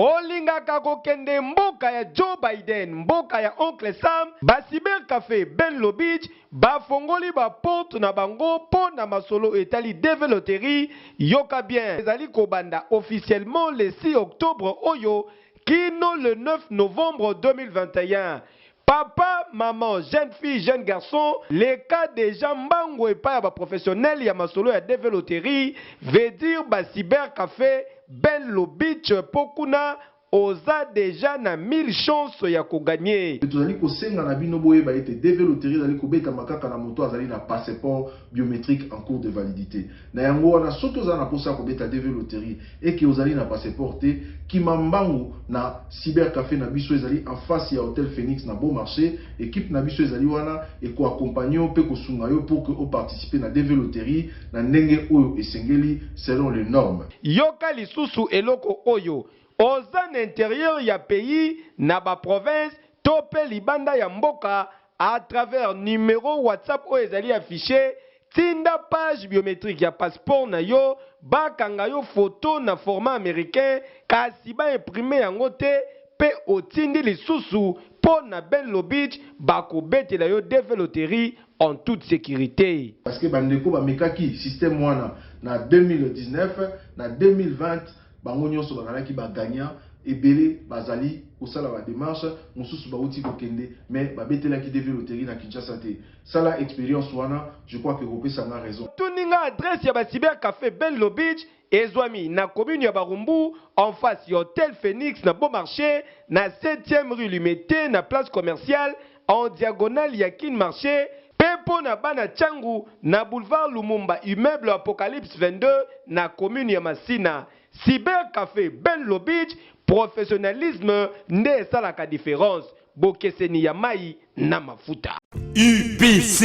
olingaka kokende mboka ya Joe Biden, mboka ya Oncle Sam, Cyber Café Benlo Beach bafongoli ba porte na bango po na masolo etali développerie yoka bien. Ezali kobanda officiellement le 6 octobre oyo kino le 9 novembre 2021. Papa, maman, jeune fille, jeune garçon, les cas déjà mbango et pas ya professionnel ya masolo ya développerie veut dire Cyber Café Benlo Beach pokuna oza déjà na 1000 chances ya ko gagner. Tozali ko senga na bino boye ba ete développerie zali ko beta makaka na moto azali na passeport biométrique en cours de validité. Na yango wana soto za na posa ko beta développerie et que ozali na passeport te kimambangu na Cyber Café na biso ezali en face ya Hôtel Phoenix na Bon Marché, équipe na biso ezali wana et ko accompagner pe ko sunga yo pour que o participer na développerie na ndenge oyo esengeli selon les normes. Yoka lisusu eloko oyo oza na intérieur ya pays na ba province tope libanda ya mboka à travers numéro WhatsApp oyo ezali affiché tinda page biométrique ya passeport na yo bakanga yo photo na format américain kasi ba imprimer yango te pe otindi lisusu po na Benlo Beach bakobetela yo développerie en toute sécurité. Parce que bandeko ba mekaki système wana na 2019 na 2020 bango nyonso bazalaki baganya ebele bazali kosala ba démarche mosusu bauti kokende mais babetelaki développerie na Kinshasa te. Sala expérience wana je crois que kopesa nga raison. Tuninga adresse ya Cyber Café Benlo Beach ezwami na commune ya Barumbu en face ya Hôtel Phoenix na Bon Marché na 7e rue Limité na place commerciale en diagonale ya Kin Marché. Pepo na bana Changu na boulevard Lumumba immeuble Apocalypse 22 na commune ya Masina. Cyber Café Benlo Beach, professionnalisme nde salaka différence. Bokeseni ya mai na mafuta. UBC,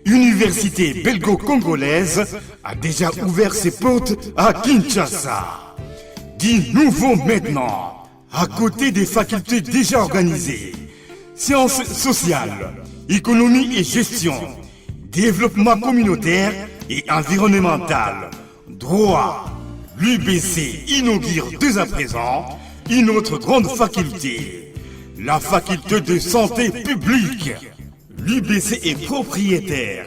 Université belgo-congolaise, a déjà ouvert ses portes à Kinshasa. Dis nouveau maintenant, à côté des facultés déjà organisées. Sciences sociales, économie et gestion, développement communautaire et environnemental, droit. L'UBC inaugure dès à présent une autre grande faculté, la faculté de santé publique. L'UBC est propriétaire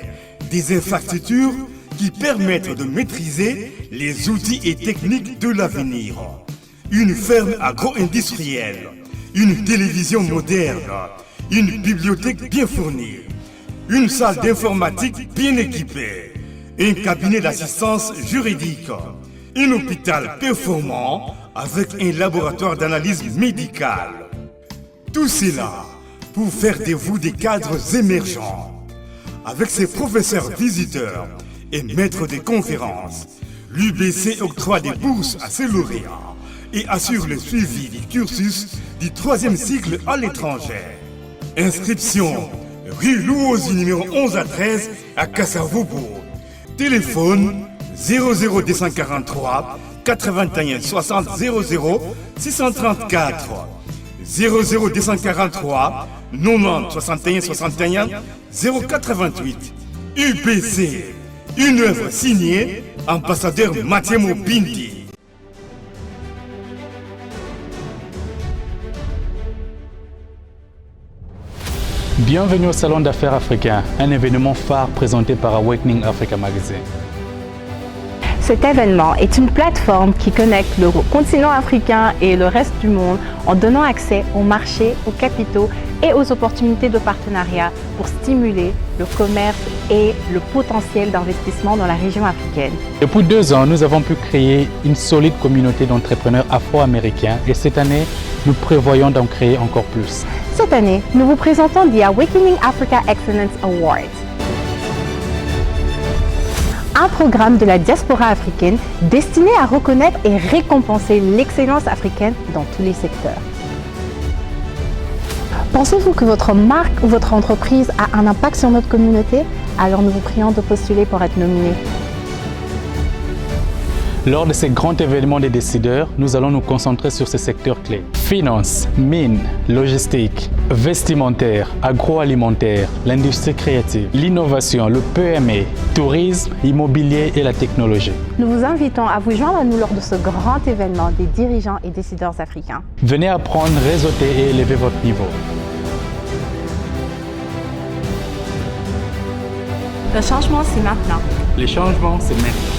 des infrastructures qui permettent de maîtriser les outils et techniques de l'avenir. Une ferme agro-industrielle, une télévision moderne, une bibliothèque bien fournie, une salle d'informatique bien équipée, un cabinet d'assistance juridique, un hôpital performant avec un laboratoire d'analyse médicale. Tout cela pour faire de vous des cadres émergents. Avec ses professeurs visiteurs et maîtres de conférences, l'UBC octroie des bourses à ses lauréats et assure le suivi du cursus du 3e cycle à l'étranger. Inscription rue Louosi numéro 11 à 13 à Kassavobo. Téléphone 00243 81 60 00 634 00243 90 61 61 088. UPC, une œuvre signée ambassadeur Mathiemo Bindi. Bienvenue au Salon d'affaires africain, un événement phare présenté par Awakening Africa Magazine. Cet événement est une plateforme qui connecte le continent africain et le reste du monde en donnant accès aux marchés, aux capitaux et aux opportunités de partenariat pour stimuler le commerce et le potentiel d'investissement dans la région africaine. Depuis 2 ans, nous avons pu créer une solide communauté d'entrepreneurs afro-américains et cette année, nous prévoyons d'en créer encore plus. Cette année, nous vous présentons The Awakening Africa Excellence Awards, un programme de la diaspora africaine destiné à reconnaître et récompenser l'excellence africaine dans tous les secteurs. Pensez-vous que votre marque ou votre entreprise a un impact sur notre communauté? Alors nous vous prions de postuler pour être nominé. Lors de ces grands événements des décideurs, nous allons nous concentrer sur ces secteurs clés. Finance, mines, logistique, vestimentaire, agroalimentaire, l'industrie créative, l'innovation, le PME, tourisme, immobilier et la technologie. Nous vous invitons à vous joindre à nous lors de ce grand événement des dirigeants et décideurs africains. Venez apprendre, réseauter et élever votre niveau. Le changement, c'est maintenant. Les changements, c'est maintenant.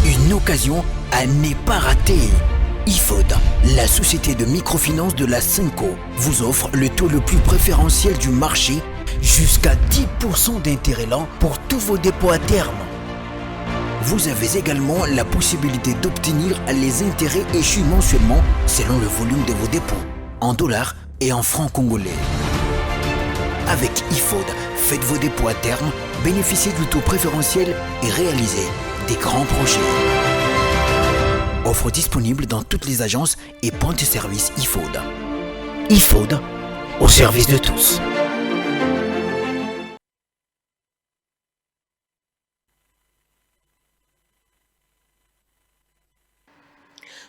Une occasion à ne pas rater. IFOD, la société de microfinance de la Cinco, vous offre le taux le plus préférentiel du marché, jusqu'à 10% d'intérêt lent pour tous vos dépôts à terme. Vous avez également la possibilité d'obtenir les intérêts échus mensuellement selon le volume de vos dépôts, en dollars et en francs congolais. Avec IFOD, faites vos dépôts à terme, bénéficiez du taux préférentiel et réalisez des grands projets. Offre disponible dans toutes les agences et points de service IFOD. IFOD, au service de tous.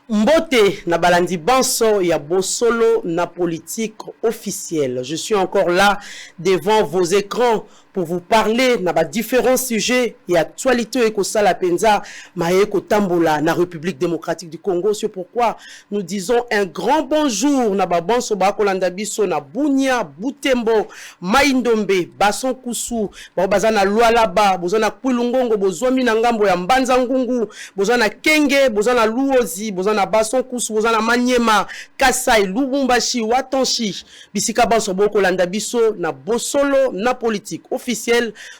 Mbote na balandi banso ya bosolo na politique officielle. Je suis encore là devant vos écrans pour vous parler na différents sujets et actualités eko sala penza maeko tambola na République démocratique du Congo. C'est pourquoi nous disons un grand bonjour na banso ba kolanda biso na Bunia, Butembo, Maindombe, Basson Kusu, bazana Lualaba, bozana Kwilungongo, bozwami na ngambo ya Mbanza Ngungu, bozana Kenge, bozana Luozi, bozana Basson Kusu, bozana Maniema, Kasai, Lubumbashi, Watanshi, bisika banso ba kolanda biso na bosolo na politique officielle.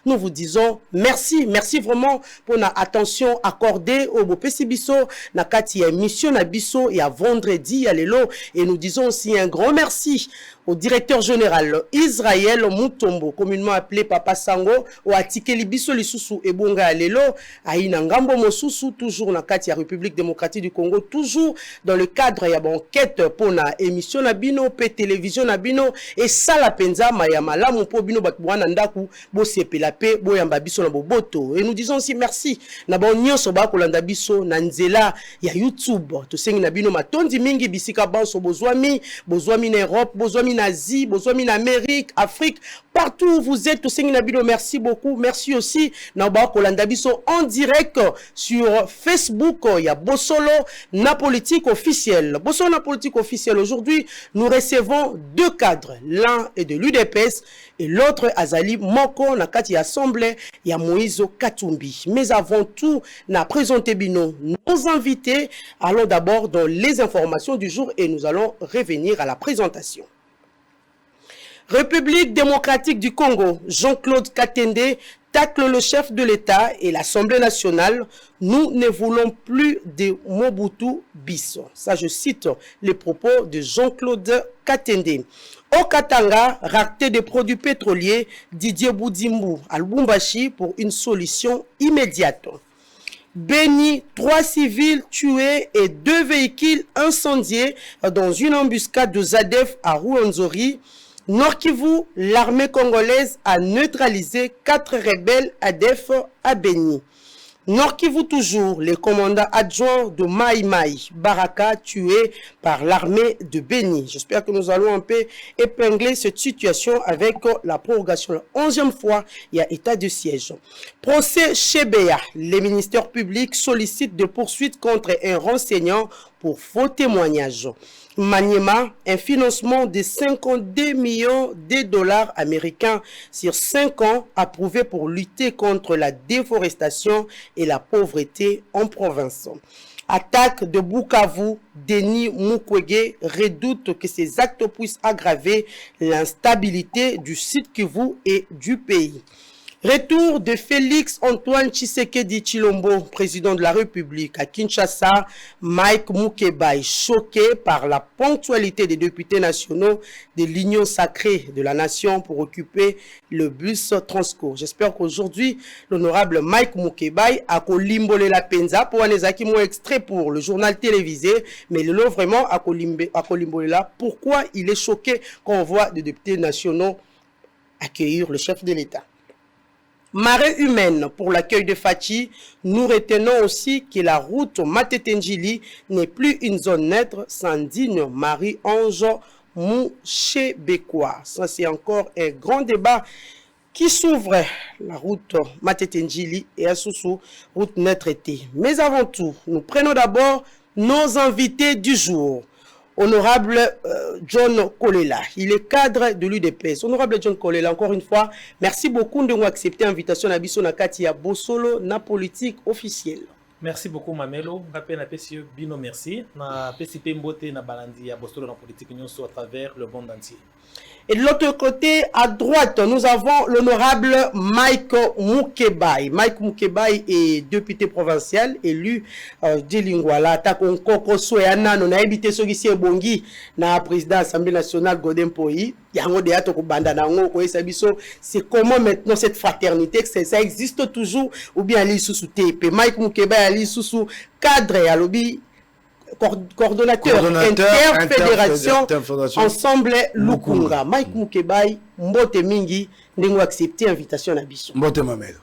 Nous vous disons merci, merci vraiment pour la attention accordée au Bopesi Biso, na kati ya émission na biso et à vendredi à l'élo. Et nous disons aussi un grand merci au directeur général Israël Mutombo, communément appelé Papa Sango, au Atikeli Biso Lisusu et Bonga Alelo, Aïna Ngambo Mosusu, toujours dans la République démocratique du Congo, toujours dans le cadre de l'enquête pour la émission Nabino, P télévision Nabino, et Sala Penza, Mayama, la Moupo Bino Bakouana Ndaku, Bossepe la paix, Boyamba Biso Naboboto. Et nous disons aussi merci, Nabon Nyosoba Kolanda Biso, Nanzela, ya YouTube, Tosengi Nabino Matondi Mingi, Bisika Banso, Bozwami na Europe, Bozwami en Asie, en Amérique, Afrique, partout où vous êtes, merci beaucoup. Merci aussi Naba Kolanda Biso en direct sur Facebook. Il y a Bosolo na politique officielle. Bosolo na politique officielle. Aujourd'hui, nous recevons deux cadres. L'un est de l'UDPS et l'autre Azali Moko na kati assemblée. Il y a Moïse Katumbi. Mais avant tout, na présenté bino nos invités. Allons d'abord dans les informations du jour et nous allons revenir à la présentation. République démocratique du Congo, Jean-Claude Katende tacle le chef de l'État et l'Assemblée nationale. Nous ne voulons plus de Mobutu Biso. Ça, je cite les propos de Jean-Claude Katende. Au Katanga, rareté des produits pétroliers, Didier Boudimbu à Lubumbashi pour une solution immédiate. Béni, 3 civils tués et 2 véhicules incendiés dans une embuscade de Zadef à Rwenzori. Nord Kivu, l'armée congolaise a neutralisé 4 rebelles ADF à Béni. Nord Kivu toujours, les commandants adjoints de Maï Maï, Baraka, tués par l'armée de Béni. J'espère que nous allons un peu épingler cette situation avec la prorogation. La 11e fois, il y a état de siège. Procès chez Béa, les ministères publics sollicitent des poursuites contre un renseignant pour faux témoignages. Maniema, un financement de 52 millions de dollars américains sur 5 ans approuvé pour lutter contre la déforestation et la pauvreté en province. Attaque de Bukavu, Denis Mukwege redoute que ces actes puissent aggraver l'instabilité du site Kivu et du pays. Retour de Félix Antoine Tshisekedi Tshilombo, président de la République à Kinshasa. Mike Mukebai, choqué par la ponctualité des députés nationaux de l'Union sacrée de la nation pour occuper le bus Transco. J'espère qu'aujourd'hui, l'honorable Mike Mukebai a colimbolé la penza pour un extrait pour le journal télévisé, mais le lot vraiment a colimbolé là. Pourquoi il est choqué quand on voit des députés nationaux accueillir le chef de l'État? Marée humaine pour l'accueil de Fachi, nous retenons aussi que la route Matetenjili n'est plus une zone neutre, s'indigne Marie-Ange Mouchebekwa. Ça, c'est encore un grand débat qui s'ouvre. La route Matetenjili et Asusu, route neutre été. Mais avant tout, nous prenons d'abord nos invités du jour. Honorable John Kolela, il est cadre de l'UDPS. Honorable John Kolela, encore une fois, merci beaucoup de nous accepter l'invitation à Bisso Nakati ya Bosolo na politique officielle. Merci beaucoup Mamelo, rappel na PCE Bino merci, na PCP Mbote na Balandi ya Bosolo na politique nyonso à travers le monde entier. Et de l'autre côté, à droite, nous avons l'honorable Mike Mukebai. Mike Mukebai est député provincial, élu de Lingwala. Takon Koko Soyana, on a habité sur ici Bongi, na président de l'Assemblée nationale Godem Poi. C'est comment maintenant cette fraternité, que ça existe toujours, ou bien ali sous TP. Mike Mukebai ali sous cadre à lobby. Coordonnateur interfédération ensemble Lukunga. Mike Mukebai, Mbote Mingi, nous accepté l'invitation à Bisso. Mbote Mamelo.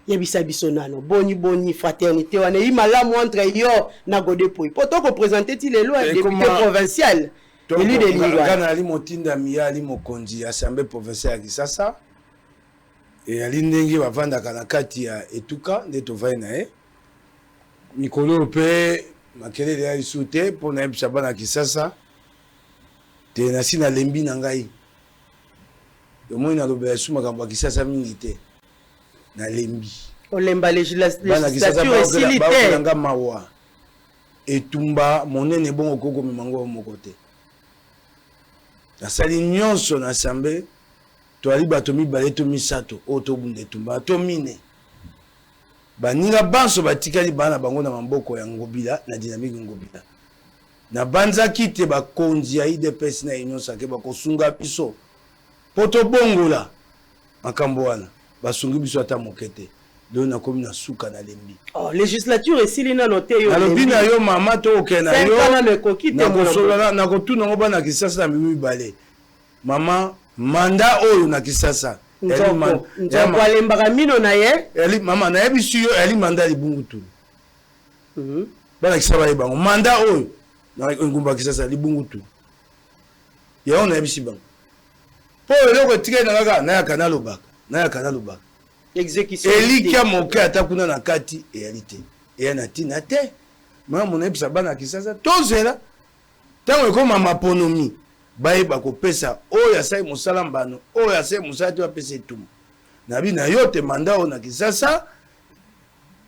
Yabisa Bisso nano, boni fraternité, on est malamu entre yo na Godepoi. Pourtant qu'on présentait il est loin député provincial. Élu de Lingwa. Kana ali motinda miya ali mokonzi assemblée provinciale ya Kisasa. Et ali ndenge bavanda kana kati ya etuka ndeto vai na e. Mikolo pe makelele ya isute pour na ebisaba na Kisasa te na sina lembi na ngai yo moi na lobe suma kamba Kisasa mingi te na lembi olemba législature esilite nga mawa etumba monene bongo koko mimango moko te na sali nyonso na assemblée to ali bato mibale to misato oto bunde tumba to mine baninga banso batikali bana bango na maboko ya Ngobila na dynamique Ngobila na banza kite bakonzi ya IDPS na Union Sacrée bakosunga biso poto bongola makambo wana basungi biso ata mokete leo na komi na suka na lembi législature esili na noté yo alobi na yo mama to okena yo na kosola na kotuna ngo bana Kisasa na mibale mama manda oyo na Kisasa Nzoko alembaka mino na ye mama na yebisu yo ali manda libungu tu bana Kisasa ba bango manda oyo na ngumba Kisasa libungu tu ya ona yebisi bango po eloko tike na kaka na ya kana lobaka exécution elikia moke atakuna na kati réalité et na tina te mama mona yebisa bana Kisasa tozela tango ekoma maponomi bayeba kopesa oyo asai musala mbano oyo asai musala te apesa etumu na bina yote manda o na Kisasa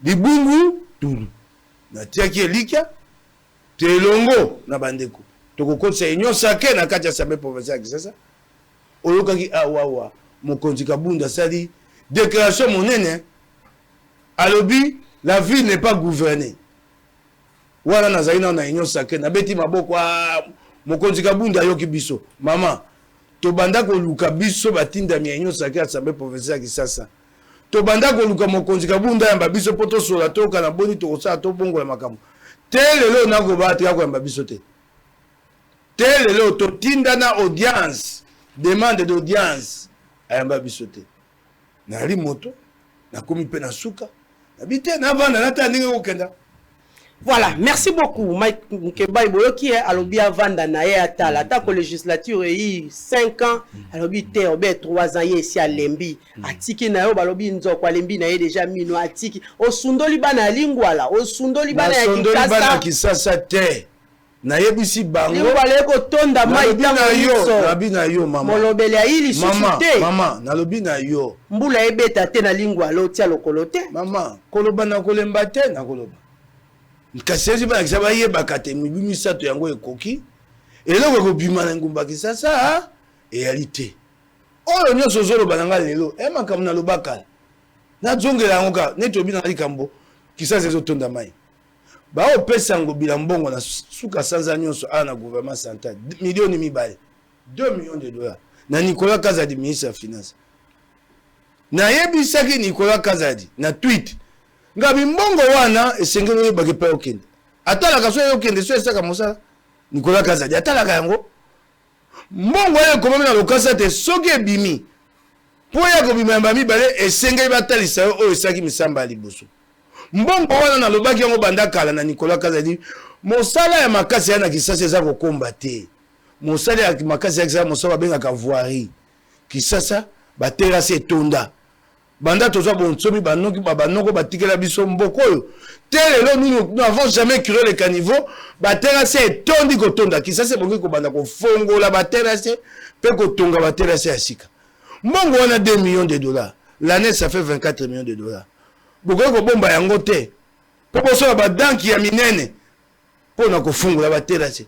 libungu tulu na tiaki elikia telongo na bandeko tokokotisa Union Sacrée na kati ya Assemblée provinciale ya Kisasa oyokaki awawa mokonzi Kabunda sali déclaration monene alobi la ville n'est pas gouvernée wala nazali na Union Sacrée na beti maboko mokonzi Kabunda yoki biso mama to banda ko luka biso batinda mi Union Sacrée Assemblée provinciale ya Kisasa to banda ko luka mokonzi Kabunda yamba biso poto sola toka na boni to kosa to bongo ya makambo telelo na ko batya ko yamba biso te telelo to tinda na audience demande d'audience ayamba biso te na limoto na komi pe na suka na bite na vanda na tandinga kokenda. Voilà, merci beaucoup Mike Mukebai boyoki alobi avanda na ye atala atako législature yi 5 ans alobi te obe 3 ans ye ici à Lembi atiki na yo balobi nzoko Lembi na ye déjà mino atiki osundoli bana lingwala osundoli bana ya Kisasa te na yebisi bango lingwala ko tonda mai na yo mama molobele ya ili susute mama na lobi na yo mbula ebeta te na lingwala otia lokolo te mama koloba na kolemba te na koloba kasi bana Kisasa bayebaka te mibu misato yango ekoki eloko ekobima na ngumba Kisasa réalité oyo nyonso ozoloba na nga lelo makambo na lobaka na zongela ngoka neto bina likambo kisasa ezotonda mai ba opesa ngo bilambongo na suka sanza nyonso ana gouvernement central millions mibale 2 millions de dollars na Nicolas Kazadi ministre ya finance na yebisaki Nicolas Kazadi na tweet ngabi mbongo wana esengelo yebake pa okende atala kaso yokende so esaka mosala Nicolas Kazadi atala yango mbongo ya komona na lokasa te soki ebimi po ya kobima ba mibale esengeli batalisa o esaki misamba liboso mbongo wana na lobaki yango banda kala na Nicolas Kazadi mosala ya makasi ya na kisasa eza kokomba te mosala ya makasi ya kisasa mosala bengaka voirie kisasa baterase etonda banda tozwa bonsomi banoki banoko batikela biso mboko oyo te lelo nous n'avons jamais curé le caniveau baterase etondi kotonda kisasa bongi kobanda kofongola baterase pe kotonga baterase ya sika mbongo wana 2 millions de dollars l'année ça fait 24 millions de dollars bokoki kobomba yango te po bosola badanki ya minene mpona kofungola baterase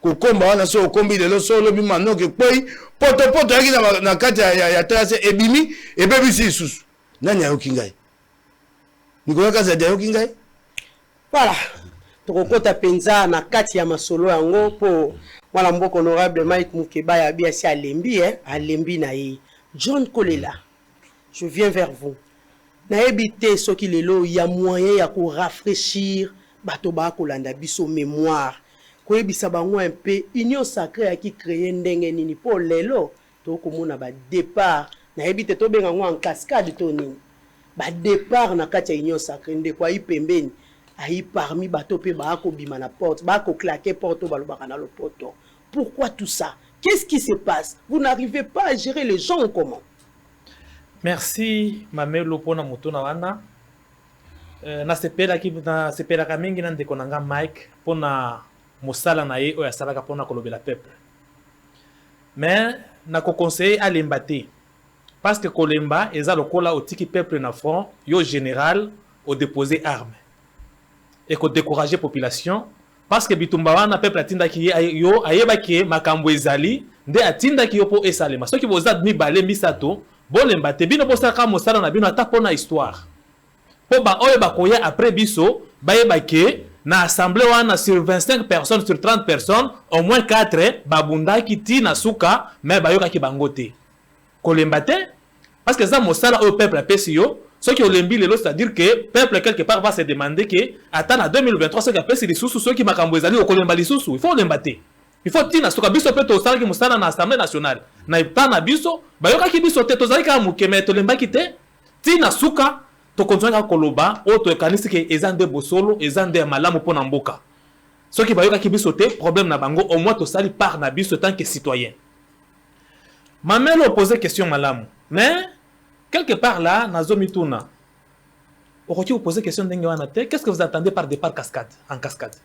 kokomba wana so okombi lelo so olobi manoke kpoi poto yaki na kati ya terase ebimi ebebisi lisusu nani ayoki ngai Nicolas Kazadi ayoki ngai voilà tokokota penza na kati ya masolo yango po mwana mboka honorable Mike Mukeba ya biasi alembi na ye John Kolela je viens vers vous na ebité soki lelo ya moyen ya ko rafraîchir bato ba kolanda biso mémoire ko ebisa bango un peu union sacrée qui créer ndenge nini po lelo to komona ba départ na ebité to benga ngo en cascade to nini ba départ na kati ya union sacrée ndeko ayi pembeni ayi parmi bato pe ba ko bima na porte ba ko claquer porte ba lobaka na le poto. Pourquoi tout ça? Qu'est-ce qui se passe? Vous n'arrivez pas à gérer les gens comment? Merci Mamelo pona mutuna wana na sepela kamingi na ndeko nanga Mike pona mosala na ye oya salaka pona kolobela peuple mais na ko conseiller alemba te parce que kolemba eza lokola otiki peuple na front yo général au déposer armes et ko décourager population parce que bitumba wana peuple atinda ki yo ayeba ki makambo ezali nde atinda ki yo po esalema soki boza mibale misato bolemba te bino posaka mosala na bino ata pona histoire po ba oyo bakoya après biso bayeba ke na assemblée wana sur 25 personnes sur 30 personnes au moins 4 babundaki ti na suka mais bayokaki bango te kolemba te parce que ça mosala au peuple apesi yo soki olembi lelo c'est-à-dire que peuple quelque part va se demander que ata na 2023 soki apesi lisusu soki makambo ezali okolemba lisusu il faut olemba te il faut tina suka biso pe tosalaki mosala na assemblée nationale na ipana biso bayokaki biso te tozali kaka mokeme tolembaki te tina suka to continuer koloba o to ekanisi ke ezande bosolo ezande malamu pona mboka soki bayokaki biso te problème na bango au moins to sali par na biso tant que citoyen Mamelo poser question malamu mais quelque part là nazomi tuna okoki poser question ndenge wana te qu'est-ce que vous attendez par départ cascade en cascade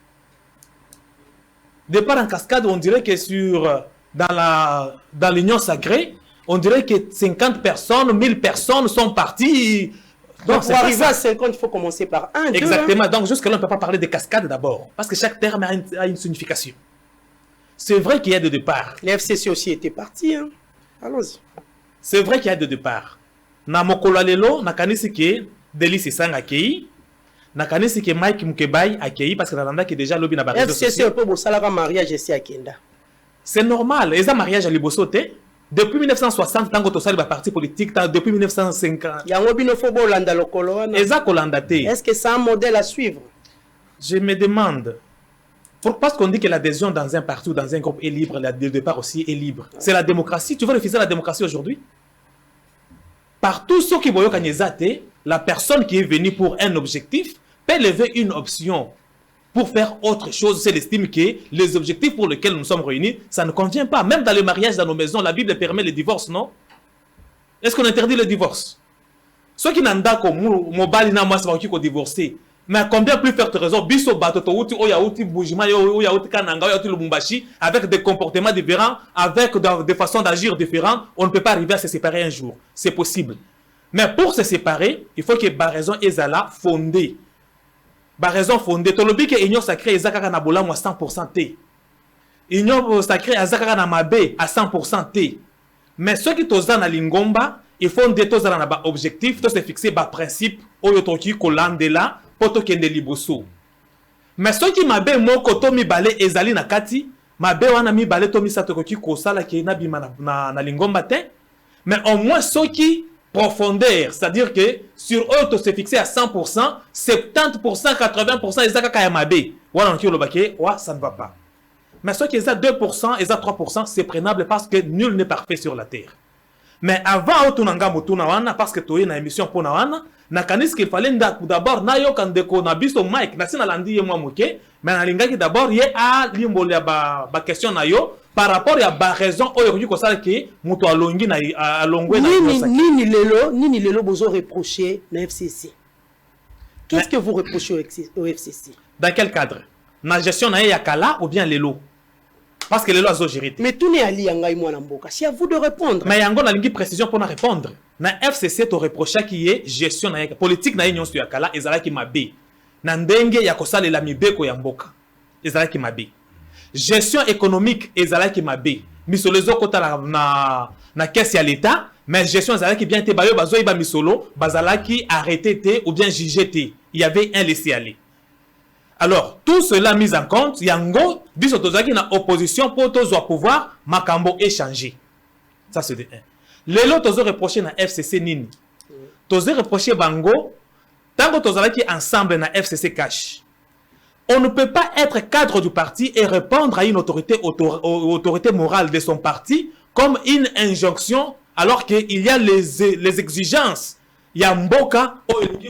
départ en cascade on dirait que sur dans l'union sacrée on dirait que 50 personnes 1000 personnes sont parties. Donc, pour arriver à 50, il faut commencer par 1, 2. Exactement. Donc, jusque-là, on ne peut pas parler de cascade d'abord. Parce que chaque terme a une signification. C'est vrai qu'il y a des départs. Les FCC aussi étaient partis. Hein. Allons-y. C'est vrai qu'il y a des départs. Na mokolo lelo, na kanisi ke Delis Isang akei. Na kanisi ke Mike Mukebai akei. Parce que na qui déjà lobby na barre. FCC un peu pour ça, la mariage ici à Kenda. C'est normal. Et ça, mariage à Libosote. Depuis 1960, tant que tu as le parti politique, depuis 1950. Est-ce que c'est un modèle à suivre? Je me demande. Parce qu'on dit que l'adhésion dans un parti ou dans un groupe est libre, le départ aussi est libre. C'est la démocratie. Tu veux refuser la démocratie aujourd'hui? Partout ceux qui voient la personne qui est venue pour un objectif peut lever une option. Pour faire autre chose, c'est l'estime que les objectifs pour lesquels nous sommes réunis, ça ne convient pas. Même dans le mariage, dans nos maisons, la Bible permet le divorce, non? Est-ce qu'on interdit le divorce? Ceux qui n'ont pas mobile n'a pas divorcé. Mais combien plus forte raison, biso batoto outi oyauti boujima oyauti kananga oyauti lubumbashi avec des comportements différents, avec des façons d'agir différentes, on ne peut pas arriver à se séparer un jour. C'est possible. Mais pour se séparer, il faut que la raison est fondée. Ba raison fondée to lobi ke union sacrée ezakaka na bolamu à 100% T. Union sacrée ezakaka na mabe à 100% T. Mais ceux qui toza na lingomba il faut nde tozala na objectif to se fixer principe oyo toki kolandela po tokende liboso. Mais soki mabe moko to mibale ezali na kati, mabe wana mibale to misato koki kosala ke na bima na lingomba te, mais au moins soki profondeur, c'est-à-dire que sur eux to se fixer à 100%, 70%, 80% ezaka kaya mabe. Wana nki olobake, wa ça ne va pas. Mais ceux qui ont 2% et 3%, c'est prenable parce que nul n'est parfait sur la terre. Mais avant, parce que tu as une émission pour Nawana, qu'il fallait d'abord Mike, mais d'abord, il y a une question par rapport à la raison Nini lelo bozo reprocher na FCC. Qu'est-ce que vous reprochez au FCC? Dans quel cadre? La gestion na yakala ou bien les lots? Parce que les lois sont gérées. Mais tout n'est allié à Mboka. C'est à vous de répondre. Mais il y a une précision pour répondre. Na FCC to reprocha qui est gestion na politique na union sur yakala ezala ki mabe. Na ndenge ya kosala la mibeko ya mboka. Ezala ki mabe. Gestion économique ezala ki mabe. Misolezo kota na caisse ya l'état, mais gestion ezala ki bien te bayo bazo iba misolo, bazala ki arrêté te ou bien jugé te. Il y avait un laisser aller. Alors, tout cela mis en compte, yango, biso tozaki na opposition pour tozo pouvoir, makambo échanger. Ça c'est de 1. Lelo tozo reproché na FCC nini. Tozo reproché bango, tango tozalaki ensemble na FCC cash. On ne peut pas être cadre du parti et répondre à une autorité morale de son parti comme une injonction alors qu'il y a les exigences. Il y a mboka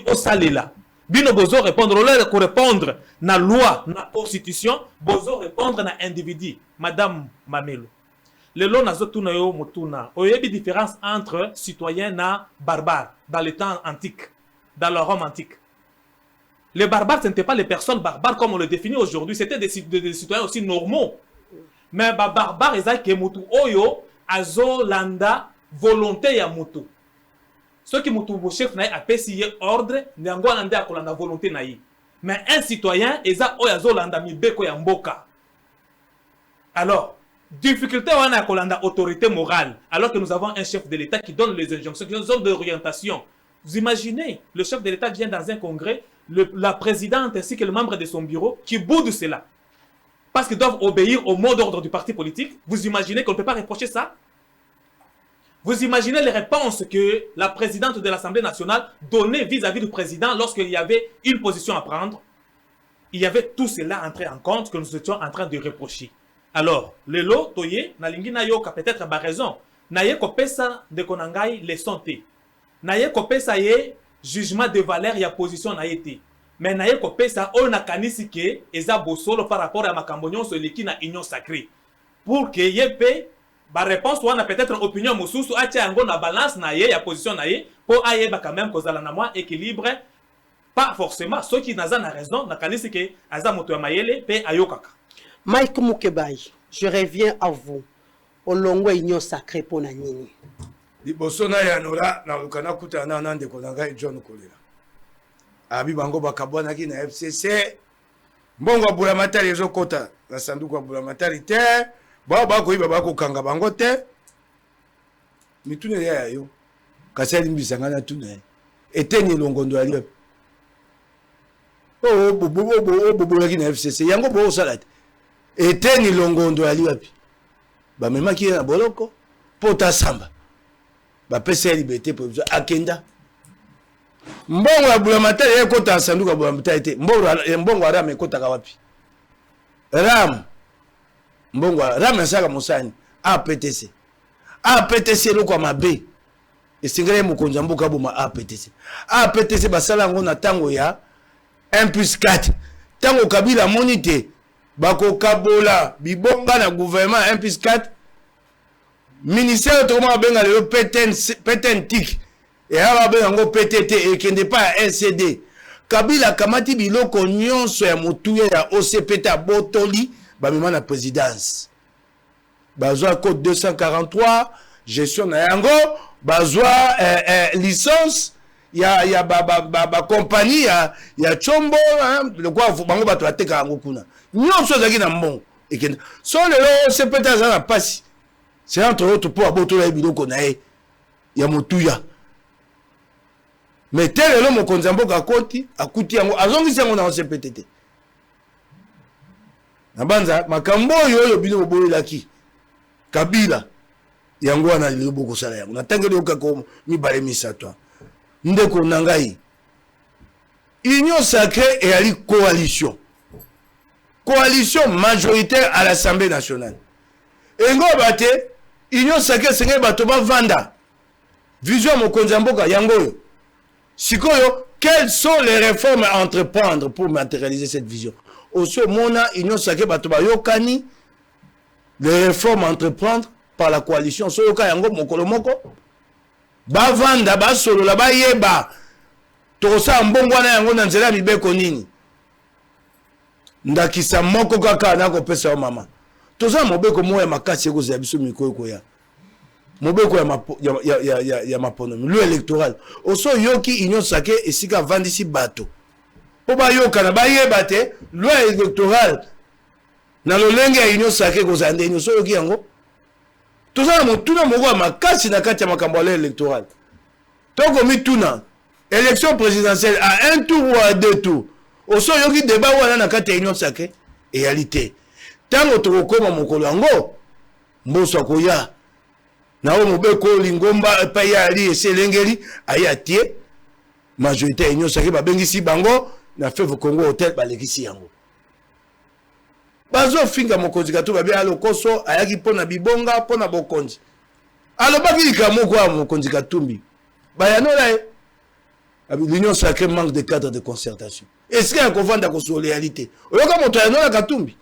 au salela. Bino bozo répondre, au répondre na loi, na constitution, bozo répondre na individu. Madame Mamelo. Le lo nazo tuna yo mutuna. Oyebi différence entre citoyen na barbare dans les temps antiques, dans le Rome antique. Les barbares, ce n'étaient pas les personnes barbares comme on le définit aujourd'hui, c'était des citoyens aussi normaux. Mais barbare, ils ont que mutu oyo azo landa volonté ya mutu. Ceux qui mutu chef na a payé ordre, n'ango landa ko landa volonté na yi. Mais un citoyen, ils ont oyo azo landa mibeko ya mboka. Alors, difficulté on a ko landa autorité morale, alors que nous avons un chef de l'État qui donne les injonctions, qui donne d'orientation. Vous imaginez, le chef de l'État vient dans un congrès, la présidente ainsi que le membre de son bureau qui boudent cela. Parce qu'ils doivent obéir au mot d'ordre du parti politique. Vous imaginez qu'on ne peut pas reprocher ça? Vous imaginez les réponses que la présidente de l'Assemblée nationale donnait vis-à-vis du président lorsqu'il y avait une position à prendre? Il y avait tout cela entré en compte que nous étions en train de reprocher. Alors, le lot, toye, na lingi na yo ka peut-être ba raison. Na ye ko pesa de konangai les santé. Na ye ko pesa ye jugement de valeur ya position na été. Mais na ye ko pesa o na kanisi ke eza bosolo par rapport à makambonyon so leki na union sacrée. Pour que ye pe ba réponse wana peut-être opinion mususu acha yango na balance na ye ya position na ye pour aye ba quand même kozala na moi équilibre pas forcément ceux qui naza na raison na kanisi ke aza moto ya mayele pe ayokaka. Mike Mukebai, je reviens à vous. Olongo union sacrée pour na nini. Liboso na yanora na ukana kutana na ndeko na ngai John Kolela. Abi bango bakabwana ki na FCC. Mbongo bula matari ezokota na sanduku ya bula matari te. Ba ko iba ba ko kanga bango te. Mitune ya yo. Kasali mbisanga na tune. Eteni longondo ali. Bobo ki na FCC. Yango bo salate. Eteni longondo ali wapi. Ba mema ki na boloko. Pota samba. Ba pesa liberté pour akenda. Mbongo abula matari ekota asanduka abula matari te. Mbongo arame ekota kawapi. Ram. Mbongo ram saka musani. APTC. APTC loko mabe. Esingere mukonza mbuka boma APTC. APTC basala ngo na tango ya 1+4. Tango Kabila monite bako kabola bibonga na gouvernement 1+4. Ministère autrement benga le PTNTIC et aba benga PTT et qui n'est pas NCD. Kabila kamati biloko nyonso ya mutuye ya OCPT botoli ba mema na présidence. Bazwa code 243 gestion na yango, bazwa licence ya ba compagnie ya Chombo le quoi bango bato ateka yango kuna. Nyonso zaki na mbongo ekenda. So le OCPT za na pasi. C'est entre autres pour abotola biloko na e. ya motuya mais tel lelo mokonzi mboka akuti yango azongisi yango na CPTT na banza makambo oyo bino boyelaki Kabila yango wana libo kosala yango na tangeli okako mibale misato ndeko nangai union sacrée et ali coalition majoritaire à l'Assemblée nationale engo bate union sacrée senge bato bavanda vision mokonzi mboka yango oyo sikoyo quelles sont les réformes à entreprendre pour matérialiser cette vision aussi mona union sacrée bato bayokani les réformes à entreprendre par la coalition soyoka yango mokolo moko bavanda basolola bayeba tokosa mbongwana yango na nzela mibeko nini ndakisa moko kaka nako pesa mama toza mobeko moya makasi ekozala biso mikoyo koya mobeko ya maponomi lo électoral oso yoki union sake esika vandisi bato po bayoka na bayeba te lo électoral na lolenge ya union sake kozala nde union so yoki yango toza motuna moko ya makasi na kati ya makambo ya électoral toko mituna élection présidentielle à un tour ou à deux tours oso yoki débat wana na kati ya union sake réalité tango tokokoma mokolo yango mboso akoya na o mobeko lingomba pa ya ali eselengeli aya tie majorité ya union sake babengisi bango na Fleuve Congo hotel balekisi yango bazo finga mokonzi kato babi alokoso ayaki pona bibonga pona bokonzi alobaki likambo kwa mokonzi katumbi bayanola l'union sacrée manque de cadre de concertation est-ce qu'il y a kovanda ko sur réalité oyoka moto ayanola katumbi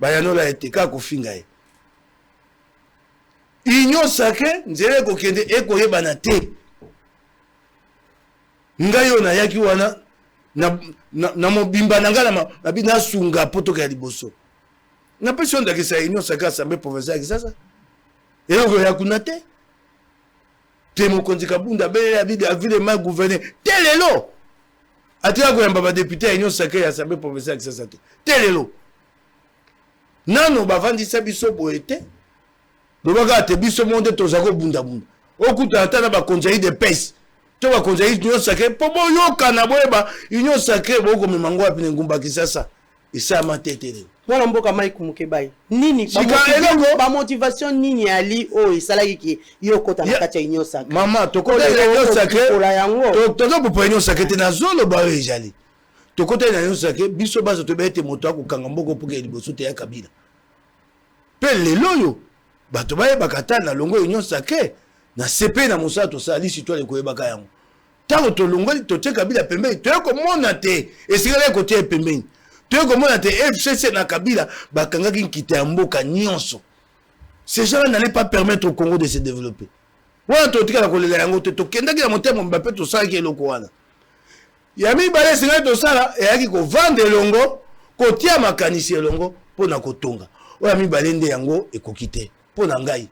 bayanola ete ka ko finga ye union sacrée nzele ko kende ekoyeba na te ngayo na yaki wana na mobimba na ngala mabina sunga poto ka liboso na pression de que union sacrée assemblée provinciale qui ça et on ya kunate te mokonzi kabunda be ya ville mal gouverner telelo atia ko yamba député union sacrée assemblée provinciale qui ça telelo nano bavandisa biso boete lobaka te biso monde tozako bunda okuta atana ba konjayi de pes to ba konjayi union sacrée po boyoka na boyeba union sacrée boko memango api ngumba kisasa isa matetele wana mboka Mike Mukebai nini ba motivation nini ali o isalaki ki yokota na kati ya union sacrée mama tokota union sacrée tozo po union sacrée te na zolo ba ejali tokota na union sacrée biso bazo to bete moto akukanga mboko puke liboso te ya Kabila pe leloyo bato baye bakata na longo union sacrée na CP na mosala to sali citoyen ko yebaka yango tango to longo to te Kabila pembeni to ko mona te esikala ko te pembeni to ko mona te FCC na Kabila bakangaki nkite ya mboka nyonso ces gens n'allaient pas permettre au Congo de se développer wana to tika ko lela yango to kendaki na motema Mbappé to sala ki eloko wana yami bale singa to sala yaki ko vendre longo ko tia makanisi longo pona kotonga oya mi balende yango ekokite pona ngai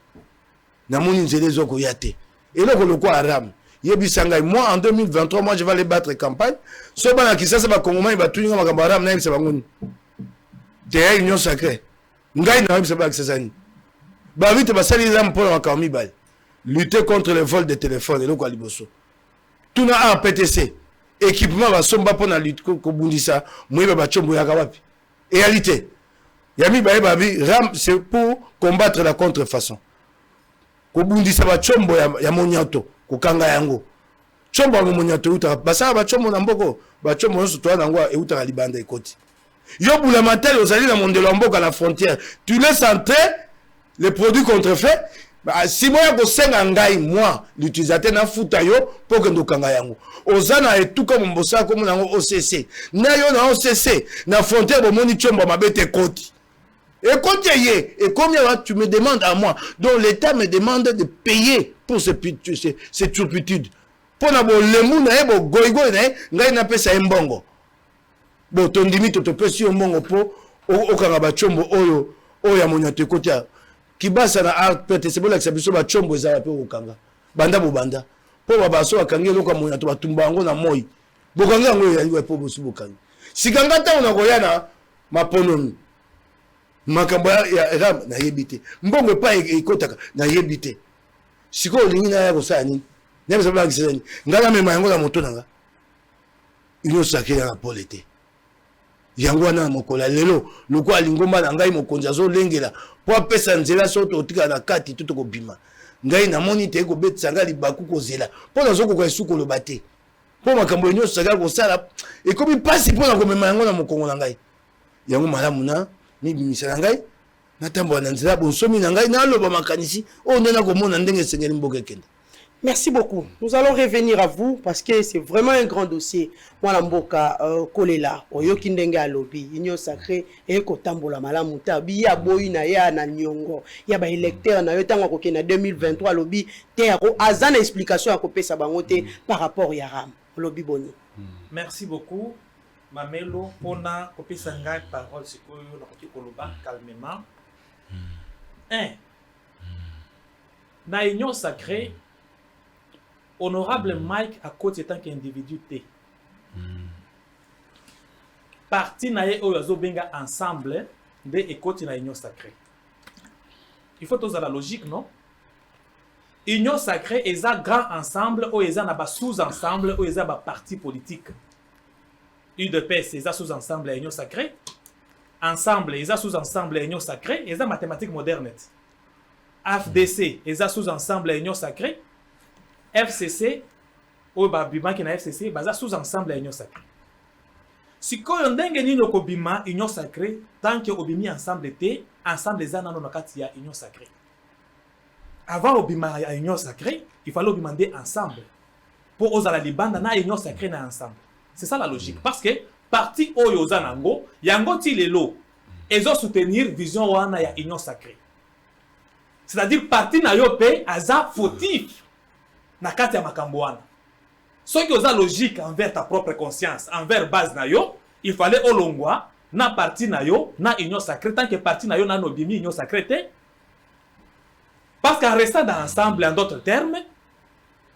namoni nzele zoko yate eloko lokwa aram yebisa ngai moi en 2023 moi je vais aller battre campagne so bana kisasa ba kongomani batuninga makambo aram na yebisa bangoni te union sacrée ngai na yebisa ba kisasa ni ba vite basali lam pona makambo mibale lutter contre le vol de téléphone eloko aliboso tuna a PTC équipement ba somba pona lutte ko bundisa moyeba ba chombo ya kawapi réalité yami babi ram c'est pour combattre la contrefaçon ko bundisa ba chombo ya monyato ko kanga yango chombo ya monyato uta basala ba chombo na mboko ba chombo nso to na ngwa euta libanda ekoti yo bula matel ozali na mondelo mboka la frontière tu laisses entrer les produits contrefaits si moi ko senga ngai moi l'utilisateur na futa yo pour que ndokanga yango ozana etuka mombosa ko mona OCC na yo na OCC na frontière bo moni chombo mabete koti et quand et combien tu me demandes à moi donc l'État me demande de payer pour cette turpitude pour na bo lemu na bo goigo na ngai na pesa mbongo bo tondimi to pesi mbongo po okanga ba chombo oyo ya monyato kotia kibasa na art PTC bola kisabiso ba chombo za pe okanga banda bo banda po ba so akangi loka monyato batumba ngo na moi bokanga ngo ya liwa po bosu bokanga sikanga ta una koyana maponomi makambo ya ram na yebite mbongo pa ekotaka na yebite siko lingi na ya kosani N'est-ce pas que c'est ngala me mayango la moto nanga. Union sacrée na Paul était. Yango wana mokola lelo loko alingomba na ngai mokonzi azo lengela po apesa nzela soto otika na kati tuto ko bima. Ngai na moni te ko betsa ngali baku ko zela. Po na zoko ko esuko lo bate. Po makambo union sacrée ko sala e komi pasi po na ko mema yango na mokongo na ngai. Yango malamu na ni bimisa na ngai. Natambo na nzela bonsomi na ngai na loba makanisi o ndena ko mona ndenge sengeli mboke kende. Merci beaucoup. Nous allons revenir à vous parce que c'est vraiment un grand dossier. Moi, Mboka Kolela, Oyoki Ndenge Alobi, Union Sacrée, et Kotambola Malamuta, Biya Boyina ya na Nyongo, ya ba électeur na yotanga koke na 2023 Alobi, Tero azana explication à kopé sabangote par rapport à Ram. Alobi Boni. Merci beaucoup. Mamelo, pona kopé sanga parole sikoyo na koki koloba calmement. 1. Na Union Sacrée, Honorable Mike à côté tant qu'individu T. Parti naye oyazo benga ensemble de écoute na Union Sacrée. Il faut tous à la logique, non? Union Sacrée est un grand ensemble ou est un sous-ensemble ou est un parti politique. UDPS est un sous-ensemble à Union Sacrée. Ensemble est un sous-ensemble à Union Sacrée et un mathématique moderne. AFDC est un sous-ensemble à Union Sacrée. FCC, ou Bima qui na FCC, baza sous-ensemble à Union Sacrée. Si ko ndenge ni no bima Union Sacrée, tant que obimi ensemble était, ensemble les anano nakati ya Union Sacrée. Avant obima à Union Sacrée, il fallait demander ensemble. Pour osa la libanda na Union Sacrée na ensemble. C'est ça la logique. Parce que parti oyo zanango, yango ti lelo, ezo soutenir vision wana ya Union Sacrée. C'est-à-dire parti na yo pe aza fautif. Nakati ya makambo wana. Ce qui est logique envers ta propre conscience, envers base na yo, il fallait olongwa na parti na yo, na Union Sacrée, tant que parti na yo na nobimi Union Sacrée. Parce qu'en restant dans l'ensemble, en d'autres termes,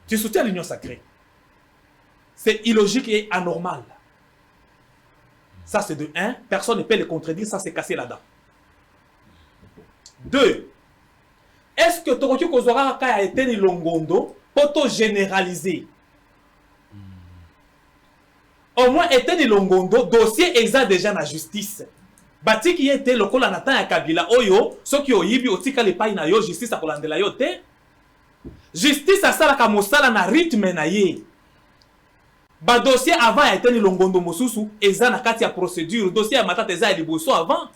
tu soutiens l'Union Sacrée. C'est illogique et anormal. Ça c'est de 1, personne ne peut le contredire, ça c'est cassé là-dedans. 2. Est-ce que Toroki Kozora a été ni longondo pour généraliser? Au moins, était ni longondo, dossier exact déjà dans la justice. Bati qui était le col en attend à Kabila Oyo, ceux qui ont yibi otika le paille na yo, justice à Kolandela yo te. Justice à Sala Kamosala na rythme na ye. Ba dossier avant était ni longondo mosusu, eza na kati ya procédure, dossier à matata eza liboso avant.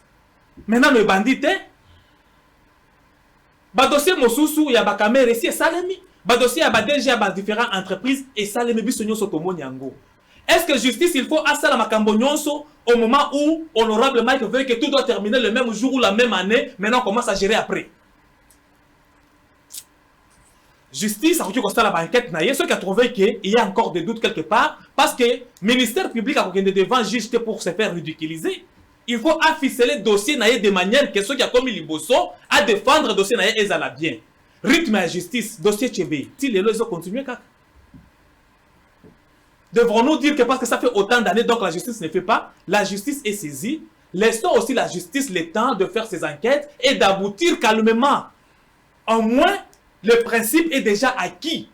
Maintenant le bandit te. Ba dossier mosusu ya ba kamera ici salemi. Ba dossier ya ba DG ya ba différentes entreprises et salemi biso nyonso to monyango. Est-ce que justice il faut asala makambo nyonso au moment où honorable Mike veut que tout doit terminer le même jour ou la même année, maintenant on commence à gérer après. Justice a reçu constat la banquette naie, ceux qui a trouvé qu'il y a encore des doutes quelque part parce que le ministère public a regardé devant juste pour se faire ridiculiser. Il faut afficher le dossier naie de manière que ceux qui a commis l'imbosso à défendre le dossier naie et ça bien. Rythme à justice, dossier Tchébé. Si les lois continuent, devrons-nous dire que parce que ça fait autant d'années, donc la justice ne fait pas, la justice est saisie. Laissons aussi la justice le temps de faire ses enquêtes et d'aboutir calmement. Au moins, le principe est déjà acquis.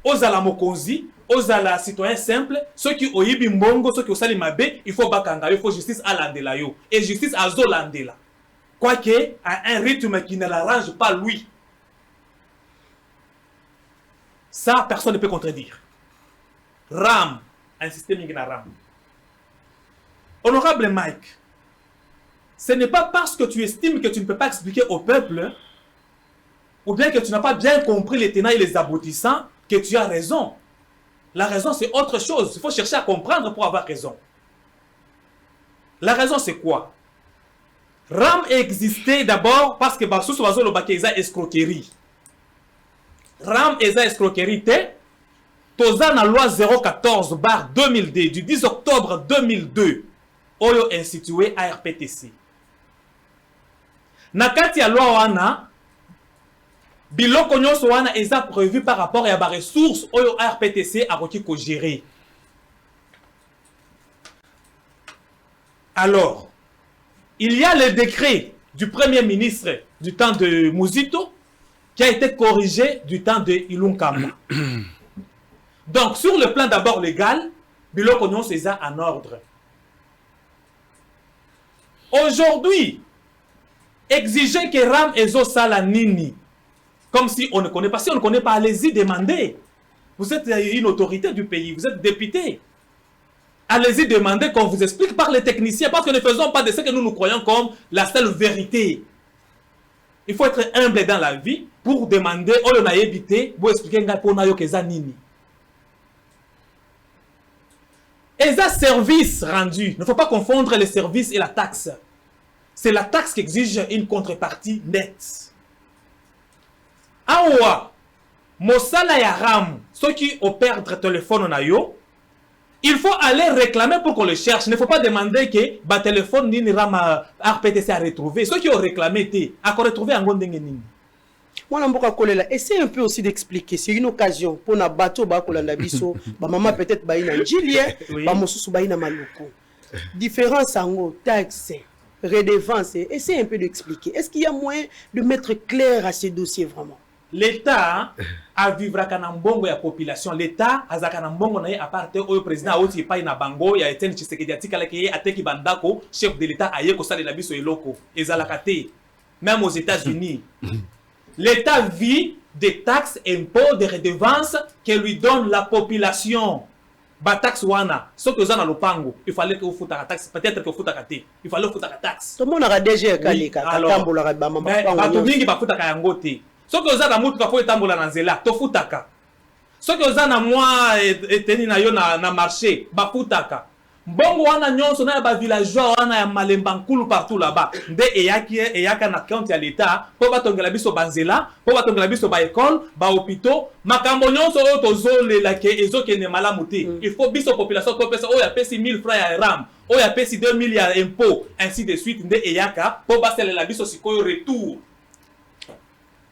Aux alamokonzi, aux ala citoyens simples, ceux qui ont yibi mbongo, ceux qui ont sali mabe, il faut bakanga, il faut justice à l'andela yo. Et justice à zolandela. Quoique, à un rythme qui ne l'arrange pas lui. Ça, personne ne peut contredire. RAM, un système qui RAM. Honorable Mike, ce n'est pas parce que tu estimes que tu ne peux pas expliquer au peuple, ou bien que tu n'as pas bien compris les tenants et les aboutissants, que tu as raison. La raison, c'est autre chose. Il faut chercher à comprendre pour avoir raison. La raison, c'est quoi? RAM existait d'abord parce que Bassous Wazo le Baké a escroquerie. RAM est escroquerie. Toza na loi 014/2002 du 10 octobre 2002 oyo institué à RPTC. Nakati ya loi wana biloko nyonso wana eza prévu par rapport à ba ressources oyo RPTC a requis ko gérer. Alors, il y a le décret du premier ministre du temps de Mouzito qui a été corrigé du temps de Ilunkamba. Donc, sur le plan d'abord légal, biloko nyonso c'est ça en ordre. Aujourd'hui, exiger que RAM ezo sala nini, comme si on ne connaît pas. Si on ne connaît pas, allez-y demander. Vous êtes une autorité du pays, vous êtes député. Allez-y demander qu'on vous explique par les techniciens, parce que ne faisons pas de ce que nous croyons comme la seule vérité. Il faut être humble dans la vie pour demander, oh le naïbité, pour expliquer ngaponayo keza nini. Et ça, service rendu. Il ne faut pas confondre les services et la taxe. C'est la taxe qui exige une contrepartie nette. Awa, Mosala ya RAM, ceux qui opèrent le téléphone na yo, il faut aller réclamer pour qu'on le cherche. Il ne faut pas demander que le téléphone ni RAM RPTC à retrouver. Ceux qui ont réclamé, à retrouver en gondeng nini. Moi, essaye un peu aussi d'expliquer. C'est une occasion pour na bateau ba kolanda biso, ba maman peut-être ba ina njilien, ba mosusu ba ina maluko. Différence en taxe, redevance. Essaye un peu d'expliquer. Est-ce qu'il y a moyen de mettre clair à ces dossiers vraiment? L'État a vivre kanambongo ya population. L'État a zakanambongo na ye aparte au président oti pa ina bango ya Etienne Tshisekedi atikala ke ateki bandako chef de l'État aye ko sala la biso eloko ezalakate même aux États-Unis. L'État vit des taxes, impôts, des redevances que lui donne la population. Ba taxe wana, ce que vous avez lopango, il fallait que vous foutez la taxe, peut-être que vous foutez la taxe. Il fallait que vous foutez la taxe. Tout le monde a déjà kalika, alors, ba mingi ba foutaka yango te. Ce que vous avez na mutuka faut etambola na nzela, to foutaka. Ce que vous avez na moi eteni na yo na marché, ba foutaka. Bongo wana nyonso na ba villageois wana ya malemba nkulu partout là-bas. Nde eyaka na compte ya l'État, po batongela biso banzela, po batongela biso ba école, ba hôpitaux, makambo nyonso oyo tozolela ke ezokende malamu te. Il faut biso population ko pesa oyo apesi 1000 francs ya RAM, oyo apesi 2000 ya impôt, ainsi de suite. Nde eyaka po baselela biso sikoyo retour.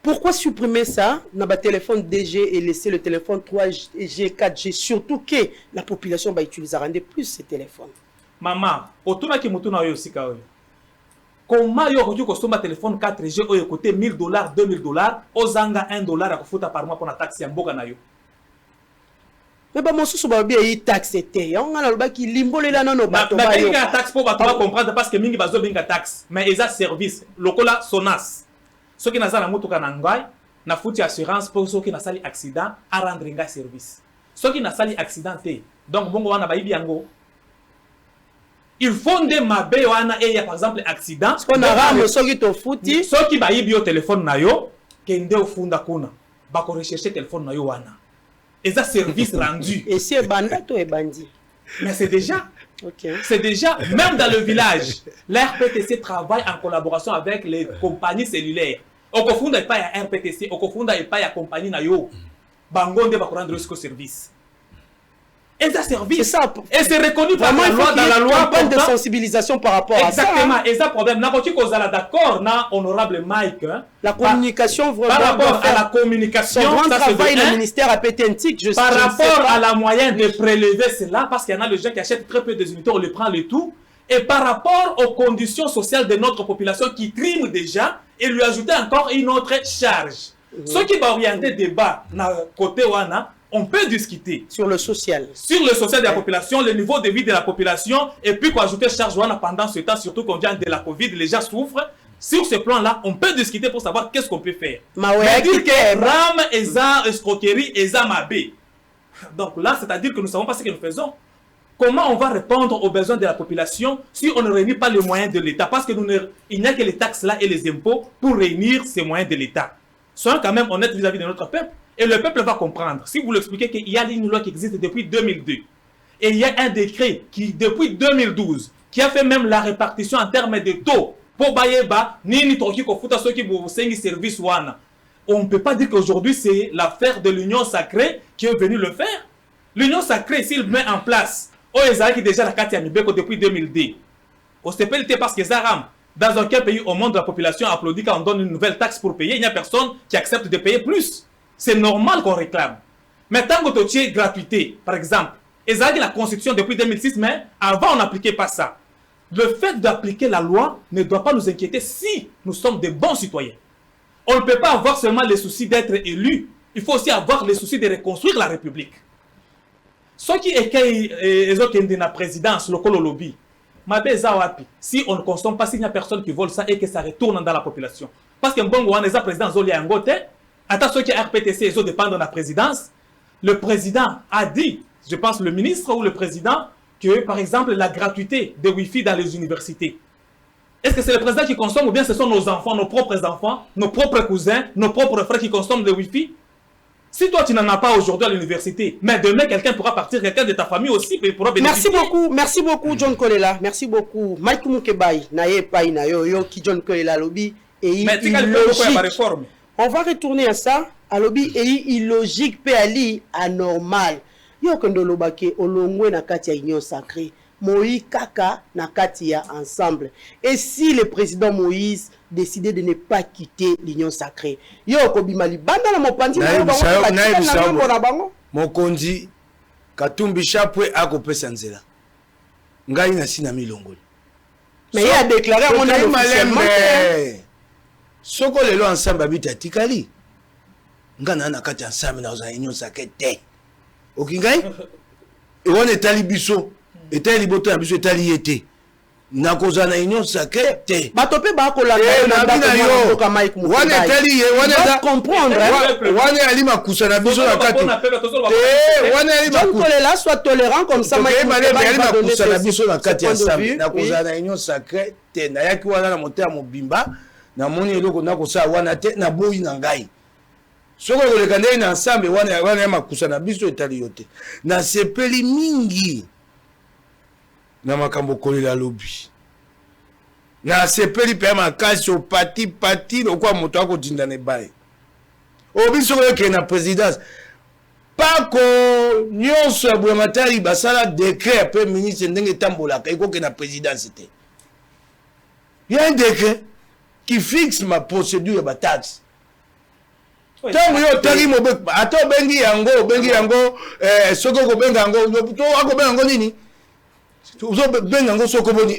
Pourquoi supprimer ça dans le téléphone DG et laisser le téléphone 3G, 4G, surtout que la population va utiliser plus ces téléphones? Maman, autour de mutuna oyo sika oyo. Comment yo ko kosomba téléphone 4G oyo côté $1000, $2000, ozanga $1 à kufuta par mois pour la taxe ya mboka na yo. Mais ba mosusu ba bien yi taxe té. On a loba ki limbolela nano bato ba yo. Ba taxe pour bato comprendre parce que mingi bazo binga taxe, mais eza service lokola Sonas. Ceux qui n'ont pas de na foutu assurance pour ceux qui n'ont pas accident à rendre un service. Ceux qui n'ont pas accident, donc bon wana baïbi yango. Il faut des mabé wana et y a par exemple accident. Ce qu'on a ramené ceux qui t'ont foutu. Ceux qui baïbi au téléphone na yo, kende au funda kuna, ba ko rechercher téléphone na yo wana. Et ça service rendu. Et si bandato et bandi. Mais c'est déjà. Okay. C'est déjà, même dans le village, l'RPTC travaille en collaboration avec les compagnies cellulaires. Au confond pas à RPTC, au confond pas à compagnie na yo. Bangonde va rendre jusqu'au service. Et ça service. Ça. Et c'est reconnu par la loi, dans la loi. Campagne de sensibilisation par rapport à ça. Exactement. Et ça problème. N'a pas tu cause d'accord, na honorable Mike. La communication vraiment. Par rapport à la communication. Son grand travail le ministère a pété un tic. Par rapport à la moyenne de prélever cela, parce qu'il y en a les gens qui achètent très peu des unités, on les prend le tout. Et par rapport aux conditions sociales de notre population qui triment déjà, et lui ajouter encore une autre charge. Ce qui va orienter le débat, côté Wana, on peut discuter. Sur le social. Sur le social de la population, le niveau de vie de la population, et puis quoi ajouter charge Wana pendant ce temps, surtout qu'on vient de la Covid, les gens souffrent. Sur ce plan-là, on peut discuter pour savoir qu'est-ce qu'on peut faire. Mais dire que RAM, ESA, escroquerie, ESA, Mabé. Donc là, c'est-à-dire que nous ne savons pas ce que nous faisons. Comment on va répondre aux besoins de la population si on ne réunit pas les moyens de l'État? Parce que il n'y a que les taxes là et les impôts pour réunir ces moyens de l'État. Soyons quand même honnêtes vis-à-vis de notre peuple. Et le peuple va comprendre. Si vous l'expliquez qu'il y a une loi qui existe depuis 2002. Et il y a un décret qui, depuis 2012, qui a fait même la répartition en termes de taux. Pour Bayeba, ni Toki Kofuta, ceux qui vous service Wana. On ne peut pas dire qu'aujourd'hui c'est l'affaire de l'Union sacrée qui est venue le faire. L'Union sacrée, s'il met en place, qui déjà la carte Yamibeko depuis 2002. Au CPLT parce que Zaram, dans aucun pays au monde, la population applaudit quand on donne une nouvelle taxe pour payer. Il n'y a personne qui accepte de payer plus. C'est normal qu'on réclame. Mais tant que tu es gratuité, par exemple, et ça la Constitution depuis 2006, mais avant on n'appliquait pas ça. Le fait d'appliquer la loi ne doit pas nous inquiéter si nous sommes des bons citoyens. On ne peut pas avoir seulement les soucis d'être élu. Il faut aussi avoir les soucis de reconstruire la République. Ceux qui écueillent les autres de la présidence, le lobby, si on ne consomme pas, s'il n'y a personne qui vole ça et que ça retourne dans la population. Parce que bon, on a des présidents qui ont un côté, attends ceux qui RPTC, ils dépendent de la présidence. Le président a dit, je pense le ministre ou le président, que par exemple la gratuité de Wi-Fi dans les universités. Est-ce que c'est le président qui consomme ou bien ce sont nos enfants, nos propres cousins, nos propres frères qui consomment le Wi-Fi? Si toi tu n'en as pas aujourd'hui à l'université, mais demain quelqu'un pourra partir, quelqu'un de ta famille aussi pourra bénéficier. Merci beaucoup John Kolela, merci beaucoup. Mike Mukebai, naye pai na yo qui John Kolela lobby et illogique. On va retourner à ça, à lobby et illogique pe ali anormal. Yo kondo lobake olongwe na kati ya union sacrée. Moïse Kaka na kati ya ensemble. Et si le président Moïse décidait de ne pas quitter l'union sacrée, yo kobimali banda na mopandi na bango mokonzi Katumbi Chapwe akopesa nzela ngai na sina milongoli. Mais il a déclaré à mon officiellement soko lelo ensemble habita tikali ngana na kati ensemble na union sacrée te okingai et on est ali biso etali boto ya biso etali yete na koza na union sacrée te batope ba ko la yo wana etali ye wana comprendre wana ali makusa na biso na kati wana ali makusa soit tolérant comme ça ali makusa na biso na kati ya samedi na koza na union sacrée te na yaki wana na moto ya mobimba na moni eloko na kosa wana te na boyi na ngai soko koleka ndenge na ensemble wana ya makusa na biso etali yo te na sepeli mingi na makambo kolela lobi na sepeli pe makasi opati lokwa moto akotinda ne baye obi soko yoke na présidence pako nyonso ya bwematari basala décret après ministre ndenge tambolaka ekoke na présidence te. Il y a un décret qui fixe ma procédure ya bataxe. Tango yo tari mobe ato bengi yango soko ko benga yango to akobenga yango nini?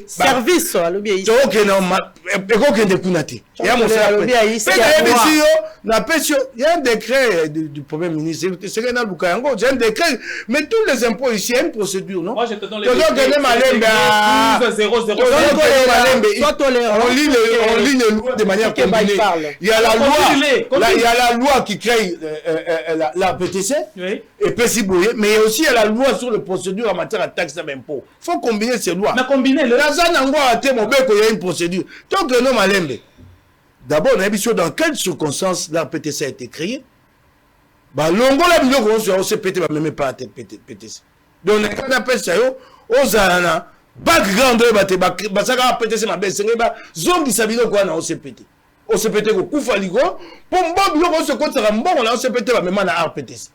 Service alobi to ke na eko de kunati ya mo sa na pesio il y a un décret du premier ministre c'est que na luka yango j'ai un décret mais tous les impôts ici il y a une procédure non. Moi je te donne les on lit les lois de manière combinée. Il y a la loi qui crée la PTC et PCBOY, mais aussi il y a la loi sur les procédures en matière de taxes d'impôts. Faut combiner ces lois. Mais combiner le il y a une procédure. Tant que non malembe. D'abord, on a vu dans quelles circonstances la PTC a été créée. Bah, l'ongo la biloko on s'est pété, même pas PTC. Donc, on appelle ça aux anana, background bah ça va PTC ma baisse, bah zongi sabino quoi na on s'est pété. On s'est pété au coup faligo. Pour bon biloko on se compte ça bon on s'est pété même na RPTC.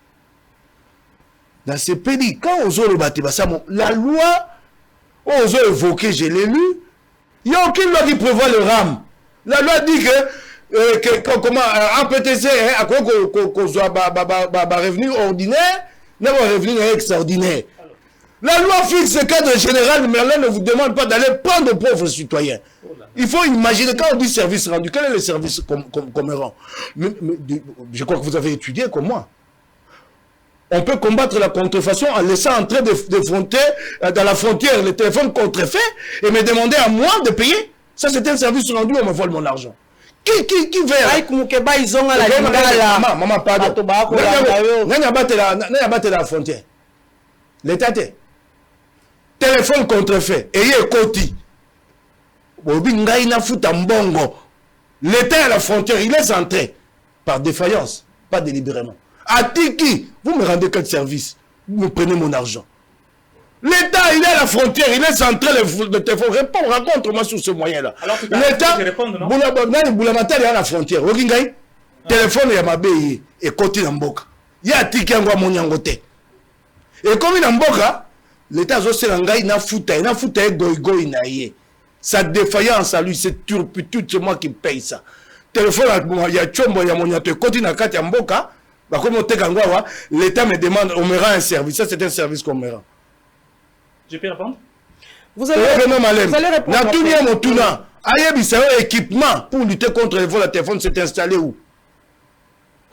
Dans ce pays, quand on a le bâti, la loi, on a évoqué, je l'ai lu, il n'y a aucune loi qui prévoit le RAM. La loi dit que comment un PTC, à quoi qu'on soit revenu ordinaire, n'est pas revenu extraordinaire. La loi fixe le cadre général, mais elle ne vous demande pas d'aller prendre de pauvres citoyens. Il faut imaginer, quand on dit service rendu, quel est le service commun? Je crois que vous avez étudié comme moi. On peut combattre la contrefaçon en laissant entrer dans la frontière le téléphone contrefait et me demander à moi de payer. Ça, c'est un service rendu, on me vole mon argent. Qui veut maman, pardon. La frontière. L'État. Téléphone contrefait. Et il est côté. L'État à la frontière, il est entré par défaillance, pas délibérément. À Tiki, vous me rendez quel service? Vous me prenez mon argent. L'État, il est à la frontière, il est centré, le téléphone. Réponds, raconte-moi sur ce moyen-là. L'État, Boulamatal est à la frontière. Téléphone, il y a ma béie, et côté d'Amboka. Il y a Tiki, en Monyangote. Et comme il y a Amboka, l'État, il n'a fouta, goï, sa défaillance à lui, c'est turpitude, c'est moi qui paye ça. Téléphone, il y a Chombo, il y a Monyangote, côté d'Amboka, Amboka. L'État me demande, on me rend un service. Ça, c'est un service qu'on me rend. Je peux répondre? Vous allez répondre. Équipement pour lutter contre les vols à téléphone, c'est installé où?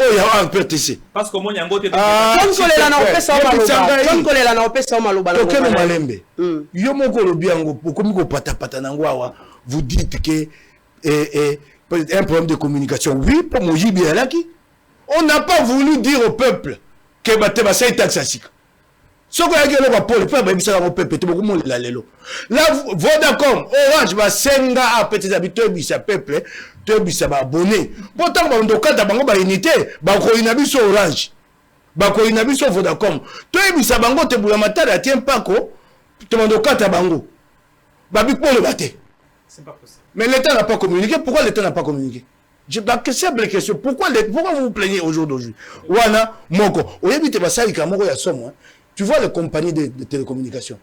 Oh, il y a un PRTC. Parce que moi, il y a un côté de... John Kolela na opesa maloba. John Kolela na opesa maloba. Ok, le malembe. Yo moko lo biango, komi ko pata nango awa. Vous dites que un problème de communication. Oui, pour Mojibi Alaki. On n'a pas voulu dire au peuple que Bateba est taxatique. Ce qu'on a dit le peuple, c'est le peuple, c'est beaucoup de lelo. Là, Vodacom, Orange, va senga à petits habitants, bisa peuple, tu bisa abonné. Pourtant, on doit quand bango ba unité, ba ko inabiso Orange, ba ko inabiso Vodacom. Tu bisa bango te bula matala tient pas ko, tu dois quand bango. Ba bi pour le bater. C'est pas possible. Mais l'État n'a pas communiqué. Pourquoi l'État n'a pas communiqué? C'est simple question. Pourquoi vous vous plaignez aujourd'hui? Wana, Moko. Tu vois les compagnies de télécommunications.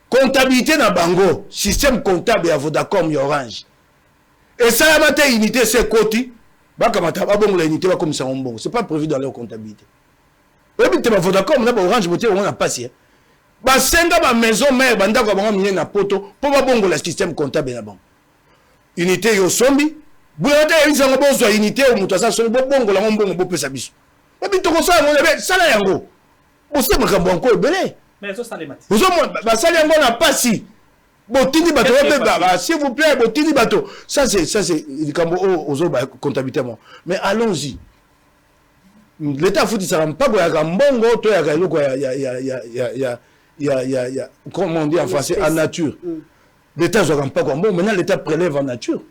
Comptabilité dans Bango. Système comptable à Vodacom et Orange. Et ça, la matin, unité, c'est côté. C'est pas prévu dans leur comptabilité. Vodacom, Orange, on a passé. Basenga ba maison mère banda ko bango mine na poto po ba bongo la système comptable na bango unité yo sombi bulata yisa ngo bonzo unité o mutu asa sombi bongo la mbongo bo pesa biso ebi to ko sa ngo lebe sala yango o se makambo anko ebele mais ça sale mati ozo ba sala yango na pasi botini bato ba s'il vous plaît botini bato ça c'est likambo ozo ba comptabilité moi mais allons-y l'État faut dire ça pas ko ya mbongo to ya eloko comment on dit en français, en nature. L'État ne rend pas comme bon. Maintenant, l'État prélève en nature.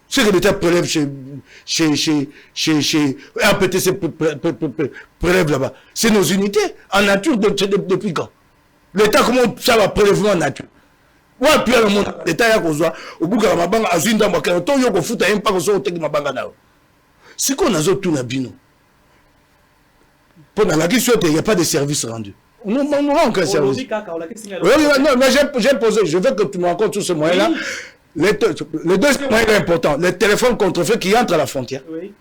Ce que l'État prélève chez RPTC prélève là-bas, c'est nos unités en nature depuis quand? L'État, comment ça va prélever en nature? Ouais, puis l'État, il y a au bout de la mabanga, à Zinda, il y a un foot à un pas au tech mabanga. C'est qu'on a tout na bino. Pendant la question, il n'y a pas de service rendu. Non, aucun service. Oui, non, mais j'ai posé, je veux que tu me racontes tout ce moyen-là. Les deux moyens importants, les téléphones contrefaits qui entrent à la frontière. Oui.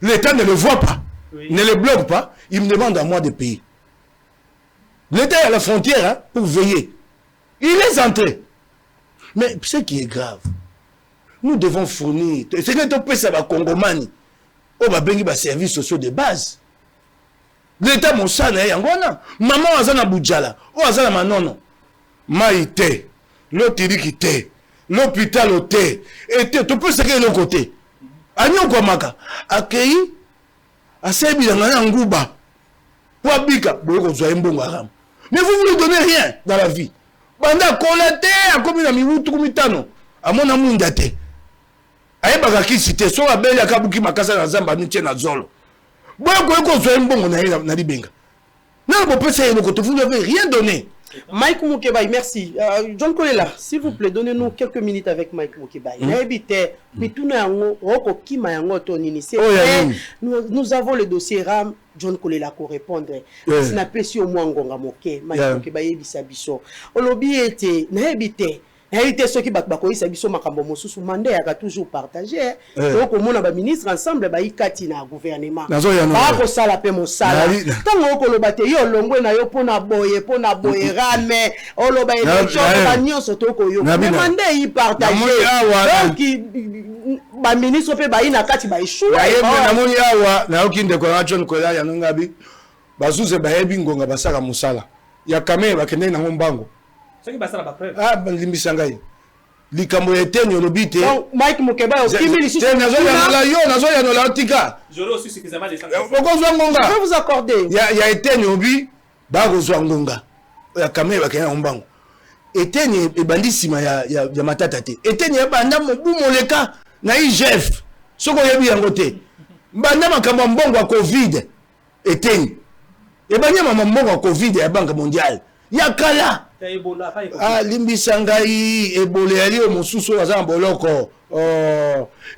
L'État ne le voit pas, ne le bloque pas, il me demande à moi de payer. L'État est à la frontière hein, pour veiller. Il est entré. Mais ce qui est grave, nous devons fournir, c'est que tu peux savoir Congomani, on va bénir des services sociaux de base. L'État monsana yangona maman azana bujala o azana manono maïté l'autorité té l'hôpital té et tu peux savoir le côté anyo kwa maka akei asebi ngana nguba wabika boyoko zwa mbongo aram mais vous ne donnez rien dans la vie banda kolate akomi na mibutu kumitano amona mwinda te ayebaka kisite so abeli akabuki makasa na zamba nitie na zolo. Vous n'avez rien donné. Mike Mukebai, merci. John Kolela, s'il vous plaît, donnez-nous quelques minutes avec Mike Mukebai. Nous avons le dossier RAM. John Kolela pour répondre. Si n'a pas si au moins Ngonga Moke, Mike Mukebai bisabiso. Olobi était n'habité. Réalité ceux qui bakoyi sabiso makambo mosusu mandé a toujours partagé donc au monde ba ministre ensemble ba ikati na gouvernement ba ko sala pe mosala tango ko lobate yo longwe na yo pona boye rame o loba election ba nyonso to ko yo mandé y partager donc ba ministre pe ba ina kati ba ishu na moni awa na okinde ko na John Kolela ya nongabi bazuze ba hebi ngonga basaka mosala ya kame ba kende na ngombango. Ah, Limbisangai. Likambo eteni olobite. Donc Mike Mukebai okimili sisi. Nazoya no la tika. Jolo aussi suffisamment de je vais vous accorder. Ya eteni obi ba kozwa ngonga. Ya kamera kenya ombango. Eteni ebandisima ya matata te. Eteni ya banda mobu moleka na IGF. Soko yebi yango te. Banda makambo mbongo wa Covid. Eteni. Ebanya mbongo wa Covid ya Banque mondiale. Ya kala. Ah, Limbisangai, Ebola yali o mosusu aza boloko.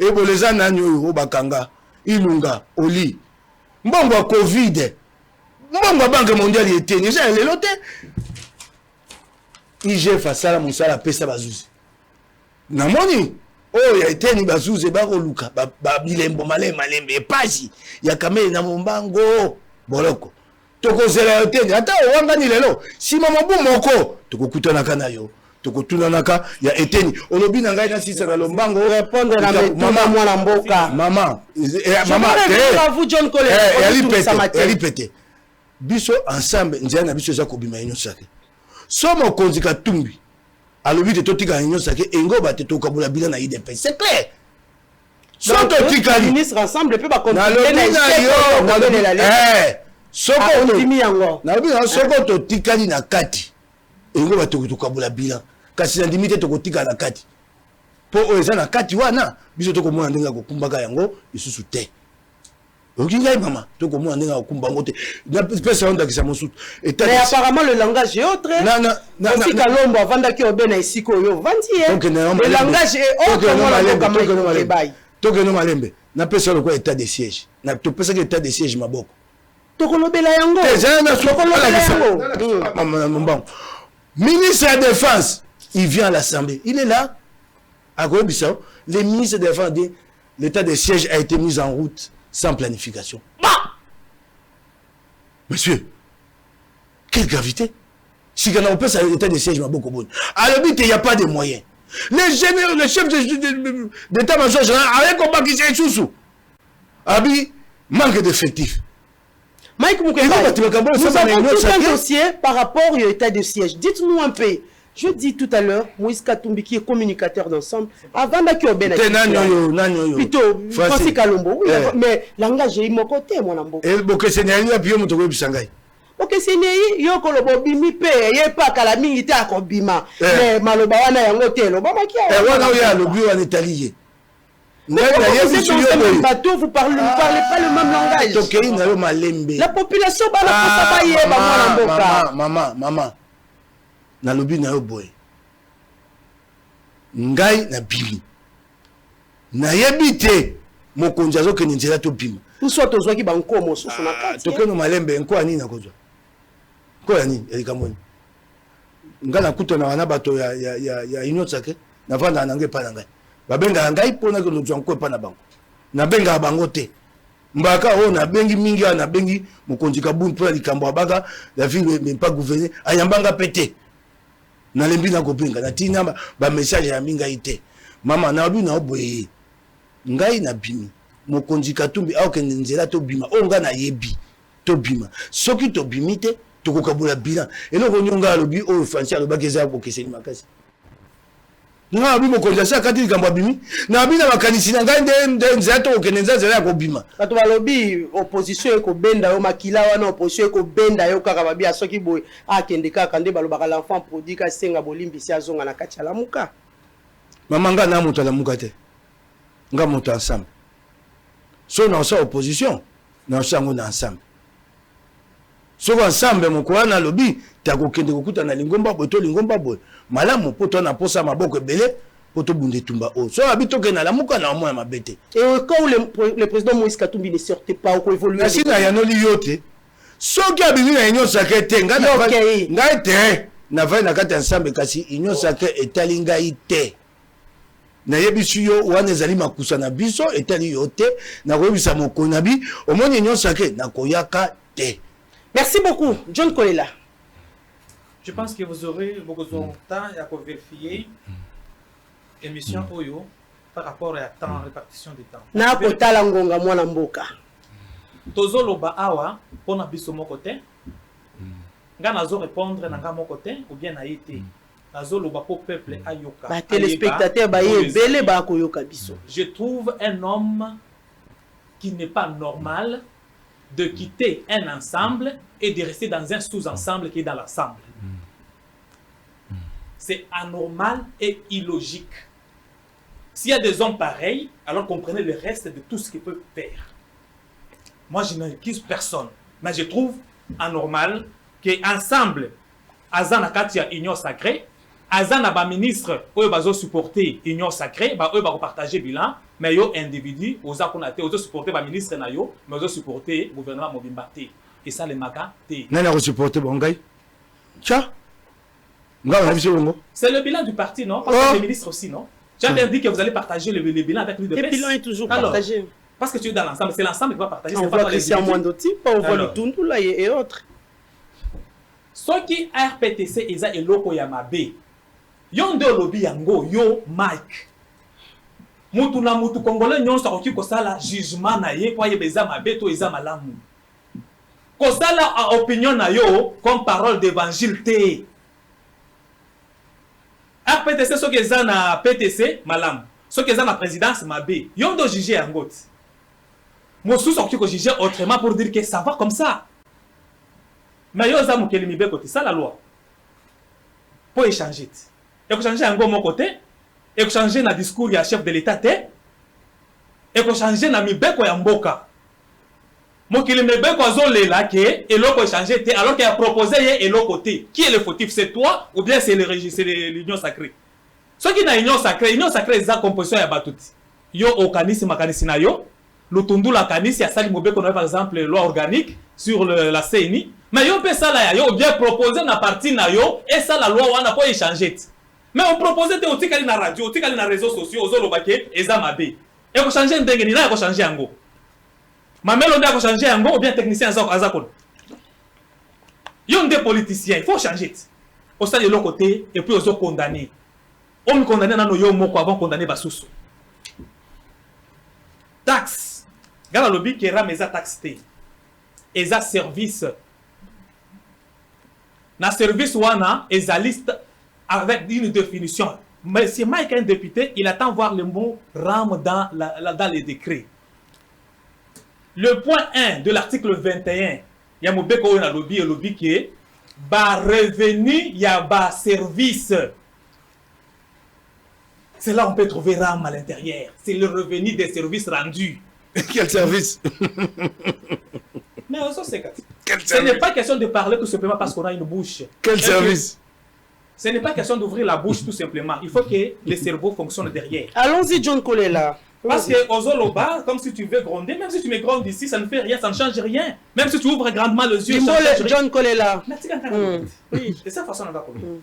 Ebola za nanyo o bakanga, Ilunga, Oli. Mbongo wa Covid. Mbongo Banque mondiale eteni, ça lelo te. IGF asala musala pesa bazuzi. Namoni oh ya eteni bazuzi ba koluka ba bilembo malembe pasi ya kamele na mbango boloko. Toko zela eteni ata wanga ni lelo si mama bu moko toko kutana kana yo tokotunanaka ya eteni olobi na ngai na sisa na lombango répondre na metuna mwana mboka maman vous John Cole répéter biso ensemble nzela na biso eza kobima union sacrée so mokonzi Katumbi alobi te totika union sacrée engo bate tokabula bila na IDP c'est clair so totikali ministre ensemble peut pas continuer na soko totikali na kati engo bate tokabula bila kasi na ndimi te tokotika na kati po oyo eza na kati wana biso tokomona ndenge kokumbaka yango isusu te okingai mama tokomona ndenge kokumba yango te na pesa ondakisa mosusu mais apparemment le langage est autre aussi Kalombo avandaki obena esiko oyo vandi le langage est autre tokeno malembe na pesa lokwa état de siège na topesa que état de siège maboko tokolobela yango ministre de la défense il vient à l'Assemblée. Il est là. À Gouébissau, le ministre de la Défense dit l'état de siège a été mis en route sans planification. Bah! Monsieur, quelle gravité! Si on a fait l'état de siège, à l'habit, il n'y a pas de moyens. Les généraux, les chefs d'état-major général, avec combat qui s'est sous. Abi, manque d'effectifs. Mike Moukeba, nous avons tout un dossier par rapport au état de siège. Dites-nous un peu. Je dis tout à l'heure, Moïse Katumbi qui est communicateur d'ensemble, avant d'accueillir Ben plutôt Francis Kalombo, oui, mais langage est mon côté, mon ambo. Et Boke Sénéali a bien montré Bisangay. Boke Sénéali, Yoko Lobo Bimi Pe, Yepa Kalami, il à Kobima, mais Malobawana Yangote, Lobama qui a. Et voilà où il y a le but en Italie. Vous êtes dans le même bateau, vous ne parlez pas le même langage. La population va maman. Na lobi na yo boy ngai na bimi na yebite mokonzi azoke nzela to bima uso tozwaki banko mosusu na kati tokeno malembe nko ani na kozwa ko ani elikamoni ngala kuto na wana bato ya union sacrée na vanda na ngai pa na ngai babenga ngai pona ke lozwa nko pa na bango na benga bango te mbaka o na bengi mingi na bengi mokonzi kabuni pona likambo abaka la ville même pas gouverner ayambanga pété na lembi na kopenga na tina ba message ya minga ite mama na obi na oboye ngai na bimi mokonzi Katumbi au ke nzela to bima o nga na yebi to bima soki to bimite to kokabula bilan eloko nyonga lobi o François lobaki za bokeseni makasi nga abi mokonzi sa kati likambo bimi na abi na makanisi na ngai nde nzela to kenenza nzela ko bima bato balobi opposition eko benda yo makila wana opposition eko benda yo kaka babi asoki boy akende kaka nde balobaka l'enfant produit ka senga bolimbisi azonga na kati ya lamuka mama nga na moto la muka te nga moto ensemble so na sa opposition na sango na ensemble so ensemble moko na lobi ta ko kende kokuta na lingomba boy to lingomba boy malamu poto na posa maboko ebele poto bunde tumba o so habito ke na lamuka na moya mabete et quand le président Moïse Katumbi ne sortait pas au évoluer na sina ya no liyote so ki abimi na union sacrée te ngai te na vai na kati ensemble kasi union sacrée etali ngai te na yebisu yo wana ezali makusa na biso etali yo te na koyebisa mokoni na bi omoni union sacrée na koyaka te. Merci beaucoup John Kolela. Je pense que vous aurez beaucoup de temps à vérifier l'émission Oyo par rapport à la temps, répartition des temps. Na kotala ngonga mwana mboka. Tozoloba awa pona biso moko te. Nga nazo répondre na nga moko te ou bien na yete. Nazoloba po peuple ayoka. Ba téléspectateurs ba yebele ba koyoka biso. Je trouve un homme qui n'est pas normal de quitter un ensemble et de rester dans un sous-ensemble qui est dans l'ensemble. C'est anormal et illogique. S'il y a des hommes pareils, alors comprenez le reste de tout ce qu'ils peuvent faire. Moi, je n'accuse personne, mais je trouve anormal qu'ensemble, Azana Katia Union Sacrée, Azana ba ministre, eux bazo supporter Union Sacrée, eux ba partager bilan, mais yo individu, oza konate, ozo supporter ba ministre na yo, mais ozo supporter gouvernement Mobimba te. Et ça les maga te. Nana ko supporter Bongay. Tcha. C'est le bilan du parti, non? Parce que le ministre aussi, non? Tu as bien dit que vous allez partager le bilan avec lui de Le bilan est toujours partagé. Parce que tu es dans l'ensemble, c'est l'ensemble qui va partager. On voit Christian Mwandoti, on voit le Tundula et autres. Ce qui RPTC et Eloko Yamabe, Yo nde lobby yango yo Mike. Mutu na mutu congolais nyonso akoki kosala jugement na ye kwa yebeza mabe to eza malamu. Kosala a opinion na yo comme parole d'évangile te. A PTC so eza na PTC malamu. So eza na présidence mabe. Yo ndo juger yango te. Mosusu akoki ko juger autrement pour dire que ça va comme ça. Mais yo za mukeli mibeko te, ça la loi. Pour échanger. Et pour changer yango mon côté. Et pour changer na discours ya chef de l'État te. Et pour changer na mibeko ya mboka. Mokili mibeko azolela ke eloko échanger te alors qu'il a proposé ye eloko te. Qui est le fautif, c'est toi ou bien c'est l'union sacrée? Ce qui na union sacrée c'est la composition ya batuti. Yo okanisi makanisi na yo. Lutundu la kanisi ya sali mobeko na par exemple loi organique sur la CNI. Mais yo peut ça là yo bien proposer na parti na yo et ça la loi wana pas échanger. Mais on proposait te otikali na radio, otikali na réseaux sociaux, ozolobake eza mabe. Et ko changer ndenge ni na ko changer yango. Mamelo nda ko changer yango ou bien technicien azakon. Yo ndé politicien, il faut changer. Au stade de l'autre côté et puis ozo condamner. On me condamner na no yo moko avant condamner basusu. Taxe. Gala lobby qui ram eza taxe te. Eza service. Na service wana eza liste avec une définition. Mais si Mike est un député, il attend voir le mot RAM dans les décrets. Le point 1 de l'article 21, il y a un lobby qui est bas revenu, il y a bas service. C'est là on peut trouver RAM à l'intérieur. C'est le revenu des services rendus. Quel service? Mais aussi, ce n'est pas question de parler tout simplement parce qu'on a une bouche. Quel service? Ce n'est pas question d'ouvrir la bouche tout simplement. Il faut que le cerveau fonctionne derrière. Allons-y, John Kolela. Parce que aux Oloba, comme si tu veux gronder, même si tu me grondes ici, ça ne fait rien, ça ne change rien. Même si tu ouvres grandement les yeux, ça ne change rien. John Kolela. Oui, de cette façon, on va comprendre.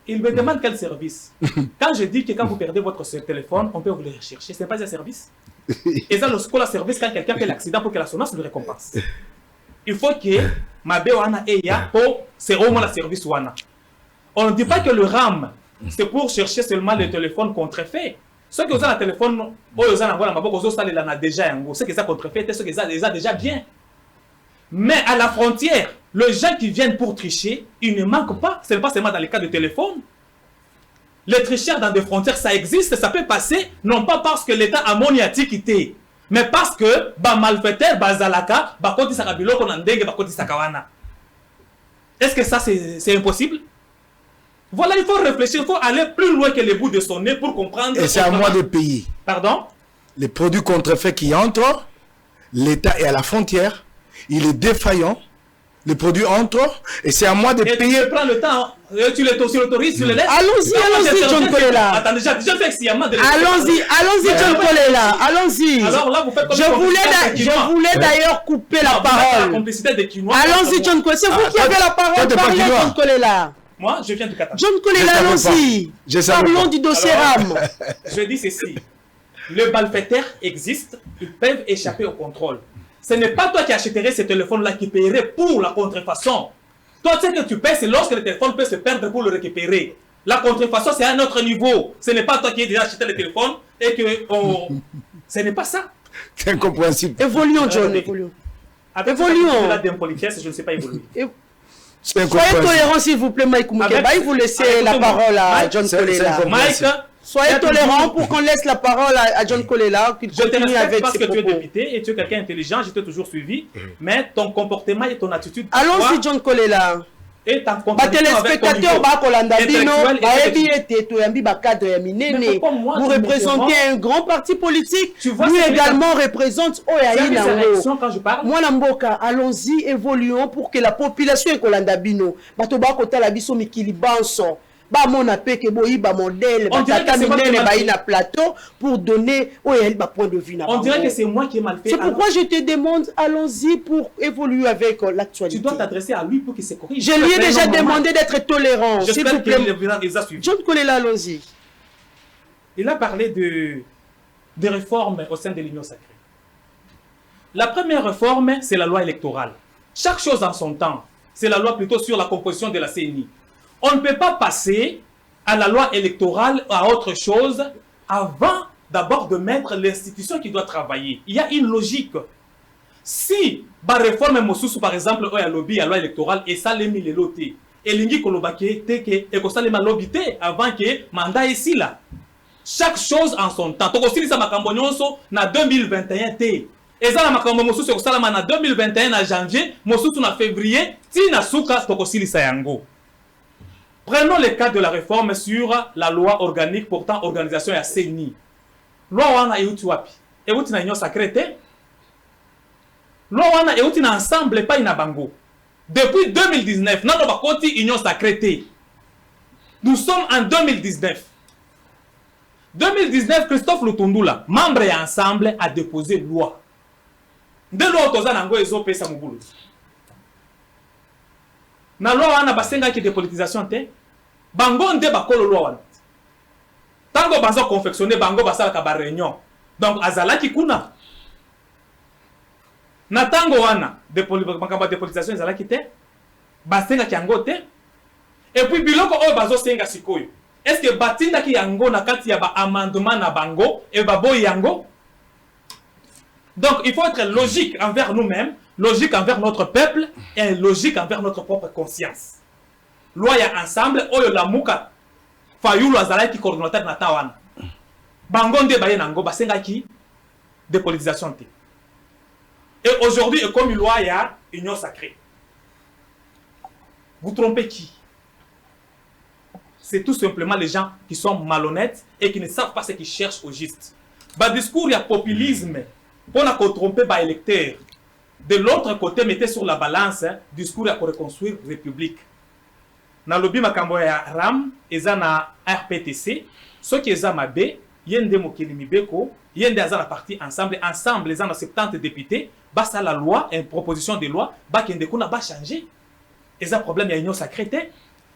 Il me demande quel service. Quand je dis que quand vous perdez votre téléphone, on peut vous le rechercher, ce n'est pas un service. Et ça, le service, quand quelqu'un fait l'accident pour que la sonance le récompense. Il faut que ma wana eya pour c'est au moins le service wana. On ne dit pas que le RAM, c'est pour chercher seulement le téléphone contrefait. Ceux qui ont un téléphone, ils ont déjà un ceux qui ont contrefait, ceux qui ont déjà bien. Mais à la frontière, les gens qui viennent pour tricher, ils ne manquent pas. Ce n'est pas seulement dans les cas de téléphone. Les tricheurs dans des frontières, ça existe, ça peut passer, non pas parce que l'État a moniatique quitté, mais parce que bah malfaiteur, bah zalaka, bah koti sakabilo konandenge, bah koti sakawana. Est-ce que ça c'est impossible? Voilà, il faut réfléchir, il faut aller plus loin que les bouts de son nez pour comprendre. Et c'est à moi de payer. Pardon? Les produits contrefaits qui entrent, l'État est à la frontière, il est défaillant, les produits entrent, et c'est à moi de payer. Tu prends le temps, tu l'autorises, tu le laisses. Allons-y, John Kolela. Attends, déjà fait sciemment de allons-y, John Kolela. Allons-y. Alors là, vous faites comme je voulais d'ailleurs couper la parole. Allons-y, John Kolela. C'est vous qui avez la parole. Parlez, John Kolela. Moi, je viens du Qatar. John Kolela, allons-y. Parlons du dossier RAM. Je dis ceci. Les malfaiteurs existent, ils peuvent échapper au contrôle. Ce n'est pas toi qui achèterais ce téléphone-là qui paierait pour la contrefaçon. Toi, ce que tu paies, c'est lorsque le téléphone peut se perdre pour le récupérer. La contrefaçon, c'est à un autre niveau. Ce n'est pas toi qui as déjà acheté le téléphone et que... Ce n'est pas ça. C'est incompréhensible. Évoluons, John, évoluons. Évoluons. Là, d'impolitesse, je ne sais pas évoluer. Soyez tolérant, s'il vous plaît, Mike Moukeba. Vous laissez la parole à John Kolela. Mike, soyez tolérant pour qu'on laisse la parole à John Kolela. Je te respecte parce que tu es député et tu es quelqu'un intelligent, je t'ai toujours suivi. Mais ton comportement et ton attitude... Allons-y, John Kolela. Et ta contradiction avec ton niveau vous représentez un grand parti politique. Lui également représente moi Namboka, allons-y, évoluons pour que la population est Kolanda Bino. Batoba kota la biso mikili banso. Ba mon appel que boyi ba modèle batata minene ba ina plateau pour donner ba point de vue. On dirait que c'est moi qui ai mal fait. C'est pourquoi je te demande, allons-y pour évoluer avec l'actualité. Tu dois t'adresser à lui pour qu'il se corrige. Je lui ai déjà demandé d'être tolérant. J'espère qu'il les a suivis. John Kolela, allons-y. Il a parlé de réformes au sein de l'Union sacrée. La première réforme, c'est la loi électorale. Chaque chose en son temps. C'est la loi plutôt sur la composition de la CNI. On ne peut pas passer à la loi électorale, à autre chose, avant d'abord de mettre l'institution qui doit travailler. Il y a une logique. Si la réforme Mosusu, par exemple, il y a lobby, la loi électorale, et ça les mis les lotés, et l'ingi kolobake, teke, et que ça les malobité avant que mandat ici là. Chaque chose en son temps. Toko sili sa makambo nyonso na 2021 te. Et ça la makambo Mosusu ko sala na 2021 na janvier, Mosusu na février, ti na suka toko sili sa yango. Prenons le cas de la réforme sur la loi organique portant organisation ya CENI. Loi wana euti wapi? Euti na union sacrée te. Loi wana euti na ensemble pas ina bango. Depuis 2019, non ba koti union sacrée te. Nous sommes en 2019. 2019, Christophe Lutundula, membre et ensemble, a déposé loi. De loi toza nango ezope sa mubulu. Na loi wana basenga ki dépolitisation te. Bango nde bakolo loi wana. Tango bazo confectionner bango basala ka ba réunion. Donc azala ki kuna. Na tango wana dépolitisation ezala ki te. Basenga ki yango te. Et puis biloko oyo bazo senga sikoyo. Est-ce que batinda ki yango na kati ya ba amendement na bango et ba boy yango? Donc il faut être logique envers nous-mêmes, logique envers notre peuple et logique envers notre propre conscience. Loi ya ensemble oyo la muka fayulu azala ki coordinateur na tawana. Bango nde baye nango basenga ki dépolitisation te. Et aujourd'hui comme une loi ya union sacrée. Vous trompez qui? C'est tout simplement les gens qui sont malhonnêtes et qui ne savent pas ce qu'ils cherchent au juste. Bah discours, il y a populisme. Pour ne pas tromper les électeurs. De l'autre côté, mettez sur la balance discours pour reconstruire la République. Dans le lobby makambo ya RAM, ils ont na RPTC. Ceux qui ont ma B, yende mokelimi beko, yende azana parti ensemble, ils ont 70 députés. Bah ça la loi, une proposition de loi, bah qui ne n'a pas changé. Ils ont un problème, il y a une union sacrée.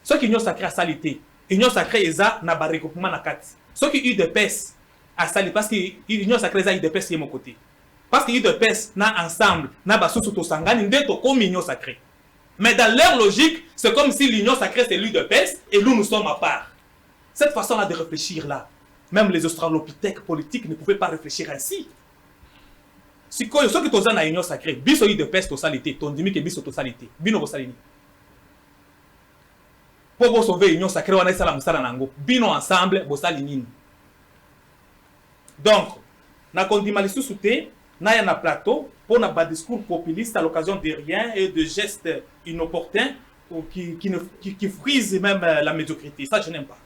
Ceux qui ont une union sacrée à salité. Union sacrée eza na ba regroupement na kati. Ceux qui UDPS a sali parce que union sacrée eza UDPS qui est mon côté. Parce que UDPS na ensemble na ba susu to sangani ndeto comme union sacrée. Mais dans leur logique, c'est comme si l'union sacrée c'est l'UDPS et nous sommes à part. Cette façon-là de réfléchir là, même les australopithèques politiques ne pouvaient pas réfléchir ainsi. Si quoi ceux qui toza na union sacrée, biso UDPS to salité, ton dimi que biso to salité, bino bo salini. Pour vous sauver l'union sacrée, on a ça la musala nango. Bino ensemble, bosali nini. Donc, na kondima lisu souté, na ya na plateau, pour na ba discours populiste à l'occasion de rien et de gestes inopportuns qui frisent même la médiocrité. Ça, je n'aime pas.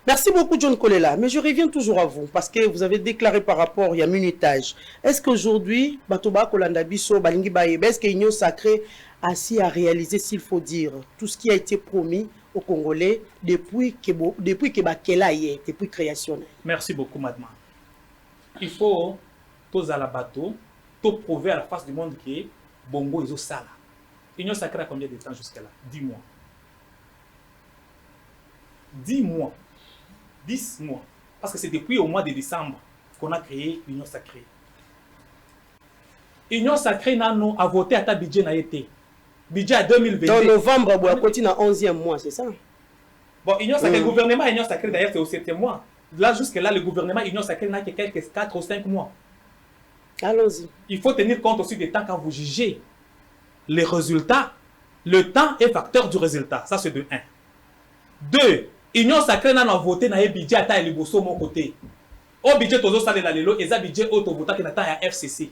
Merci beaucoup, John Kolela. Mais je reviens toujours à vous, parce que vous avez déclaré par rapport, il y a minutage. Est-ce qu'aujourd'hui, Batoba Kolanda Biso, Balingi Baye, est-ce que l'union sacrée a si à réaliser, s'il faut dire, tout ce qui a été promis aux Congolais depuis que Bakela y est, depuis création? Merci beaucoup, madame. Il faut, tous à la bateau, tout prouver à la face du monde que Bongo est au sala. L'union sacrée a combien de temps jusqu'à là? 10 mois. 10 mois. 10 mois. Parce que c'est depuis au mois de décembre qu'on a créé l'Union sacrée. L'Union sacrée a voté à ta budget na été. Budget à 2022. Dans novembre, on a continué à 11e mois, c'est ça? Bon, Union sacrée, le gouvernement Union sacrée d'ailleurs c'est au 7e mois. Là jusque-là, le gouvernement Union sacrée n'a que quelques 4 ou 5 mois. Allons-y. Il faut tenir compte aussi des temps quand vous jugez les résultats. Le temps est facteur du résultat. Ça c'est de 1. 2. Union sacrée n'a voté na budget à ta liboso mon côté. Au budget tozo sale la lelo eza budget auto vota qui n'ata ya FCC.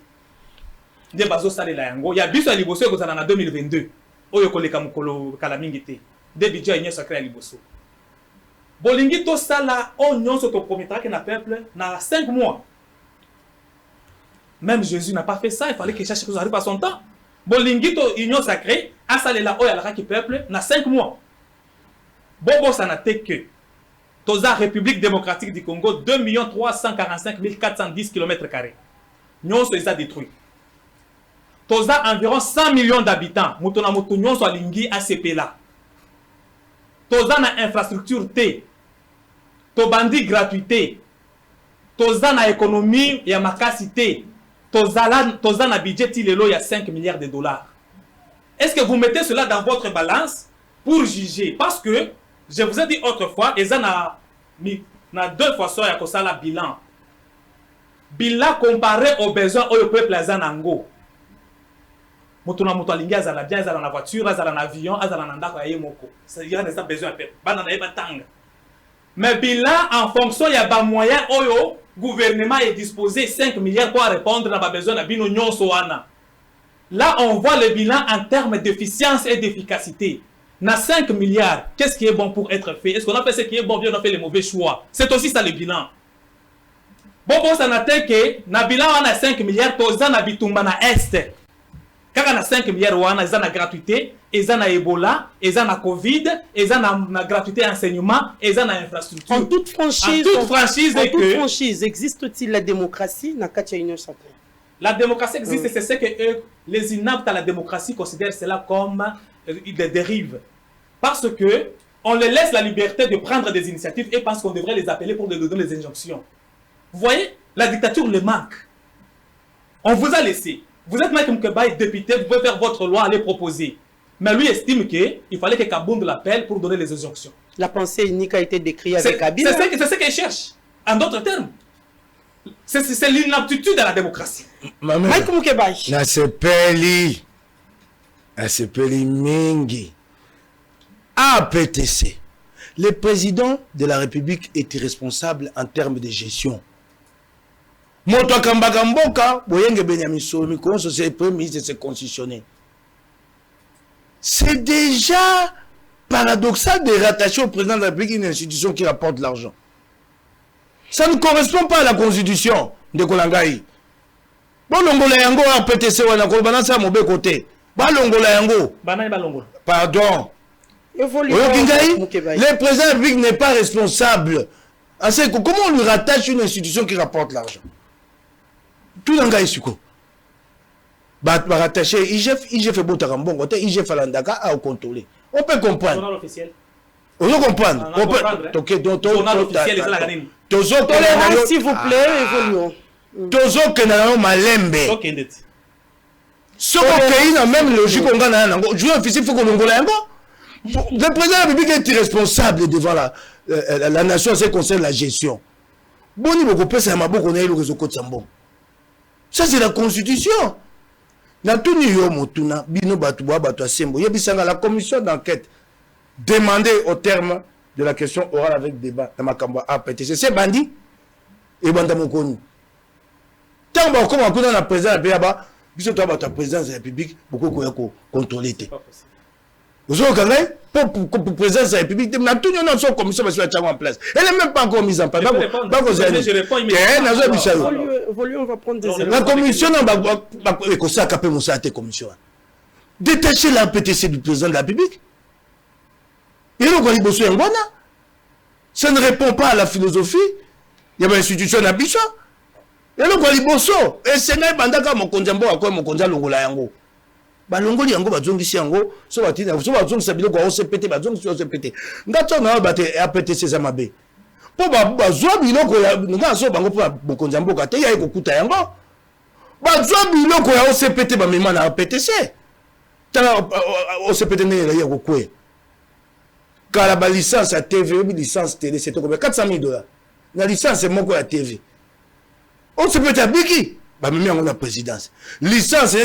De bazo sale la yango. Ya biso ya liboso ko na 2022. Oyo koleka mukolo kala mingi te. De budget Union sacrée ya liboso. Bolingi to sala on nyonso to promettra que na peuple na 5 mois. Même Jésus n'a pas fait ça, il fallait que chaque chose arrive à son temps. Bolingi to Union sacrée a sale la oyo la ki peuple na 5 mois. Bobo ça n'a été que Toza République démocratique du Congo 2 345 410 km². Nyonso les a détruits. Toza environ 100 millions d'habitants. Mutona mutu nyonso alingi ACP là. Toza na infrastructure T. To bandi gratuité. Toza na économie ya makasi T. Toza na budget tilelo ya 5 milliards de dollars. Est-ce que vous mettez cela dans votre balance pour juger? Parce que Je vous ai dit autrefois, et ça na 2 fois ça, il y a la bilan. Bilan comparé aux besoins au peuple azanango. Motuna moto alingi azala bien, azala na voiture, azala na avion, azala na ndako ya moko. Ça y a des besoins peuple. Bana na yeba tanga. Mais bilan en fonction ya ba moyen oyo gouvernement est disposé 5 milliards pour répondre à ba besoin na bino nyonso wana. Là on voit le bilan en termes d'efficience et d'efficacité. Na 5 milliards, qu'est-ce qui est bon pour être fait? Est-ce qu'on a fait ce qui est bon, bien on a fait les mauvais choix? C'est aussi ça le bilan. Bon, ça n'a été que, na bilan, on a 5 milliards, to zana bitumba na est. Quand on a 5 milliards, on a zana gratuité, et zana Ebola, et zana Covid, et zana gratuité enseignement, et zana infrastructure. En toute franchise, existe-t-il la démocratie na Katia Union Sacrée? La démocratie existe, c'est ce que les inaptes à la démocratie considèrent cela comme des dérives. Parce que on les laisse la liberté de prendre des initiatives et parce qu'on devrait les appeler pour leur donner les injonctions. Vous voyez, la dictature le manque. On vous a laissé. Vous êtes Mike Mkebaï, député, vous pouvez faire votre loi, aller proposer. Mais lui estime qu'il fallait que Kabound l'appelle pour donner les injonctions. La pensée unique a été décrite avec Kabila. C'est ce qu'il cherche. En d'autres termes, c'est l'inaptitude à la démocratie. Mike Mkebaï. Nasepeli mingi. APTC. Le président de la République est irresponsable en termes de gestion. Moto Kambaka Mboka, Boyenge Benyamin Solomi, c'est le premier ministre, c'est constitutionnel. C'est déjà paradoxal de rattacher au président de la République une institution qui rapporte de l'argent. Ça ne correspond pas à la constitution de Kolangai. Bon, l'ongola yango APTC, on a mon côté. Pardon. Le président de la République n'est pas responsable. Comment on lui rattache une institution qui rapporte l'argent? Tout le monde est suko. Rattacher IGF est bon tarambon, IGF à l'andaka à contrôler. On peut comprendre. Journal officiel. On peut comprendre. On peut. Journal officiel est la ganine. S'il vous plaît, évoluons. Tozo kenano malembe. Ce qu'on a même logique, on gagne un joueur officiel, il faut qu'on l'ongole un go. Le président de la République est irresponsable devant la nation en ce qui concerne la gestion. Boni beaucoup plus à ma bouche, on a eu le réseau de Sambon. Ça, c'est la constitution. Dans tout New Motuna, Bino Batouba, Batua Sembo, la commission d'enquête demandée au terme de la question orale avec débat dans ma camba APTC. C'est bandit et bandamokoni. Tant que on a la présidence de la République, puisque toi, ta présidence de la République, beaucoup de contrôler. Vous avez pour présidence de la République, tout le monde a son commission en place. Elle n'est même pas encore mise en place. On va prendre des la commission, détacher la PTC du président de la République. Ça ne répond pas à la philosophie. Il y a une institution à Bichon. Et le Gualiboso, et c'est là que mon conjambo a quoi mon conja longola yango. Balongoli yango bazongisi yango, so batina, so bazongisa biloko au CPT, bazongisi au CPT. Ngato na bate APTC za mabe. Po bazwa biloko ya nga so bango po mon conjambo ka te ya ekokuta yango. Bazwa biloko ya au CPT ba mema na APTC. Tala au CPT ne ya kokwe. Car la licence à TV, licence télé, c'est combien? $400,000. La licence c'est moko ya TV. On se peut t'habiller. Bah, même on a présidence. Licence,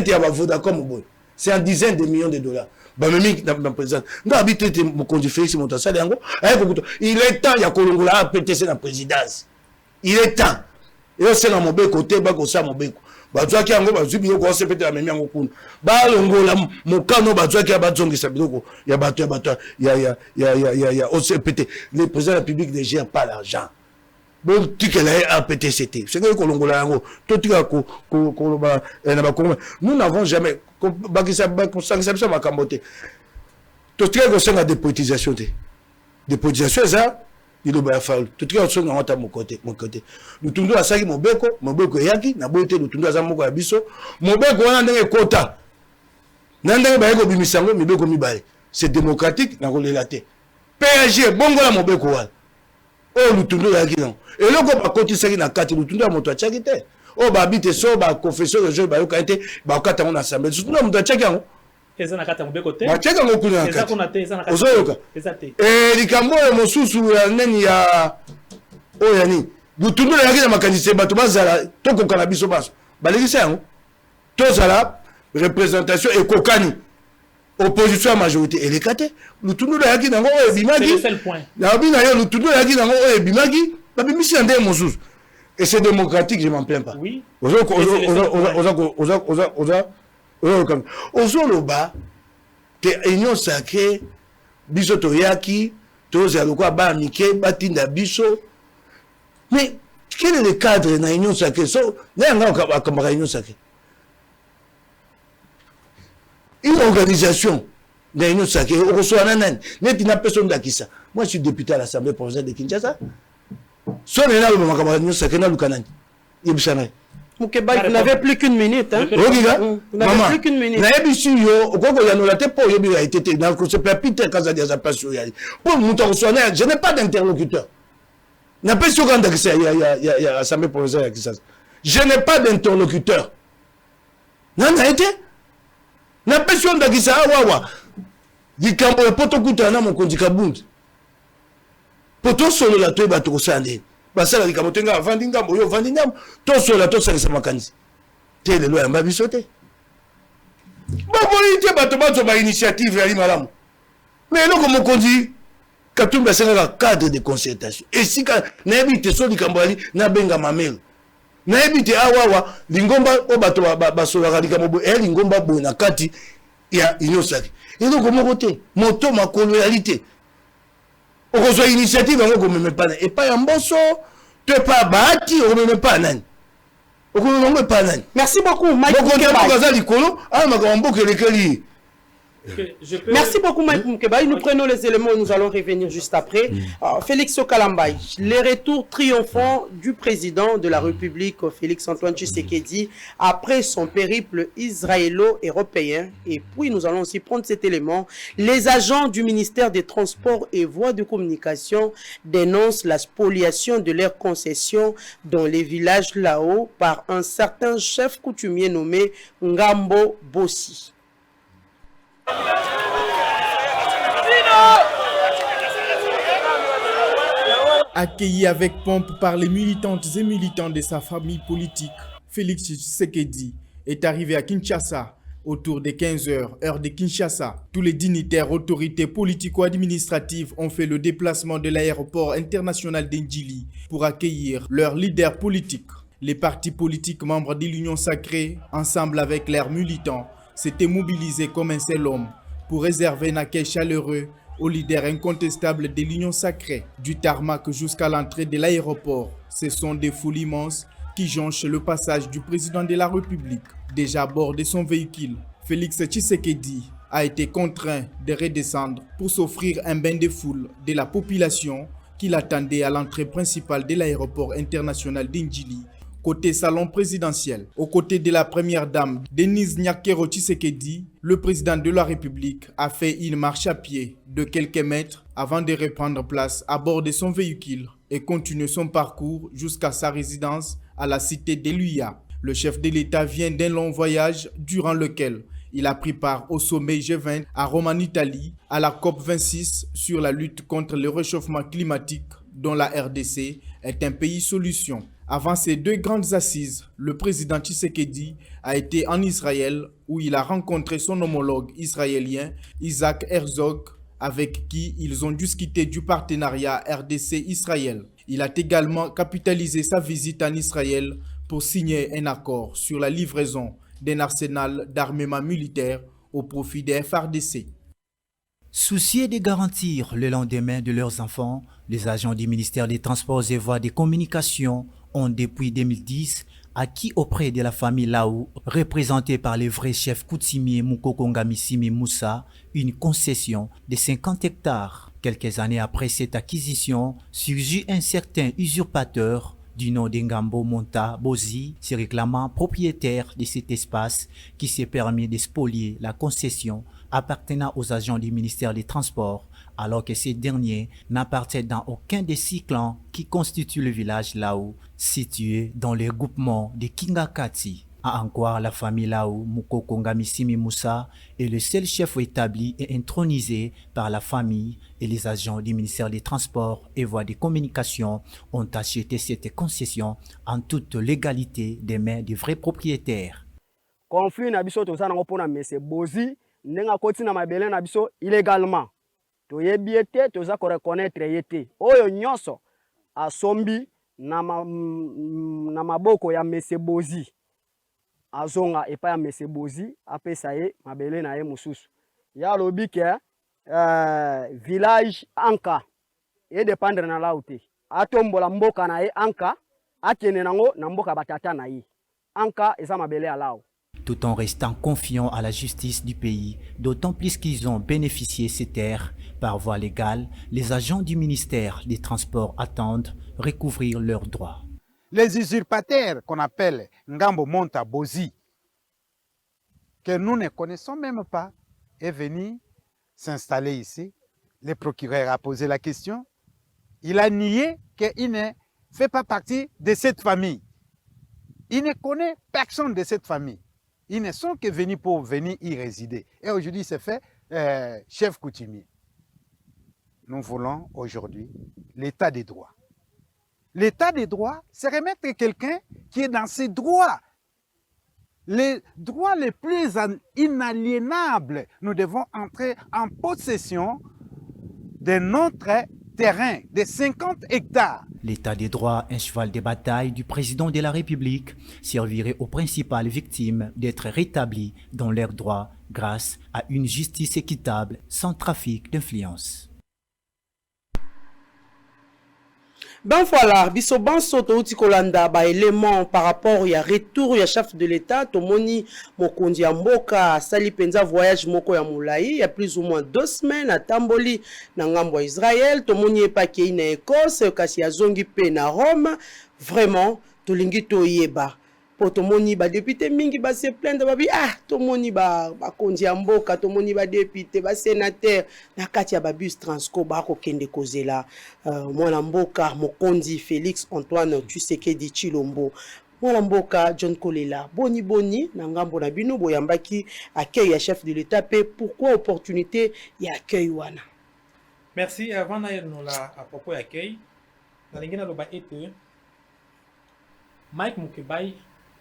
c'est en dizaines de millions de dollars. Bah, même la présidence. Nous habitons mon conduit Félix Montassal. Il est temps, il y a Kolongola à PTC dans la présidence. Il est temps. Et là, c'est dans mon bec côté, bah, ça, mon bec. Bah, tu vois qu'il y a un gros, bah, tu vois qu'on se peut la même chose. Bah, l'ongola, mon canon, bah, tu vois qu'il y a battu, il y a battu, il y a OCPT. Le président de la République ne gère pas l'argent. Bon, tu qu'elle a APTCT. C'est que nous n'avons jamais. Dépolitisation. Dépolitisation, ça, il doit y faire. Tout cas, on a mon côté. Nous tournons à ça, mon beko yaki, n'a pas été nous tournons à mon abisso. Mon beko, on a un quota. N'andé baïko bimisango, mais beko mibaye. C'est démocratique, n'a pas relaté. PAG, bon, voilà mon beko. Oh, nous tournons à qui non? Et là, on va continuer à quatre, nous tournons à mon toit Oh, bah, habite so, bah, confesseur de jeu, bah, au été, bah, au quatre, on a assemblé. Nous tournons à mon toit eza na kati ya mobeko te batiaka ngo kuna na eza kati kuna te eza na kati ozoyoka eza te likambo oyo mosusu ya neni ya oyo ya nini lutundu nayaki na makanisi bato bazala tokoka na biso baso balekisa yango tozala représentation ekokani opposition ya majorité eleka te lutundu nayaki nango oyo ebimaki nabi na yo lutundu nayaki nango oyo ebimaki babimisi na ndenge mosusu et c'est démocratique je m'en plains pas ozoloba te union sacrée biso toyaki tozala lokwa bana mike batinda biso mais quel est le cadre na union sacrée so nayanga akambaka union sacrée une organisation na union sacrée okosola na nani neti na personne ndakisa moi je suis député à l'Assemblée provinciale de Kinshasa so nena lobamaka ba union sacrée na luka nani yebisana Moukeba, vous n'avez plus qu'une minute. Hein? Vous n'avez plus qu'une minute. Je n'ai pas d'interlocuteur. Je n'ai pas d'interlocuteur. basala likambo tenga avandi ngambo yo vandi ngambo tosola tosalisa makanisi te lelo yamba biso te baboli te bato bazo ba initiative yali malamu mais eloko mokonzi Katumbi asengaka cadre de concertation esika nayebi te so likambo yali nabenga mamelo nayebi te awawa lingomba o bato basolaka likambo boye lingomba boye na kati ya union sacrée eloko moko te moto makolo yali te okozwa initiative yango komeme pana epai ya mboso to epai ya bahati okomeme pa nani okomeme yango epai nani merci beaucoup Mike Moukeba aza likolo ana makambo mboka elekeli Merci beaucoup, Mike Moukeba. Nous prenons les éléments et nous allons revenir juste après. Félix Sokalambay, les retours triomphants du président de la République, Félix-Antoine Tshisekedi, après son périple israélo-européen. Et puis, nous allons aussi prendre cet élément. Les agents du ministère des Transports et Voies de Communication dénoncent la spoliation de leurs concessions dans les villages là-haut par un certain chef coutumier nommé Ngambo Bossi. Accueilli avec pompe par les militantes et militants de sa famille politique, Félix Tshisekedi est arrivé à Kinshasa autour de 15h, heure de Kinshasa. Tous les dignitaires, autorités politico-administratives ont fait le déplacement de l'aéroport international d'Ndjili pour accueillir leurs leaders politiques. Les partis politiques membres de l'Union sacrée, ensemble avec leurs militants, s'étaient mobilisés comme un seul homme pour réserver un accueil chaleureux aux leaders incontestables de l'Union sacrée. Du tarmac jusqu'à l'entrée de l'aéroport, ce sont des foules immenses qui jonchent le passage du président de la République. Déjà à bord de son véhicule, Félix Tshisekedi a été contraint de redescendre pour s'offrir un bain de foule de la population qui l'attendait à l'entrée principale de l'aéroport international d'Ndjili, côté salon présidentiel. Aux côtés de la première dame, Denise Nyakero Tshisekedi, le président de la République a fait une marche à pied de quelques mètres avant de reprendre place à bord de son véhicule et continuer son parcours jusqu'à sa résidence à la cité de Luya. Le chef de l'État vient d'un long voyage durant lequel il a pris part au sommet G20 à Rome en Italie, à la COP26 sur la lutte contre le réchauffement climatique dont la RDC est un pays solution. Avant ces deux grandes assises, le président Tshisekedi a été en Israël où il a rencontré son homologue israélien Isaac Herzog avec qui ils ont discuté du partenariat RDC-Israël. Il a également capitalisé sa visite en Israël pour signer un accord sur la livraison d'un arsenal d'armement militaire au profit des FARDC. Soucieux de garantir le lendemain de leurs enfants, les agents du ministère des Transports et Voies de Communication ont depuis 2010 acquis auprès de la famille Laou, représentée par le vrai chef coutumier Mukokongamisimi Moussa, une concession de 50 hectares. Quelques années après cette acquisition, surgit un certain usurpateur du nom d'Ngambo Monta Bozi, se réclamant propriétaire de cet espace qui s'est permis de spolier la concession appartenant aux agents du ministère des Transports, alors que ces derniers n'appartiennent dans aucun des 6 clans qui constituent le village Laou, situé dans le groupement de Kingakati. À Ankwar, la famille Lao Mukoko Ngamisimi Moussa est le seul chef établi et intronisé par la famille, et les agents du ministère des Transports et Voies de Communication ont acheté cette concession en toute légalité des mains des vrais propriétaires. Conflit na biso toza nango pona mese bozi ndenga koti na mabele na biso illégalement. Toyebi ete toza ko reconnaître yete. Oyo nyonso asombi na maboko ya mese bozi. Azonga epa ya mese bozi apesa ye mabele na ye mususu. Ya lobi ke village Anka e dépendre na laute. Atombola mboka na ye Anka akene nango na mboka batata na ye. Anka eza mabele ya lao. Tout en restant confiants à la justice du pays, d'autant plus qu'ils ont bénéficié ces terres par voie légale, les agents du ministère des Transports attendent recouvrir leurs droits. Les usurpateurs qu'on appelle Ngambo Monta Bozi, que nous ne connaissons même pas, est venu s'installer ici. Le procureur a posé la question. Il a nié qu'il ne fait pas partie de cette famille. Il ne connaît personne de cette famille. Ils ne sont que venus pour venir y résider. Et aujourd'hui, c'est fait chef coutumier. Nous voulons aujourd'hui l'état des droits. L'état des droits, c'est remettre quelqu'un qui est dans ses droits. Les droits les plus inaliénables. Nous devons entrer en possession de notre terrain de 50 hectares. L'état des droits, un cheval de bataille du président de la République, servirait aux principales victimes d'être rétablies dans leurs droits grâce à une justice équitable sans trafic d'influence. Ben voilà, biso banso to uti kolanda ba élément par rapport ya retour ya chef de l'État tomoni mokonzi ya mboka sali penza voyage moko ya moulayi ya plus ou moins 2 semaines à Tamboli na ngambo ya Israël tomoni epaki na Écosse kasi azongi pe na Rome. Vraiment tolingi toyeba po tomoni ba député mingi ba se plaindre ba bi tomoni ba konzi ya mboka tomoni ba député ba sénateur na kati ya ba bus Transco ba ko kende kozela mwana mboka mokonzi Félix Antoine Tshisekedi Tshilombo mwana mboka John Kolela boni na ngambo na bino boyambaki accueil ya chef de l'État pe pourquoi opportunité ya accueil wana. Merci. Avant d'aller à propos d'accueil, dans l'ingénieur loba ete Mike Mukebai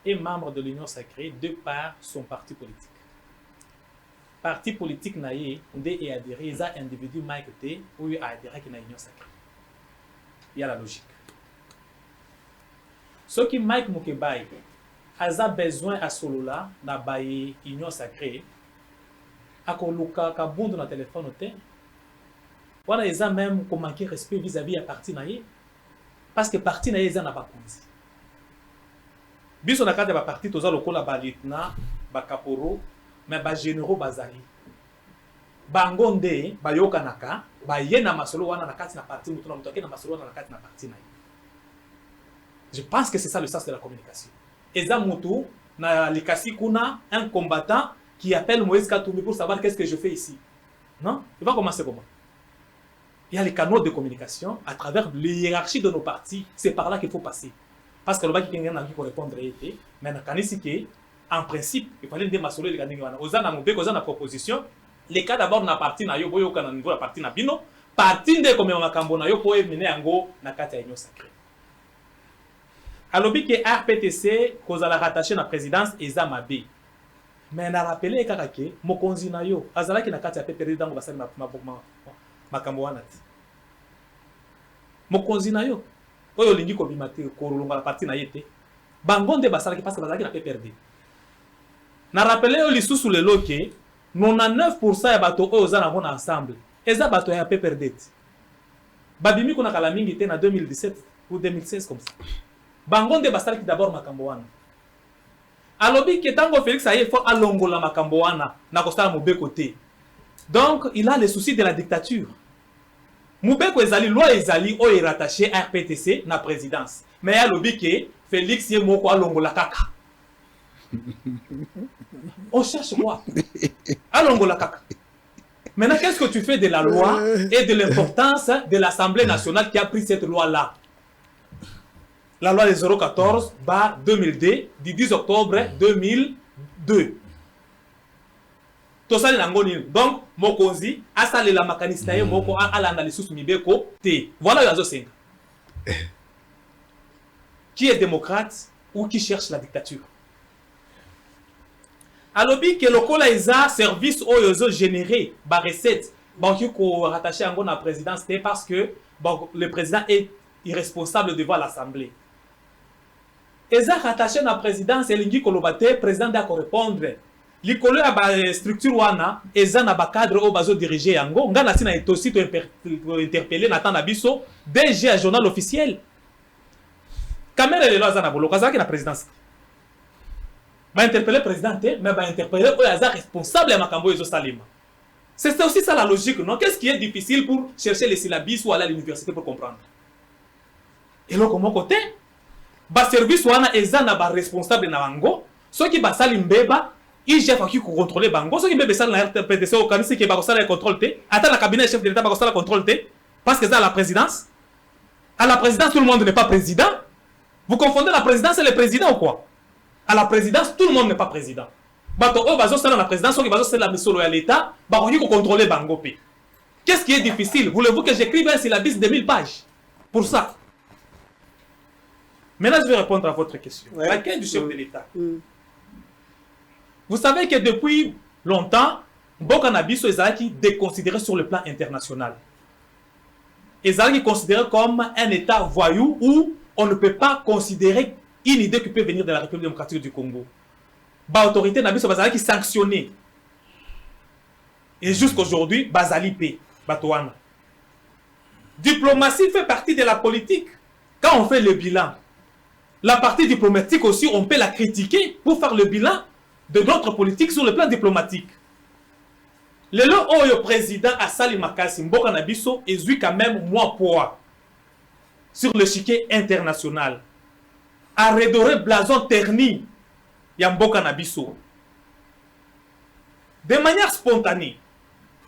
est membre de l'Union Sacrée de par son parti politique. Parti politique naïe, on est adhéré, il y a un individu Mike T ou il a adhéré à l'Union Sacrée. Il y a la logique. Ce qui Mike Mukebai a besoin à solo là, dans l'Union Sacrée, à koluka kabundu na téléphone té. Voilà, ils ont même manqué respect vis-à-vis à parti naïe, parce que parti naïe ils en a pas compris. Biso na kati ba parti toza lokola ba lieutenant ba kaporo mais ba généraux bazali bango nde ba yokanaka ba ye na masolo wana na kati na parti mutu na mutu na masolo wana na kati na parti na. Je pense que c'est ça le sens de la communication. Eza mutu na likasi kuna un combattant qui appelle Moïse Katumbi pour savoir qu'est-ce que je fais ici. Non, il va commencer comment? Il y a les canaux de communication à travers les hiérarchies de nos partis, c'est par là qu'il faut passer. Parce que le bac qui est pour répondre était, mais en principe, il fallait des masolo les gars. Aux ans à la proposition, les cas d'abord na parti na yo boyo kana niveau la partie na bino, parti de comme on cambo na yo pour mener ango na kati ya union sacrée. Alobi que RPTC cause la rattaché na présidence eza mabe. Mais na rappeler kaka ke mokonzi na yo azala ki na kati ya PPRD dango basali makambo wana. Mokonzi na yo oyo lingi ko bimate ko longa la partie na yete bangonde basala ki parce que bazaki na PPRD na rappeler o lisusu le loke 99% ya bato oyo za na bona ensemble eza bato ya PPRD babimi ko na kala mingi te na 2017 ou 2016 comme ça bangonde basala ki d'abord makambo wana alobi ke tango Félix aye faut alongola makambo wana na ko sala mobeko te donc il a le souci de la dictature. Moubeko ezali loi ezali o est rattaché à RPTC na présidence. Mais ya lobi ke Félix ye moko alongola kaka. On cherche quoi? Alongola kaka. Maintenant qu'est-ce que tu fais de la loi et de l'importance de l'Assemblée nationale qui a pris cette loi là? la loi des 014 2002 du 10 octobre 2002. Tout ça donc mokonzi asale la makanista ye moko alanda les sous mibeko te. Voilà yazo 5. Qui est démocrate ou qui cherche la dictature? Alors que le kola eza service oyozo généré ba recette banki ko rattaché à la présidence parce que le président est irresponsable devant l'Assemblée. Eza rattaché à la présidence, elingi kolobate, président doit répondre. Likolo ya ba structure wana, eza na ba cadre o bazo diriger yango, nga na sina etosi to interpeller na tanda biso, DG à journal officiel. Caméra le loza na bolo, kazaki na présidence. Ba interpeller président, mais ba interpeller o yaza responsable ya makambo ezo salima. C'est aussi ça la logique, non? Qu'est-ce qui est difficile pour chercher les syllabes ou aller à l'université pour comprendre? Et là, comment côté? Ba service wana ezana ba responsable na bango, ceux qui ba salim beba, ils chef qui contrôler bango, ceux qui beba sal na RTPDC au kanisi qui ba ko sala contrôle té, attends la cabinet chef de l'état ba ko sala contrôle té, parce que ça la présidence. À la présidence tout le monde n'est pas président. Vous confondez la présidence et le président ou quoi? À la présidence tout le monde n'est pas président. Bato o bazo sala la présidence, ceux qui bazo sala la mission à l'état, ba ko contrôler bango pe. Qu'est-ce qui est difficile? Voulez-vous que j'écrive un syllabus de 1000 pages pour ça? Maintenant, je vais répondre à votre question. Ouais. Laquelle du chef de l'État? Vous savez que depuis longtemps, Mboka Nabiso est déconsidéré sur le plan international. Ezalaki est considéré comme un État voyou où on ne peut pas considérer une idée qui peut venir de la République démocratique du Congo. Ba autorité Nabiso Bazalaki sanctionné. Et jusqu'aujourd'hui, Bazali P. Batouana. Diplomatie fait partie de la politique. Quand on fait le bilan, la partie diplomatique aussi, on peut la critiquer pour faire le bilan de notre politique sur le plan diplomatique. Le président Assali Makasi Mboka Nabiso est quand même moins poids sur l'échiquier international. A redoré blason terni ya Mboka Nabiso. De manière spontanée,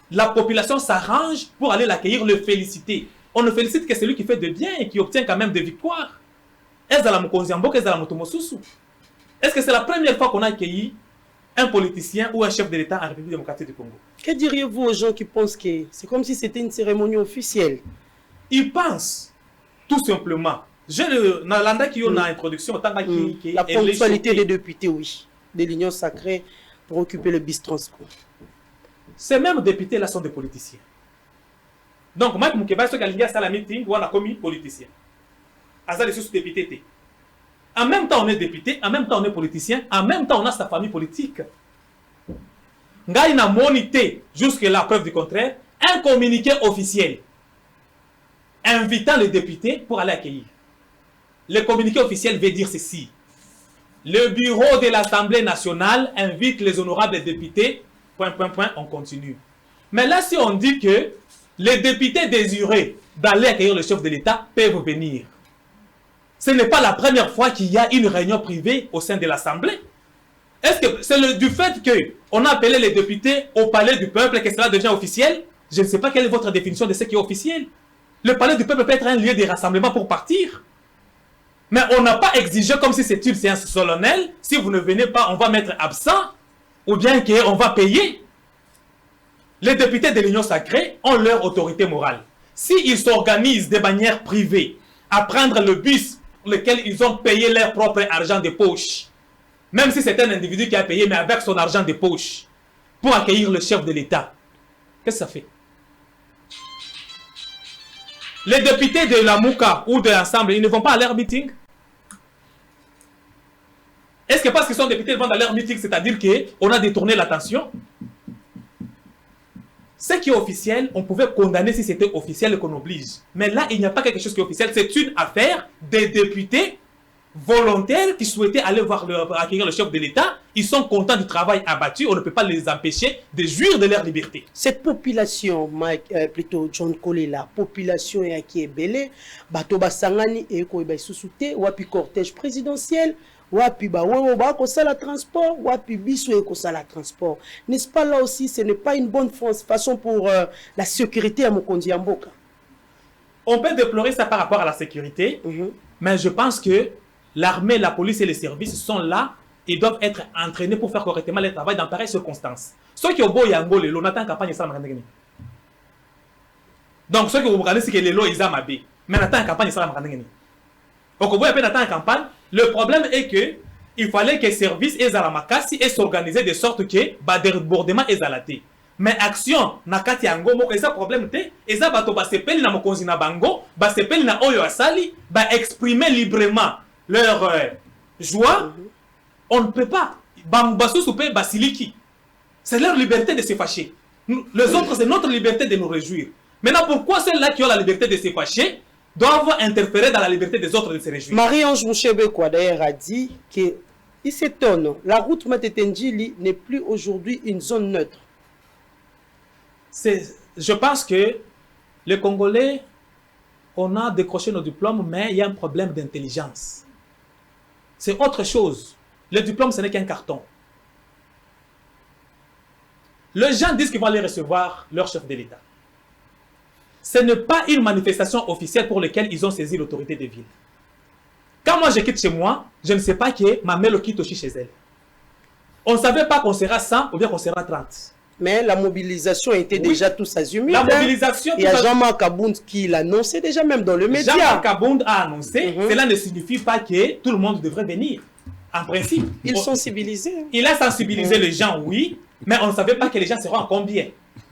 la population s'arrange pour aller l'accueillir, le féliciter. On ne félicite que celui qui fait de bien et qui obtient quand même des victoires. Est-ce que c'est la première fois qu'on a accueilli un politicien ou un chef de l'État en République démocratique du Congo? Que diriez-vous aux gens qui pensent que c'est comme si c'était une cérémonie officielle? Ils pensent, tout simplement. La ponctualité des députés, oui, de l'Union sacrée pour occuper le bis transport. Ces mêmes députés-là sont des politiciens. Donc, Mike Moukeba, ce qu'il y a à la meeting, où on a commis politicien. En même temps, on est député, en même temps, on est politicien, en même temps, on a sa famille politique. Il a monité, jusque-là, preuve du contraire, un communiqué officiel invitant les députés pour aller accueillir. Le communiqué officiel veut dire ceci. Le bureau de l'Assemblée nationale invite les honorables députés, ... on continue. Mais là, si on dit que les députés désirés d'aller accueillir le chef de l'État peuvent venir, ce n'est pas la première fois qu'il y a une réunion privée au sein de l'Assemblée. Est-ce que c'est du fait qu'on a appelé les députés au palais du peuple et que cela devient officiel? Je ne sais pas quelle est votre définition de ce qui est officiel. Le palais du peuple peut être un lieu de rassemblement pour partir. Mais on n'a pas exigé comme si c'était une séance solennelle. Si vous ne venez pas, on va mettre absent ou bien qu'on va payer. Les députés de l'Union sacrée ont leur autorité morale. S'ils s'organisent de manière privée à prendre le bus pour lequel ils ont payé leur propre argent de poche, même si c'est un individu qui a payé, mais avec son argent de poche, pour accueillir le chef de l'État, qu'est-ce que ça fait? Les députés de la Mouka ou de l'Assemblée, ils ne vont pas à leur meeting? Est-ce que parce qu'ils sont députés, ils vont à leur meeting, c'est-à-dire qu'on a détourné l'attention? Ce qui est officiel, on pouvait condamner si c'était officiel et qu'on oblige. Mais là, il n'y a pas quelque chose qui est officiel. C'est une affaire des députés volontaires qui souhaitaient aller accueillir le chef de l'État. Ils sont contents du travail abattu. On ne peut pas les empêcher de jouir de leur liberté. Cette population, plutôt John Collet, la population qui est belée, Batoba Sangani et Koiba Soussouté, Wapi cortège présidentiel, Wapi Bawewa Kosala transport, Wapi Bissou Kosala transport. N'est-ce pas là aussi, ce n'est pas une bonne façon pour la sécurité à Mokondi Mboka? On peut déplorer ça par rapport à la sécurité, Mais je pense que l'armée, la police et les services sont là. Ils doivent être entraînés pour faire correctement leur travail dans pareilles circonstances. Ceux qui ont beau yango, l'on attend campagne ça. Donc ceux qui vous regardez, c'est que les lois ils ont mabé. Mais on attend campagne ça. Donc vous avez attendre campagne. Le problème est que il fallait que les services et la makasi et s'organiser de sorte que bah débordement est alaté. Mais action nakati yango moko eza problème té eza bato ba sepeli na mokonzi na bango ba sepeli na oyo asali ba exprimer librement leur joie. On ne peut pas. C'est leur liberté de se fâcher. Les autres, c'est notre liberté de nous réjouir. Maintenant, pourquoi ceux-là qui ont la liberté de se fâcher doivent interférer dans la liberté des autres de se réjouir? Marie-Ange Mouchebe-Kwa d'ailleurs a dit qu'il s'étonne. La route Matetenjili n'est plus aujourd'hui une zone neutre. Je pense que les Congolais, on a décroché nos diplômes, mais il y a un problème d'intelligence. C'est autre chose. Le diplôme, ce n'est qu'un carton. Les gens disent qu'ils vont aller recevoir leur chef de l'État. Ce n'est pas une manifestation officielle pour laquelle ils ont saisi l'autorité des villes. Quand moi je quitte chez moi, je ne sais pas que ma mère quitte aussi chez elle. On ne savait pas qu'on sera 100 ou bien qu'on sera 30. Mais la mobilisation était déjà tous azimuts. La mobilisation... Il y a Jean-Marc Kabound qui l'annonçait déjà même dans le média. Jean-Marc Kabound a annoncé, cela ne signifie pas que tout le monde devrait venir. En principe. Ils sont sensibilisés. Il a sensibilisé les gens, oui, mais on ne savait pas que les gens seront en combien.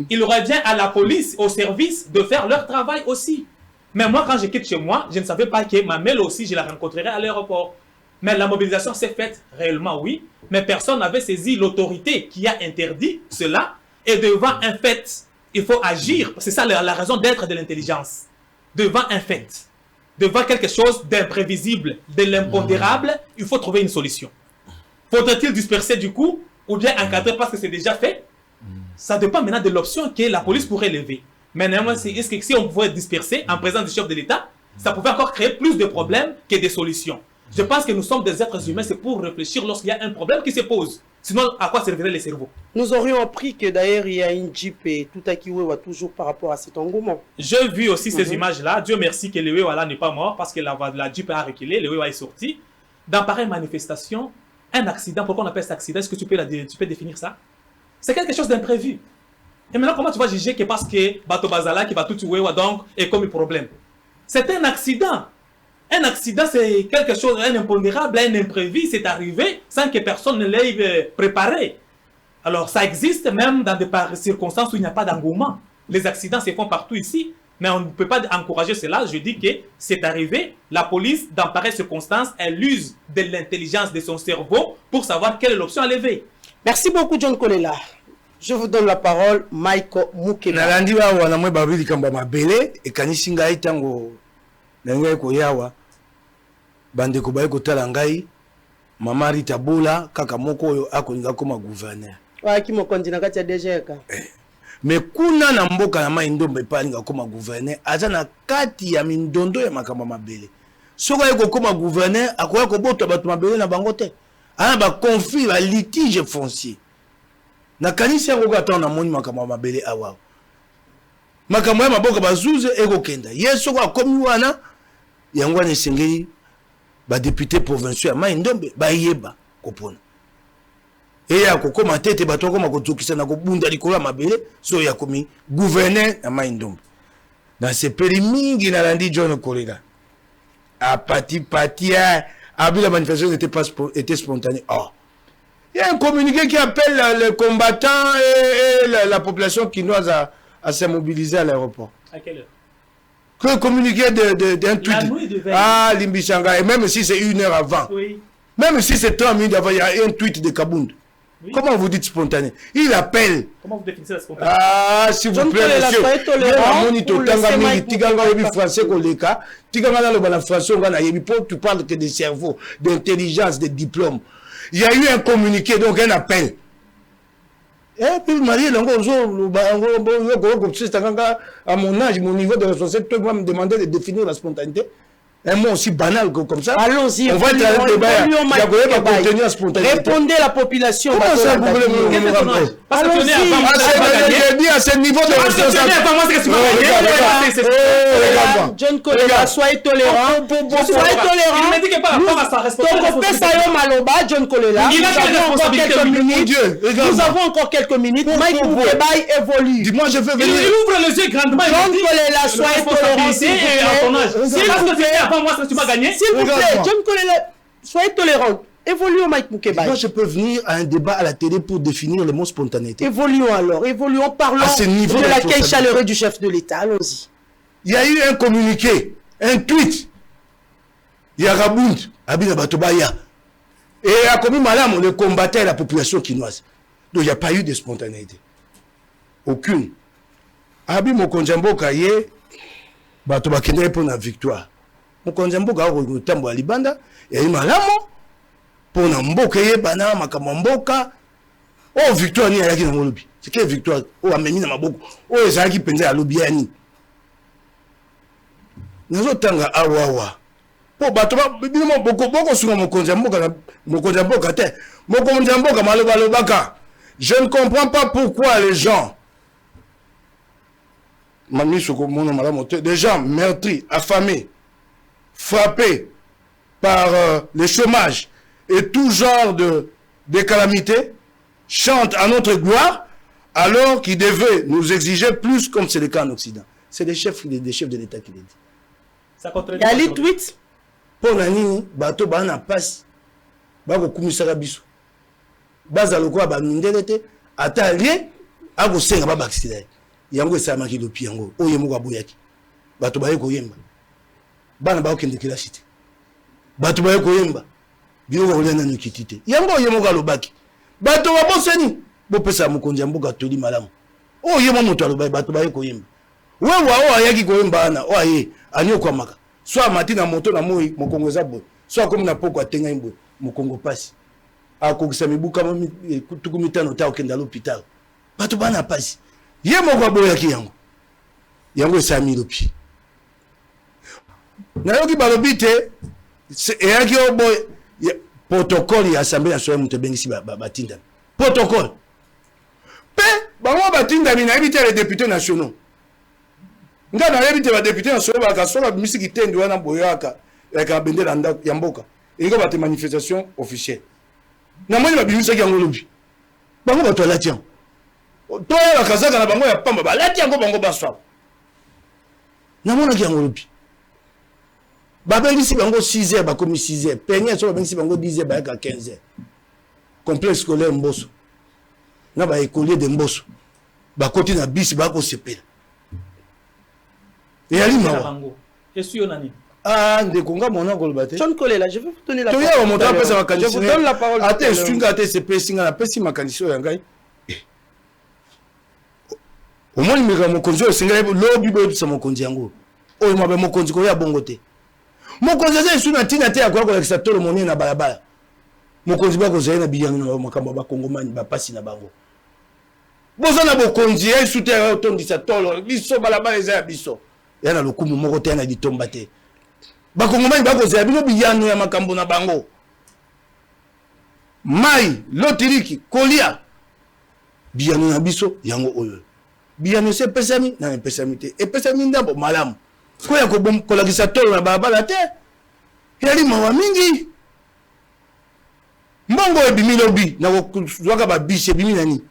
Il revient à la police, au service, de faire leur travail aussi. Mais moi, quand je quitte chez moi, je ne savais pas que ma mère aussi, je la rencontrerai à l'aéroport. Mais la mobilisation s'est faite réellement, oui, mais personne n'avait saisi l'autorité qui a interdit cela. Et devant un fait, il faut agir. C'est ça la raison d'être de l'intelligence. Devant un fait. Devant quelque chose d'imprévisible, de l'impondérable, il faut trouver une solution. Faudrait-il disperser du coup ou bien encadrer parce que c'est déjà fait? Ça dépend maintenant de l'option que la police pourrait lever. Mais néanmoins, est-ce que si on pouvait disperser en présence du chef de l'État, ça pouvait encore créer plus de problèmes que des solutions. Je pense que nous sommes des êtres humains, c'est pour réfléchir lorsqu'il y a un problème qui se pose. Sinon, à quoi servirait les cerveaux? Nous aurions appris que d'ailleurs, il y a une Jeep et tout à Kiwewa toujours par rapport à cet engouement. J'ai vu aussi ces images-là. Dieu merci que le Wewa n'est pas mort parce que la Jeep a reculé, le Wewa est sorti. Dans pareille manifestation, un accident, pourquoi on appelle ça accident? Est-ce que tu peux définir ça? C'est quelque chose d'imprévu. Et maintenant, comment tu vas juger que parce que Bato Bazala qui va tout tuer, donc, est comme un problème? C'est un accident. Un accident, c'est quelque chose, un impondérable, un imprévu, c'est arrivé sans que personne ne l'ait préparé. Alors, ça existe même dans des circonstances où il n'y a pas d'engouement. Les accidents se font partout ici, mais on ne peut pas encourager cela. Je dis que c'est arrivé. La police, dans pareilles circonstances, elle use de l'intelligence de son cerveau pour savoir quelle est l'option à lever. Merci beaucoup, John Kolela. Je vous donne la parole, Michael Mukeba. Nalandi wa wana mwe babili kamba mabele ekanisi ngai tango nangai koyawa bande ko baye kotala ngai mama Rita Bola kaka moko oyo akolinga koma gouverneur wa ki mokonzi na kati ya DGK mais kuna na mboka na Mai-Ndombe palinga koma gouverneur aza na kati ya mindondo ya makamba mabele soko yeko koma gouverneur akoya ko bota bato mabele na bango te ana ba conflit ba litige foncier na kanisa yango kata na moni makamba mabele awa makambo ya maboka bazuze eko kenda yeso ko akomi wana yango ne sengeli ba député provincial Mai-Ndombe ba yeba kopona et ya kokoma tete bato koma kotukisa na kobunda likolo ya mabele so ya komi gouverneur na Mai-Ndombe dans ce péri mingi na landi John Kolela a pati la manifestation était spontanée. Oh. Il y a un communiqué qui appelle les combattants et la population quinoise à se mobiliser à l'aéroport. À quelle heure? Que communiqué d'un tweet. La nuit de veille. Ah, Limbishanga. Et même si c'est 1 heure avant. Oui. Même si c'est 30 minutes avant, il y a un tweet de Kabound. Oui. Comment vous dites spontané? Il appelle. Comment vous définissez la spontanéité? Ah, s'il vous plaît, monsieur. Tu parles que de cerveau, d'intelligence, de diplôme. Il y a eu un communiqué, donc un appel. Et puis, Marie, à mon âge, mon niveau de responsabilité, tu vas me demander de définir la spontanéité. un mot aussi banal comme ça. Allons-y. On va être dans le débat. Répondez à la population. Comment ça, vous voulez me rappeler? Parce que j'ai dit à ce niveau de responsabilité. John Kolela, soyez tolérant. Soyez tolérant. Il m'a dit que par rapport à sa responsabilité. John Kolela. Nous avons encore quelques minutes. Mike Moukebaï évolue. Dis-moi, je veux venir. Il ouvre les yeux grandement. John Kolela, soyez tolérant. Tu m'as gagné. S'il vous plaît, John Kolela, soyez tolérant. Évoluons, Mike Moukebaï. Moi, je peux venir à un débat à la télé pour définir le mot spontanéité. Évoluons alors, évoluons, parlons de l'accueil chaleureux du chef de l'État. Allons-y. Il y a eu un communiqué, un tweet. Il y a Rabound, Abina Batobaya. Et a commis madame, on combattait la population quinoise. Donc il n'y a pas eu de spontanéité. Aucune. Abi Mokonjambo Kaye, Batobakende pour la victoire. Mokonjambo Kaye, Tambo Alibanda, et il m'a pour na mboka ye bana makamamboka oh victoire ni yaki na molobi c'est quelle victoire oh amemi na maboko oh ezaki penza ya lobi yani nazo tanga awawa po bato bino boko sunga mokonza mboka te mokonza mboka maloba lobaka. Je ne comprends pas pourquoi les gens des gens meurtris, affamés, frappés par le chômage et tout genre de calamités chantent à notre gloire alors qu'ils devaient nous exiger plus comme c'est le cas en Occident. C'est des chefs de l'État qui le dit. Il y a les tweets. Pour nani, bato bana passe, bako kumisaka biso. Baza lokwa ba mindelete, ata lié, ako senga ba bakisida. Yango esama ki lopi yango, oye moko aboyaki. Bato baye koyemba. Bana ba okende kila cité. Bato baye koyemba. Bio ko lena nikitite. Yango oye moko alobaki. Bato ba boseni, bo pesa mokonzi mboka toli malamu. Oye mo moto alobai bato baye koyemba. Wewa o ayaki koyemba ana, o aye ani okwamaka. Soit matina moto na moi mokongo za boy. Soit comme na poko atenga imbo mokongo pasi. Akokisa mibuka tukumitano ta okenda l'hôpital. Bato bana pasi. Ye moko boyaki yango. Yango esami lopi. Na yoki balobi te eyaki o boy protocole ya assemblée nationale mutebengisi batinda. Protocole. Pe bango batinda mina ebite les députés nationaux. Nga na yebite ba député nationaux ba kasola misiki tendi wana boyaka ya bendela ndako ya mboka. Eko ba te manifestation officielle. Na moni ba bimisa ki yango lobi. Bango ba to la tian. To ya kazaka na bango ya pamba ba la tian ko bango ba swa. Na mona ki yango lobi. Ba bengisi bango 6h ba komi 6h. Penya so ba bengisi bango 10h ba ka 15h. Complexe scolaire Mboso. Na ba écolier de Mboso. Ba koti na bisi ba ko sepela. Et Ali Mawa. Ah, Ndekonga mona kolbate. John Kolela, je vais vous donner la parole. Je vous donne la parole. Attends, Swinga TCP singa na pesi makanisi ya ngai. Au moins mi ramo konzo singa lobi bo bisa mokonzi yango. Oyo mabe mokonzi ko ya bongote. Mokonzi za suna tina te akwa ko la tolo moni na balabala. Mokonzi ba ko zaina biyango na makamba ba kongomani ba pasi na bango. Boza na bokonzi ya sute ya otondisa tolo biso balabala eza biso. Yana lokumu moko te na ditomba te. Bakongomani bakozela bino biyano ya makambo na bango. Mai, lotiriki, kolia. Biyano na biso yango oyo. Biyano se pesami na pesami te. E pesami ndabo malamu. Ko ya ko bom kolakisa tolo na babala te. Yali mawa mingi. Mbongo ebimi lobi na ko zwaka ba bise bimi nani.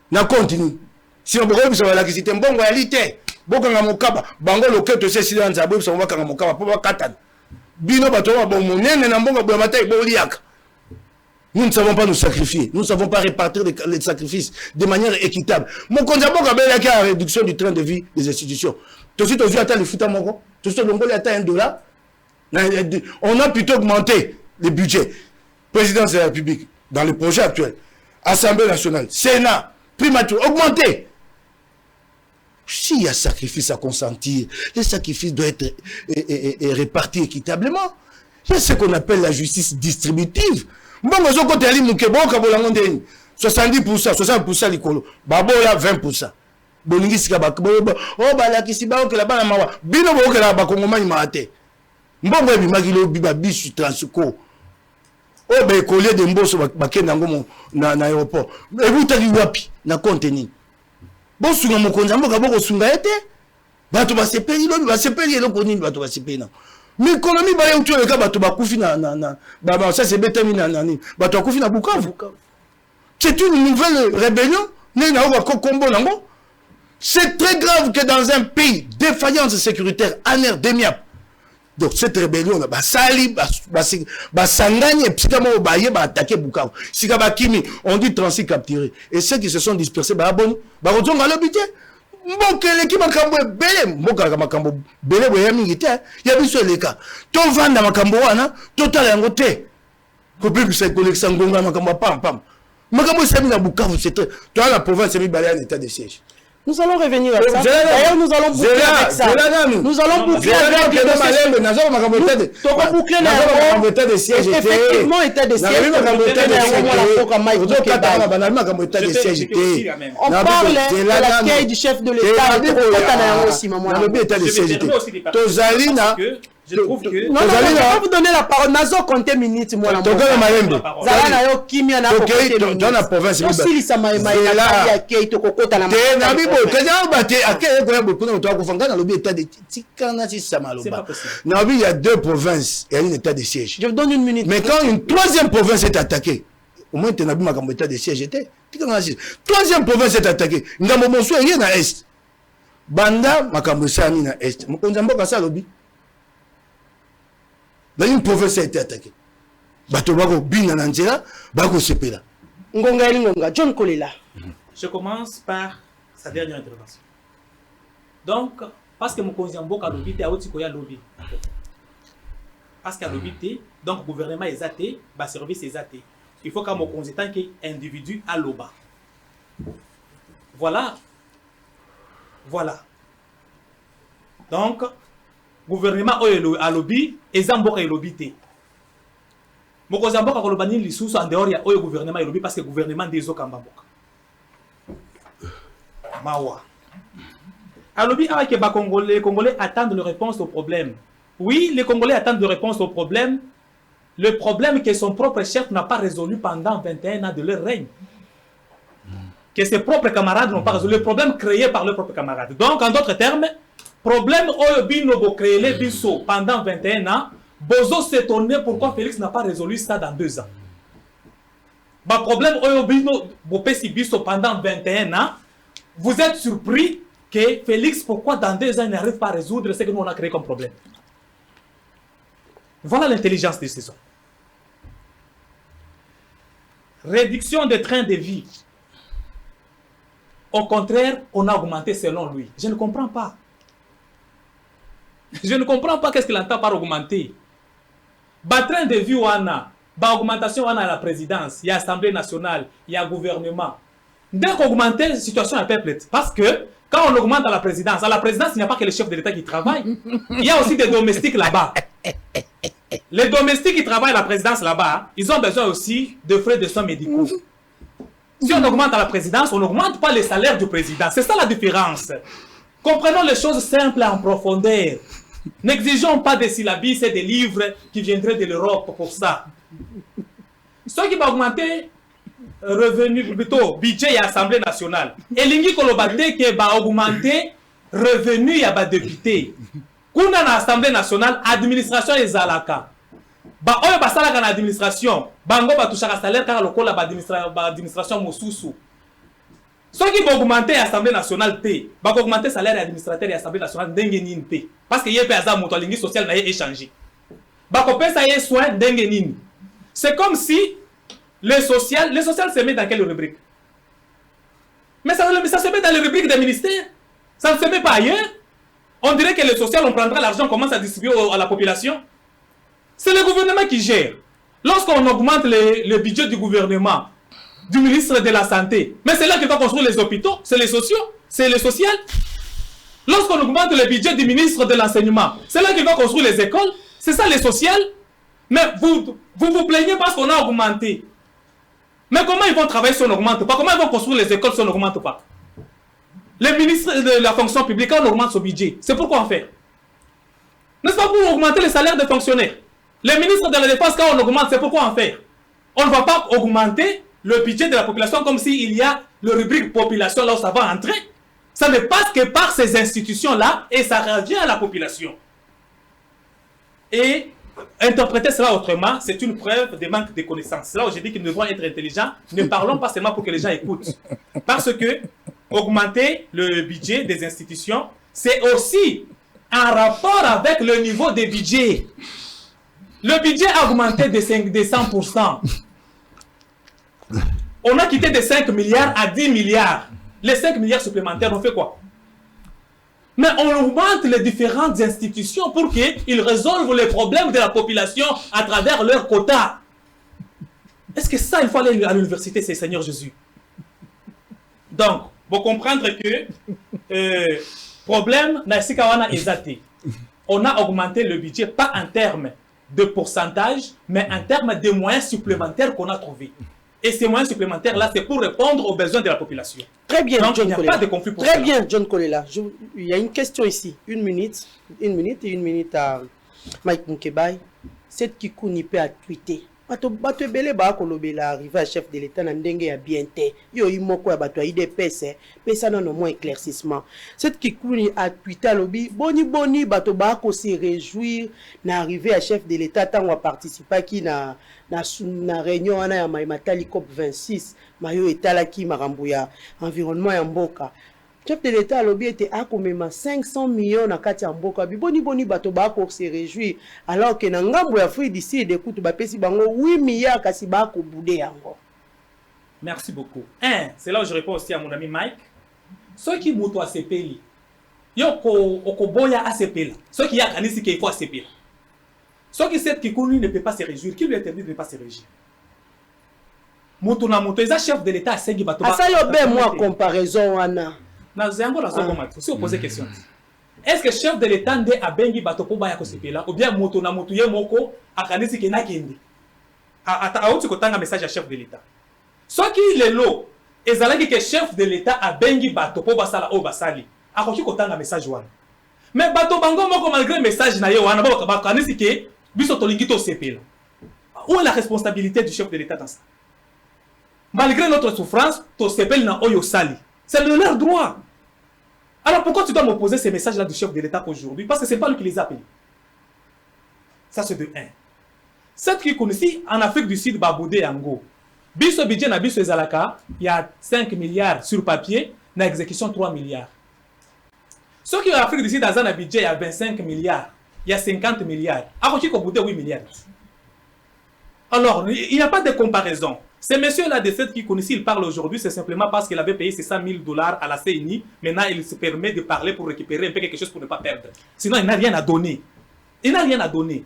Na continue. Si on peut bisa wala kisite mbongo ya lite. Bokanga mokaba bango loketo se silanza bo so bakanga mokaba po bakatana bino bato ba monene na mbongo bo matai bo liaka. Nous ne savons pas nous sacrifier, nous ne savons pas répartir les sacrifices de manière équitable. Mon konzabo ka bela ki a réduction du train de vie des institutions. Tout suite aux attend le futa moko, tout suite l'ongole atteint $1. On a plutôt augmenté les budgets. Présidence de la République dans le projet actuel, Assemblée nationale, Sénat, primature augmenté. S'il y a sacrifice à consentir, le sacrifice doit être réparti équitablement. Il y a ce qu'on appelle la justice distributive. Bon, 70%, 60% likolo. Baboya 20%. Boningi sika oh balakisi ba okela bana mawa. Bino bo okela ba kongomani maate. mbongo ebimaki lobi babisu transico oyo baekole de mboso bakende yango na aéroport ebutaki wapi na compte nini bosunga mokonzi ya mboka bokosunga ye te bato basepeli lobi basepeli eloko nini bato basepeli nango mikolo mibale uti oleka bato bakufi basasi ebetami na nini bato bakufi na Bukavu. C'est une nouvelle rébellion. C'est très grave que dans un pays défaillance sécuritaire anémiable. Donc cette rébellion là, basali, basangani, psychamo baye, attaqué Bukavu. Sikabakimi, on dit transit capturé. Et ceux qui se sont dispersés, abonnés, retournent à l'hôpital. Mboka l'équipe makambo belé, mboka makambo belé boya militaire, ya biso leka. To vanda makambo wana, total yango te. Ko plus cette collection ngonga makambo pam. Makambo semi na Bukavu, c'est très. Toi la province est balé en état de siège. Nous allons revenir à ça. D'ailleurs, nous allons boucler avec ça. Nous allons boucler avec le siège. Effectivement, état de siège. On parle de l'accueil du chef de l'État. Je trouve que... Non, je vais vous donner la parole. Nazo compte minutes, moi. Zala yo kimia na côté dans la province. Aussi ça m'a ya kei to kokota na. Na bibo, kaza bate akeye ko beaucoup na to akufanga na lobi état de tikana si samaloba. Na bi il y a deux provinces et un état de siège. Je vous donne une minute. Mais quand une troisième province est attaquée, au moins tu n'as pas comme état de siège était. Tikana si. Troisième province est attaquée. Ngambo monso rien na est. Banda makambo sani na est. Mokonza mboka sa lobi. Dans une province a été attaquée. Batobako bina nanzela, bako sepela. Ngonga Ngonga, John Kolela. Je commence par sa dernière intervention. Donc, parce que mon conjambo a lobby, a aussi koya lobby. Parce qu'il y a lobby, donc le gouvernement est athée, le service est athée. Il faut qu'à mon conséquent qu'il y ait un individu à l'oba. Voilà. Donc, gouvernement a lobby et Zamboka est lobby té. Moko Zamboka ko lobani li sous en dehors ya oyo gouvernement est lobby parce que gouvernement des Okambamboka. Mawa. A lobby avec les Congolais attendent une réponse au problème. Oui, les Congolais attendent une réponse au problème. Le problème que son propre chef n'a pas résolu pendant 21 ans de leur règne. Que ses propres camarades n'ont pas résolu le problème créé par leurs propres camarades. Donc, en d'autres termes, problème oyo bino créé les biso pendant 21 ans, bozo s'étonner pourquoi Félix n'a pas résolu ça dans 2 ans. Bah problème oyo bino bopesi biso pendant 21 ans, vous êtes surpris que Félix pourquoi dans 2 ans il n'arrive pas à résoudre ce que nous on a créé comme problème. Voilà l'intelligence de ces hommes. Réduction des trains de vie. Au contraire, on a augmenté selon lui. Je ne comprends pas. Je ne comprends pas qu'est-ce qu'il entend par augmenter. Train de vie, on a augmentation à la présidence, il y a l'Assemblée nationale, il y a le gouvernement. Dès qu'on augmente, la situation est un peu plate. Parce que quand on augmente à la présidence, il n'y a pas que le chef de l'État qui travaille. Il y a aussi des domestiques là-bas. Les domestiques qui travaillent à la présidence là-bas, ils ont besoin aussi de frais de soins médicaux. Si on augmente à la présidence, on n'augmente pas les salaires du président. C'est ça la différence. Comprenons les choses simples en profondeur. N'exigeons pas des syllabis et des livres qui viendraient de l'Europe pour ça. Ce qui va augmenter revenu, plutôt budget et Assemblée nationale. Et l'ingi kolobate qui va augmenter revenu et à député. Quand on a l'Assemblée nationale, administration et zalaka. Ba oyo basalaka na administration, bango ba touchaka salaire car lokola ba administration mosusu. Ceux qui vont augmenter l'Assemblée nationale, ils vont augmenter le salaire administrateur de l'Assemblée nationale. Parce que y a un motolingi social qui a échangé. C'est comme si le social se met dans quelle rubrique? Mais ça se met dans les rubriques des ministères. Ça ne se met pas ailleurs. On dirait que le social, on prendra l'argent, on commence à distribuer à la population. C'est le gouvernement qui gère. Lorsqu'on augmente le budget du gouvernement, du ministre de la Santé. Mais c'est là qu'il va construire les hôpitaux, c'est les sociaux, c'est le social. Lorsqu'on augmente le budget du ministre de l'Enseignement, c'est là qu'il va construire les écoles, c'est ça le social. Mais vous plaignez parce qu'on a augmenté. Mais comment ils vont travailler si on n'augmente pas? Comment ils vont construire les écoles si on n'augmente pas? Le ministre de la fonction publique, on augmente son budget. C'est pourquoi on fait. N'est-ce pas pour augmenter les salaires des fonctionnaires? Les ministres de la Défense, quand on augmente, c'est pourquoi en faire? On ne va pas augmenter le budget de la population comme s'il y a le rubrique population là où ça va entrer. Ça ne passe que par ces institutions-là et ça revient à la population. Et interpréter cela autrement, c'est une preuve de manque de connaissances. C'est là où j'ai dit que nous devons être intelligents. Ne parlons pas seulement pour que les gens écoutent. Parce que augmenter le budget des institutions, c'est aussi un rapport avec le niveau des budgets. Le budget a augmenté de 100%. On a quitté de 5 milliards à 10 milliards. Les 5 milliards supplémentaires, on fait quoi? Mais on augmente les différentes institutions pour qu'ils résolvent les problèmes de la population à travers leurs quotas. Est-ce que ça, il faut aller à l'université, c'est Seigneur Jésus? Donc, vous comprendre que problème, on a augmenté le budget, pas en termes de pourcentage, mais en termes de moyens supplémentaires qu'on a trouvés. Et ces moyens supplémentaires-là, c'est pour répondre aux besoins de la population. Très bien, donc, John il n'y a Kolela. pas de conflit pour Très cela. bien, John Kolela. Il y a une question ici. Une minute et une minute à Mike Moukebaye. Cette Kikouni peut a tweeté. Bato ebele ba kolobela arrivé à chef de l'État na ndenge ya bien te. Yo imoko ya bato IDPS, pesa non au moins éclaircissement. Cette Kikouni a tweeté lobi boni bato ba ko se réjouir na arrivé à chef de l'État tant wa participer qui na réunion ana ya Matali COP 26 mayo etala ki makambo ya environnement ya mboka. Chef de l'État lobby était à komema 500 millions na kati ya mboka boni bato ba ko se réjouir alors que na ngambo ya Afrique d'ici de kutu ba pesi bango 8 milliards kasi ba ko boudé yango. Merci beaucoup. C'est là où je réponds aussi à mon ami Mike. Ceux qui moto a sepeli. Yo ko boya a sepela. Ceux qui y a kanisi qu'il faut a sepela. Ceux qui savent que lui ne peut pas se réjouir, qui lui interdit de ne pas se réjouir. Moto na moto, les chefs de l'État sengi bato. Ah ça yo ben moi comparaison wana. Si vous posez question, est-ce que chef de l'État nde abengi bato po baya ko sepela ou bien moto na moto ye moko akanisi ke na kende? Auti ko tanga message à chef de l'État. Soit qui le lo ezalaki que chef de l'État abengi bato po basala o basali. Akoki ko tanga message wana. Mais bato bango moko malgré message na ye wana ba kanisi ke biso tolingi to sepela. Où est la responsabilité du chef de l'État dans ça? Malgré notre souffrance, to sepel na oyo sali. C'est leur droit. Alors pourquoi tu dois m'opposer ces messages-là du chef de l'État aujourd'hui? Parce que ce n'est pas lui qui les a payés. Ça c'est de 1. Cette qui connaît ici, en Afrique du Sud, Baboudé Yango. Biso budget na biso ezalaka, il y a 5 milliards sur papier, na exécution 3 milliards. Ceux qui en Afrique du Sud, dans un budget, il y a 25 milliards, il y a 50 milliards. Alors qui Baboudé 8 milliards. Alors, il n'y a pas de comparaison. Ces messieurs-là de cette qui connaissent, ils parlent aujourd'hui, c'est simplement parce qu'il avait payé ses $100 000 à la CNI. Maintenant, il se permet de parler pour récupérer un peu quelque chose pour ne pas perdre. Sinon, il n'a rien à donner. Il n'a rien à donner.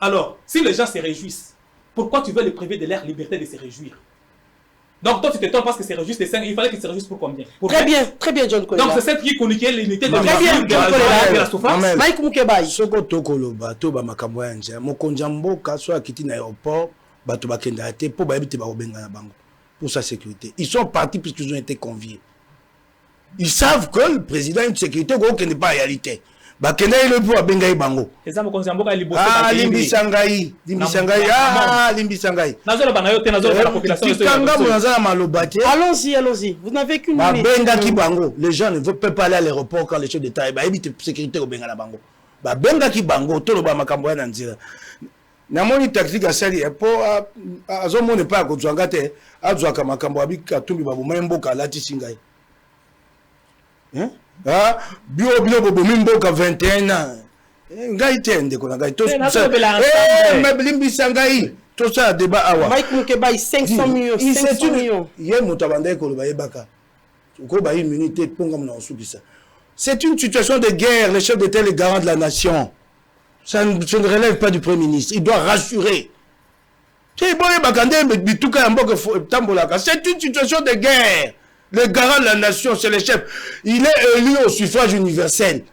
Alors, si les gens se réjouissent, pourquoi tu veux les priver de leur liberté de se réjouir? Donc, toi, tu te trompes parce que c'est réjouissent les 5. Il fallait qu'ils se réjouissent pour combien? Pour très bien, John Kolela. Donc, c'est cette qui connaît l'unité de la souffrance. Mike Moukebaye. Soko tokoloba to ba makambo ya nje. Mokonzi mboka so akiti na aéroport. Bato bakenda te po ba yebite ba obenga na bango pour sa sécurité. Ils sont partis puisqu'ils ont été conviés. Ils savent que le président a une sécurité qui n'est pas réalité. Bakenda ile po abenga bango. Eza mokonzi mboka liboso ba limbi sangai, limbi sangai. Nazola bana yo te nazola la population Kanga monazala malobate. Allons-y, vous n'avez qu'une minute. Benga ki bango. Les gens ne peuvent pas aller à l'aéroport quand les chefs d'État ba yebite sécurité obenga na bango. Ba benga ki bango to lo ba makambo ya nzira. Namoni tactique asali po azomone pa ko zwanga te azwaka makambo abika tumbi baboma mboka lati singai bio bobo mboka 21 ans ngai tende ko ngai to mablimbi sangai to ça débat awa Mike Moukebaye 500 millions 500 millions ye mutabanda ko ba yebaka ko ba une minute ponga mna osubisa. C'est une situation de guerre, les chefs d'État les garants de la nation. Ça ne relève pas du Premier ministre. Il doit rassurer. C'est une situation de guerre. Le garant de la nation, c'est le chef. Il est élu au suffrage universel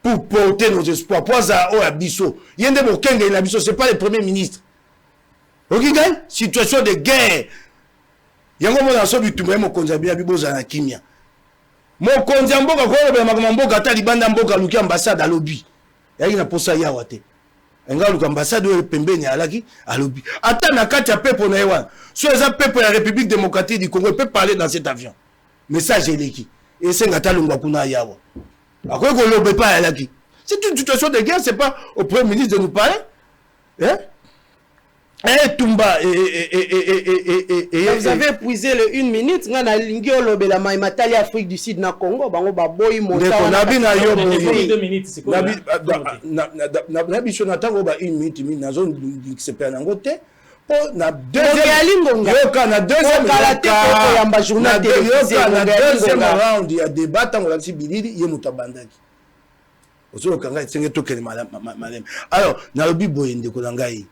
pour porter nos espoirs. Ce n'est pas le Premier ministre. Situation de guerre. yaki na posa yawa te nga luka ambassade oyo pembeni alaki alobi ata na kati ya pepo na ye wana so eza pepo ya République démocratique du Congo peut parler dans cet avion message eleki esenga talongwa kuna yawa akoki koloba pa alaki. C'est une situation de guerre, c'est pas au Premier ministre de nous parler. Hein? Tumba vous avez épuisé le 1 minute. Nga na lingi olobe la Matali Afrique du Sud na Congo bango ba boy monta. Nabi na yo 2 minutes c'est quoi? Nabi so na tango ba 1 minute mi na zone se perd nango te. Na deuxième round ya débat tango la Bilili ye mutabandaki. Alors, nalobi boyende ko ngai.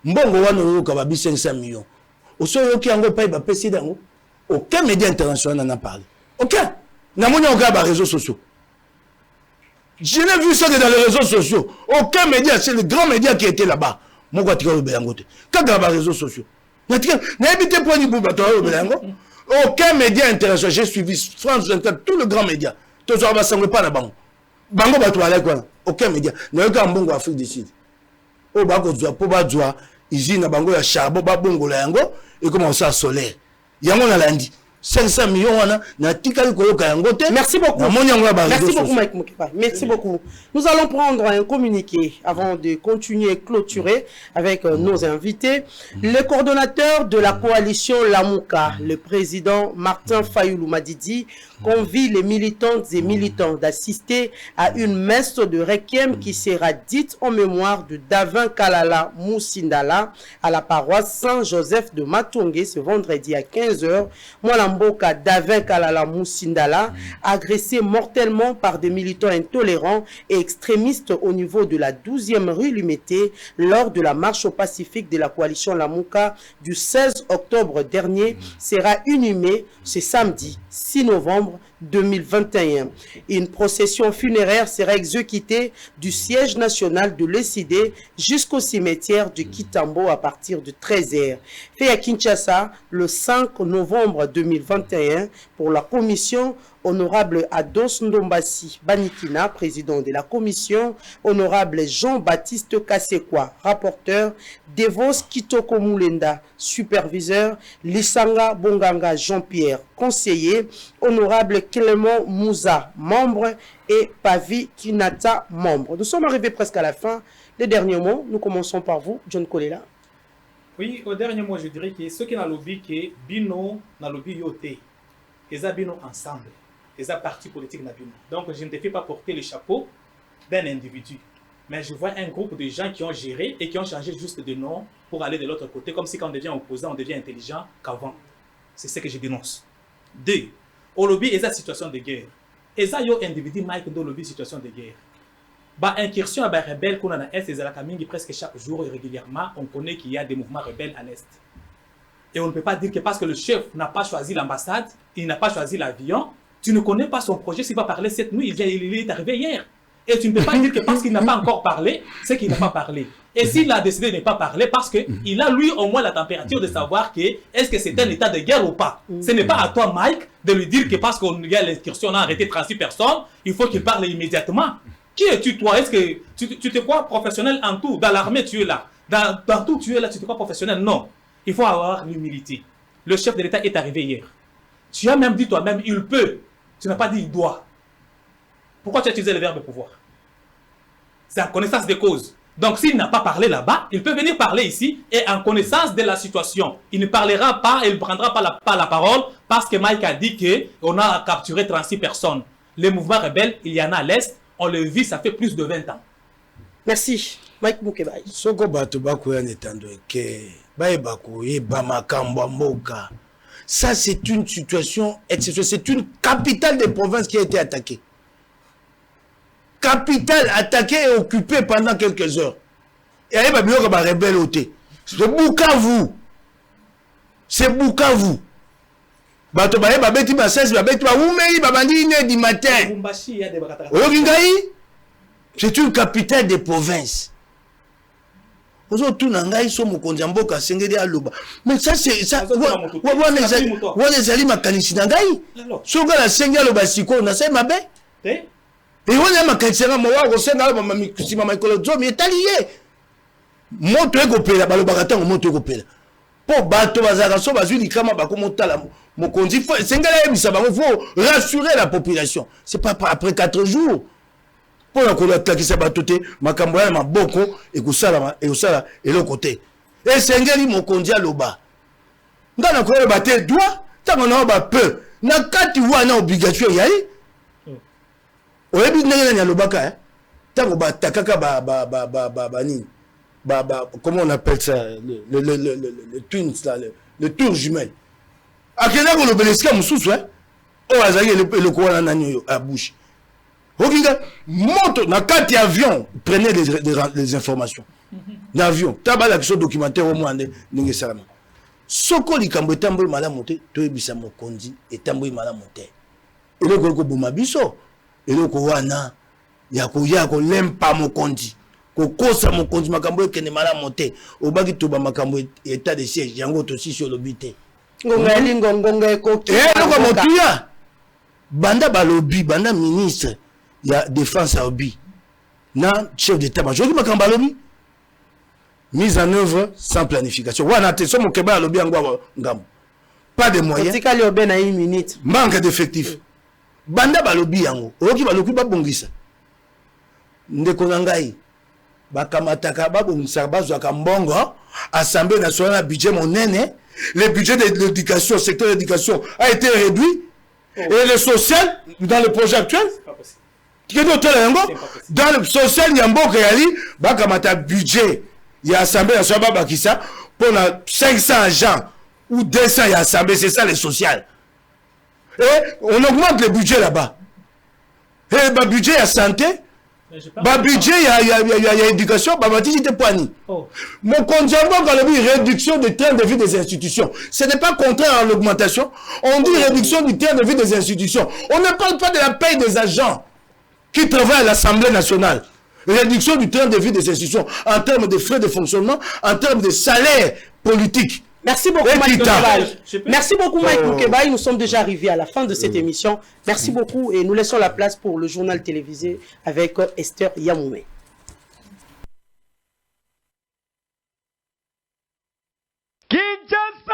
Mbongo wana loka ba 500 millions. Osoyoki yango pa ba pesi dango. Aucun média international n'en a parlé. Aucun. Na moni aucun ba réseaux sociaux. Je n'ai vu ça que dans les réseaux sociaux. Aucun média, c'est le grand média qui était là-bas. Mon quoi tika lobe yango te. Quand dans les réseaux sociaux. Na habité pour ni buba to lobe yango. Aucun média international, j'ai suivi France 24 tout le grand média. To zo ba sangwe pa na bango. Bango bato balekwana aucun média na yoka mbongo Afrique du Sud o bako zwa po bazwa izina bango ya charbon babongola yango et comment ça solaire yango na landi 500 millions wana na tikali koyoka yango te. Merci beaucoup. Merci beaucoup Mike Mukebai. Merci beaucoup. Nous allons prendre un communiqué avant de continuer et clôturer avec nos invités. Le coordonnateur de la coalition Lamuka, le président Martin Fayoulou Madidi, convie les militantes et militants d'assister à une messe de requiem qui sera dite en mémoire de Davin Kalala Moussindala à la paroisse Saint-Joseph de Matongé ce vendredi à 15h. Mboka Davin Kalala Moussindala, agressé mortellement par des militants intolérants et extrémistes au niveau de la 12e rue Limité lors de la marche au Pacifique de la coalition Lamuka du 16 octobre dernier, sera inhumé ce samedi 6 novembre 2021. Une procession funéraire sera exécutée du siège national de l'ECD jusqu'au cimetière de Kitambo à partir de 13h. Fait à Kinshasa le 5 novembre 2021 pour la commission. Honorable Ados Ndombasi Banikina, président de la commission, honorable Jean-Baptiste Kassekwa, rapporteur, Devos Kitoko Moulenda, superviseur, Lissanga Bonganga Jean-Pierre, conseiller, honorable Clément Mouza, membre, et Pavi Kinata, membre. Nous sommes arrivés presque à la fin. Les derniers mots, nous commençons par vous, John Kolela. Oui, au dernier mot, je dirais que ceux qui n'ont lobby, que Bino n'a lobby yoté, ils ont Bino ensemble. Les partis politiques. Donc, je ne te fais pas porter le chapeau d'un individu. Mais je vois un groupe de gens qui ont géré et qui ont changé juste de nom pour aller de l'autre côté, comme si quand on devient opposant, on devient intelligent qu'avant. C'est ce que je dénonce. 2. Au lobby, il y a une situation de guerre. Il y a un individu Mike dans le lobby, situation de guerre. Bah, incursion à des rebelles qu'on a dans l'Est et à la Kamingi presque chaque jour et régulièrement, on connaît qu'il y a des mouvements rebelles à l'Est. Et on ne peut pas dire que parce que le chef n'a pas choisi l'ambassade, il n'a pas choisi l'avion, tu ne connais pas son projet, s'il va parler cette nuit, il est arrivé hier. Et tu ne peux pas dire que parce qu'il n'a pas encore parlé, c'est qu'il n'a pas parlé. Et s'il a décidé de ne pas parler, parce qu'il a lui au moins la température de savoir que est-ce que c'est un état de guerre ou pas. Ce n'est pas à toi, Mike, de lui dire que parce qu'il y a l'incursion, on a arrêté 36 personnes, il faut qu'il parle immédiatement. Qui es-tu toi? Est-ce que tu te crois professionnel en tout? Dans l'armée, tu es là. Dans tout, tu es là, tu te crois professionnel? Non. Il faut avoir l'humilité. Le chef de l'État est arrivé hier. Tu as même dit toi-même, il peut. Tu n'as pas dit il doit. Pourquoi tu as utilisé le verbe pouvoir? C'est en connaissance des causes. Donc s'il n'a pas parlé là-bas, il peut venir parler ici et en connaissance de la situation. Il ne parlera pas, il ne prendra pas la parole parce que Mike a dit qu'on a capturé 36 personnes. Les mouvements rebelles, il y en a à l'Est, on le vit, ça fait plus de 20 ans. Merci. Mike Mukebai. Soko bato bako ya netando ke bae bako e bamakambo mboka. Ça, c'est une situation exceptionnelle. C'est une capitale des provinces qui a été attaquée. Capitale attaquée et occupée pendant quelques heures. Et il y a des rebelles ôtés. C'est Bukavu. C'est Bukavu. C'est une capitale des provinces. Mais ça c'est ça. Et on a ma question, moi, on sait si ma école zomi est allié. Monte ekopela balobaka ntango moto ekopela po bato bazalaka so bazwi likama bakomotala mokonzi sengela yebisa bango faut rassurer la population. C'est pas après 4 jours pour na kolatakisa bato te makambo ya maboko ekosala eloko te esengeli mokonzi aloba ngana koyeba te droit ntango na ba peu na kati wana obligation yayi oyebi ndenge nani alobaka ntango batakaka nini comment on appelle ça, le twins, là, le tour jumelle. À quel âge le bénéfice moussous, ouais? Oh, azali le courant nani à bouche. Ok, monte dans 4 avions, prenez les informations. L'avion, t'as l'action documentaire au moins n'engagez ça. Soko likambo tambo mala monter, to ebisa mokonzi et tambo mala monter. Et le ko bomabiso, et le ko wana ya ko lempa mokonzi. Kokosa mokonzi makambo ekene mala monter obaki to ba makambo état de siège yango to si sur le bité ngonga lingo ngonga ekoki loko motuya banda balobi banda ministre ya défense à obi na chef d'état major ki makambo balobi mise en œuvre sans planification wana te so mokeba alobi yango ngambo pas de moyens tikali obena 1 minute manque d'effectifs banda balobi yango oki balobi babongisa ndeko ngai bakamataka babongisa bazwaka mbongo assemblée nationale budget monene le budget de l'éducation secteur de l'éducation a été réduit et le social dans le projet actuel dans le social yamboka yali bakamata budget ya assemblée nationale babakisa pour 500 agents ou 200 ya assemblée c'est ça le social et on augmente le budget là-bas et le budget ya santé ba budget ya éducation ba matiti te poani mon conjoint quand le réduction du train de vie des institutions ce n'est pas contraire à l'augmentation on dit réduction du train de vie des institutions on ne parle pas de la paye des agents qui travaillent à l'Assemblée nationale réduction du train de vie des institutions en termes de frais de fonctionnement en termes de salaire politique. Merci beaucoup, Mike Moukebaï. Merci beaucoup, Mike Moukebaï. Nous sommes déjà arrivés à la fin de cette émission. Merci beaucoup et nous laissons la place pour le journal télévisé avec Esther Yamoumé. Kinshasa,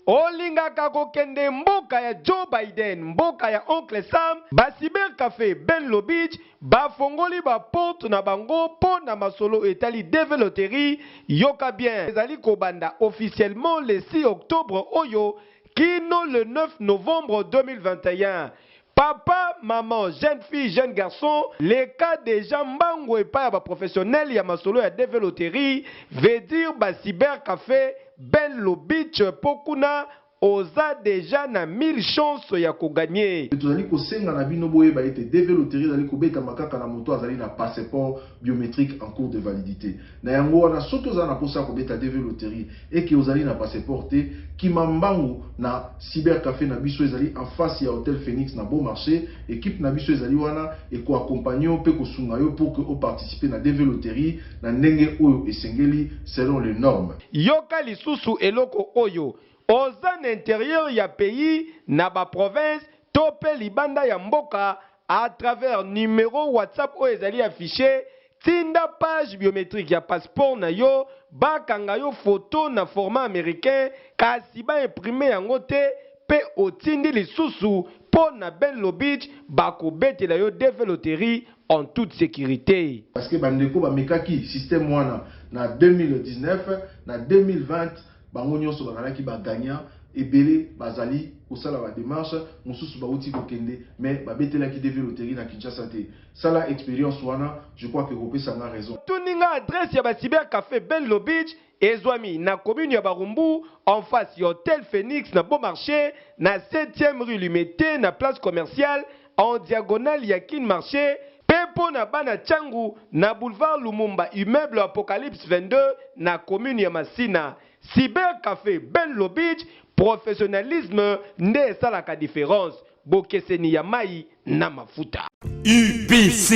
olingaka kokende mboka ya Joe Biden, mboka ya Oncle Sam, Basiber Café, Ben Lobich, bafongoli ba porte na bango po na masolo etali développerie yoka bien. Ezali kobanda officiellement le 6 octobre oyo kino le 9 novembre 2021. Papa, maman, jeune fille, jeune garçon, les cas déjà mbango et pas professionnel ya masolo ya développerie veut dire Basiber Café, Ben Lobich, Pokuna, oza déjà na 1000 chances ya ko gagner. Tozali ko senga na bino boye ba été développerie zali ko beta makaka na moto azali na passeport biométrique en cours de validité. Na yango wana soto za na posa ko beta développerie et que ozali na passeport te ki mambangu na cybercafé na biso ezali en face ya Hôtel Phoenix na Bon Marché, équipe na biso ezali wana et ko accompagner pe ko sunga yo pour que o participer na développerie na ndenge oyo esengeli selon les normes. Yoka lisusu eloko oyo oza na intérieur ya pays na ba province tope libanda ya mboka à travers numéro WhatsApp o ezali affiché tinda page biométrique ya passeport na yo bakanga yo photo na format américain kasi ba imprimer yango te pe otindi lisusu po na Ben Lobich bakobetela yo développerie en toute sécurité. Parce que bandeko ba mekaki système wana na 2019 na 2020 bango nyonso bazalaki baganya ebele bazali kosala ba démarche mosusu bauti kokende mais babetelaki développerie na Kinshasa te. Sala expérience wana je crois que kopesa nga raison. Tuninga adresse ya ba cyber café Ben Lobich ezwami na commune ya Barumbu en face ya Hôtel Phoenix na Bon Marché na 7e rue Limité na place commerciale en diagonale ya Kin Marché. Pepo na bana Changu na boulevard Lumumba immeuble Apocalypse 22 na commune ya Masina. Cyber Café Ben Lobich, professionnalisme nde salaka différence. Bokeseni ya mai na mafuta. UBC,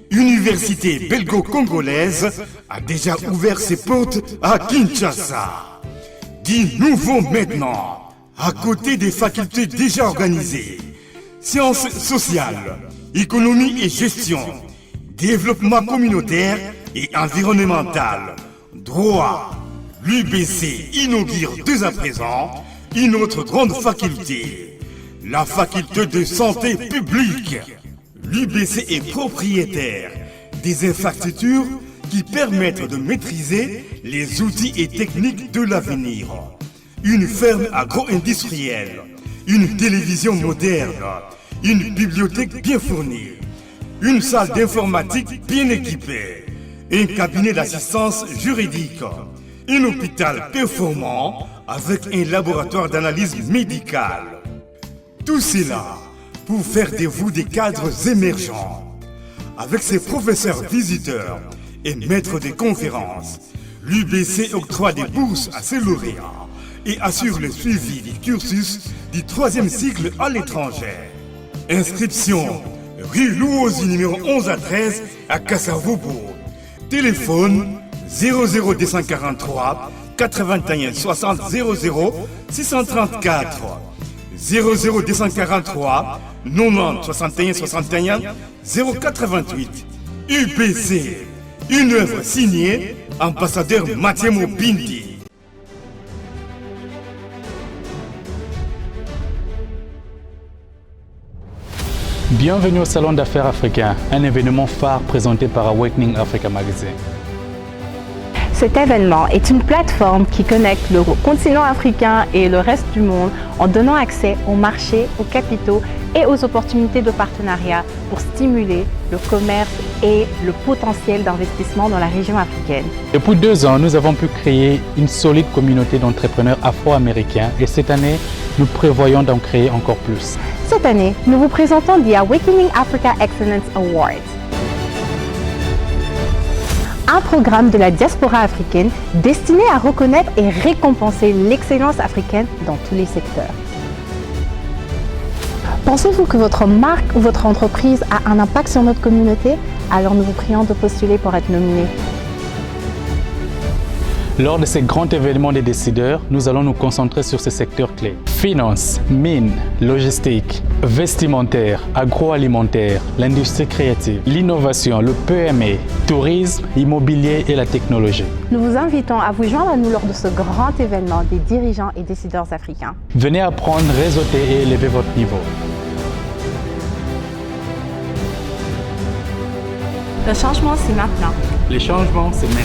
Université belgo-congolaise, a déjà ouvert ses portes à Kinshasa. Du nouveau maintenant, à côté des facultés déjà organisées. Sciences sociales, économie et gestion, développement communautaire et environnemental, droit. L'UBC inaugure dès à présent une autre grande faculté, la faculté de santé publique. L'UBC est propriétaire des infrastructures qui permettent de maîtriser les outils et techniques de l'avenir. Une ferme agro-industrielle, une télévision moderne, une bibliothèque bien fournie, une salle d'informatique bien équipée, un cabinet d'assistance juridique, un hôpital performant avec un laboratoire d'analyse médicale. Tout cela pour faire de vous des cadres émergents. Avec ses professeurs visiteurs et maîtres de conférences, l'UBC octroie des bourses à ses lauréats et assure le suivi du cursus du 3e cycle à l'étranger. Inscription rue Louosi numéro 11 à 13 à Kassavobo. Téléphone 00243 81 60 00 634 00243 90 61 61 088. UPC, une œuvre signée ambassadeur Mathieu Bindi. Bienvenue au Salon d'affaires africain, un événement phare présenté par Awakening Africa Magazine. Cet événement est une plateforme qui connecte le continent africain et le reste du monde en donnant accès aux marchés, aux capitaux et aux opportunités de partenariat pour stimuler le commerce et le potentiel d'investissement dans la région africaine. Depuis 2 ans, nous avons pu créer une solide communauté d'entrepreneurs afro-américains et cette année, nous prévoyons d'en créer encore plus. Cette année, nous vous présentons The Awakening Africa Excellence Awards, un programme de la diaspora africaine destiné à reconnaître et récompenser l'excellence africaine dans tous les secteurs. Pensez-vous que votre marque ou votre entreprise a un impact sur notre communauté? Alors nous vous prions de postuler pour être nominé. Lors de ces grands événements des décideurs, nous allons nous concentrer sur ces secteurs clés. Finance, mines, logistique, vestimentaire, agroalimentaire, l'industrie créative, l'innovation, le PME, tourisme, immobilier et la technologie. Nous vous invitons à vous joindre à nous lors de ce grand événement des dirigeants et décideurs africains. Venez apprendre, réseauter et élever votre niveau. Le changement, c'est maintenant. Les changements, c'est maintenant.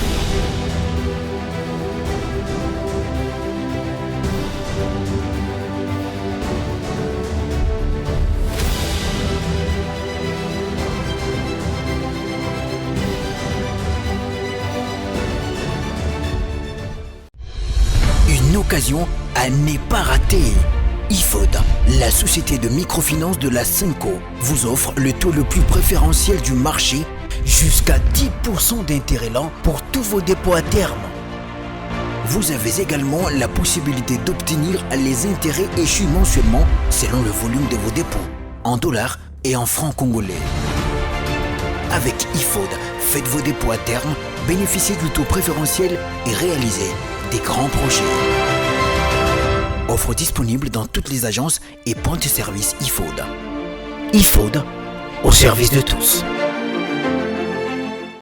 Une occasion à ne pas rater. IFOD, la société de microfinance de la Cinco, vous offre le taux le plus préférentiel du marché, jusqu'à 10% d'intérêt lent pour tous vos dépôts à terme. Vous avez également la possibilité d'obtenir les intérêts échus mensuellement selon le volume de vos dépôts, en dollars et en francs congolais. Avec IFOD, faites vos dépôts à terme, bénéficiez du taux préférentiel et réalisez des grands projets. Offre disponible dans toutes les agences et points de service IFOD. IFOD, au service de tous.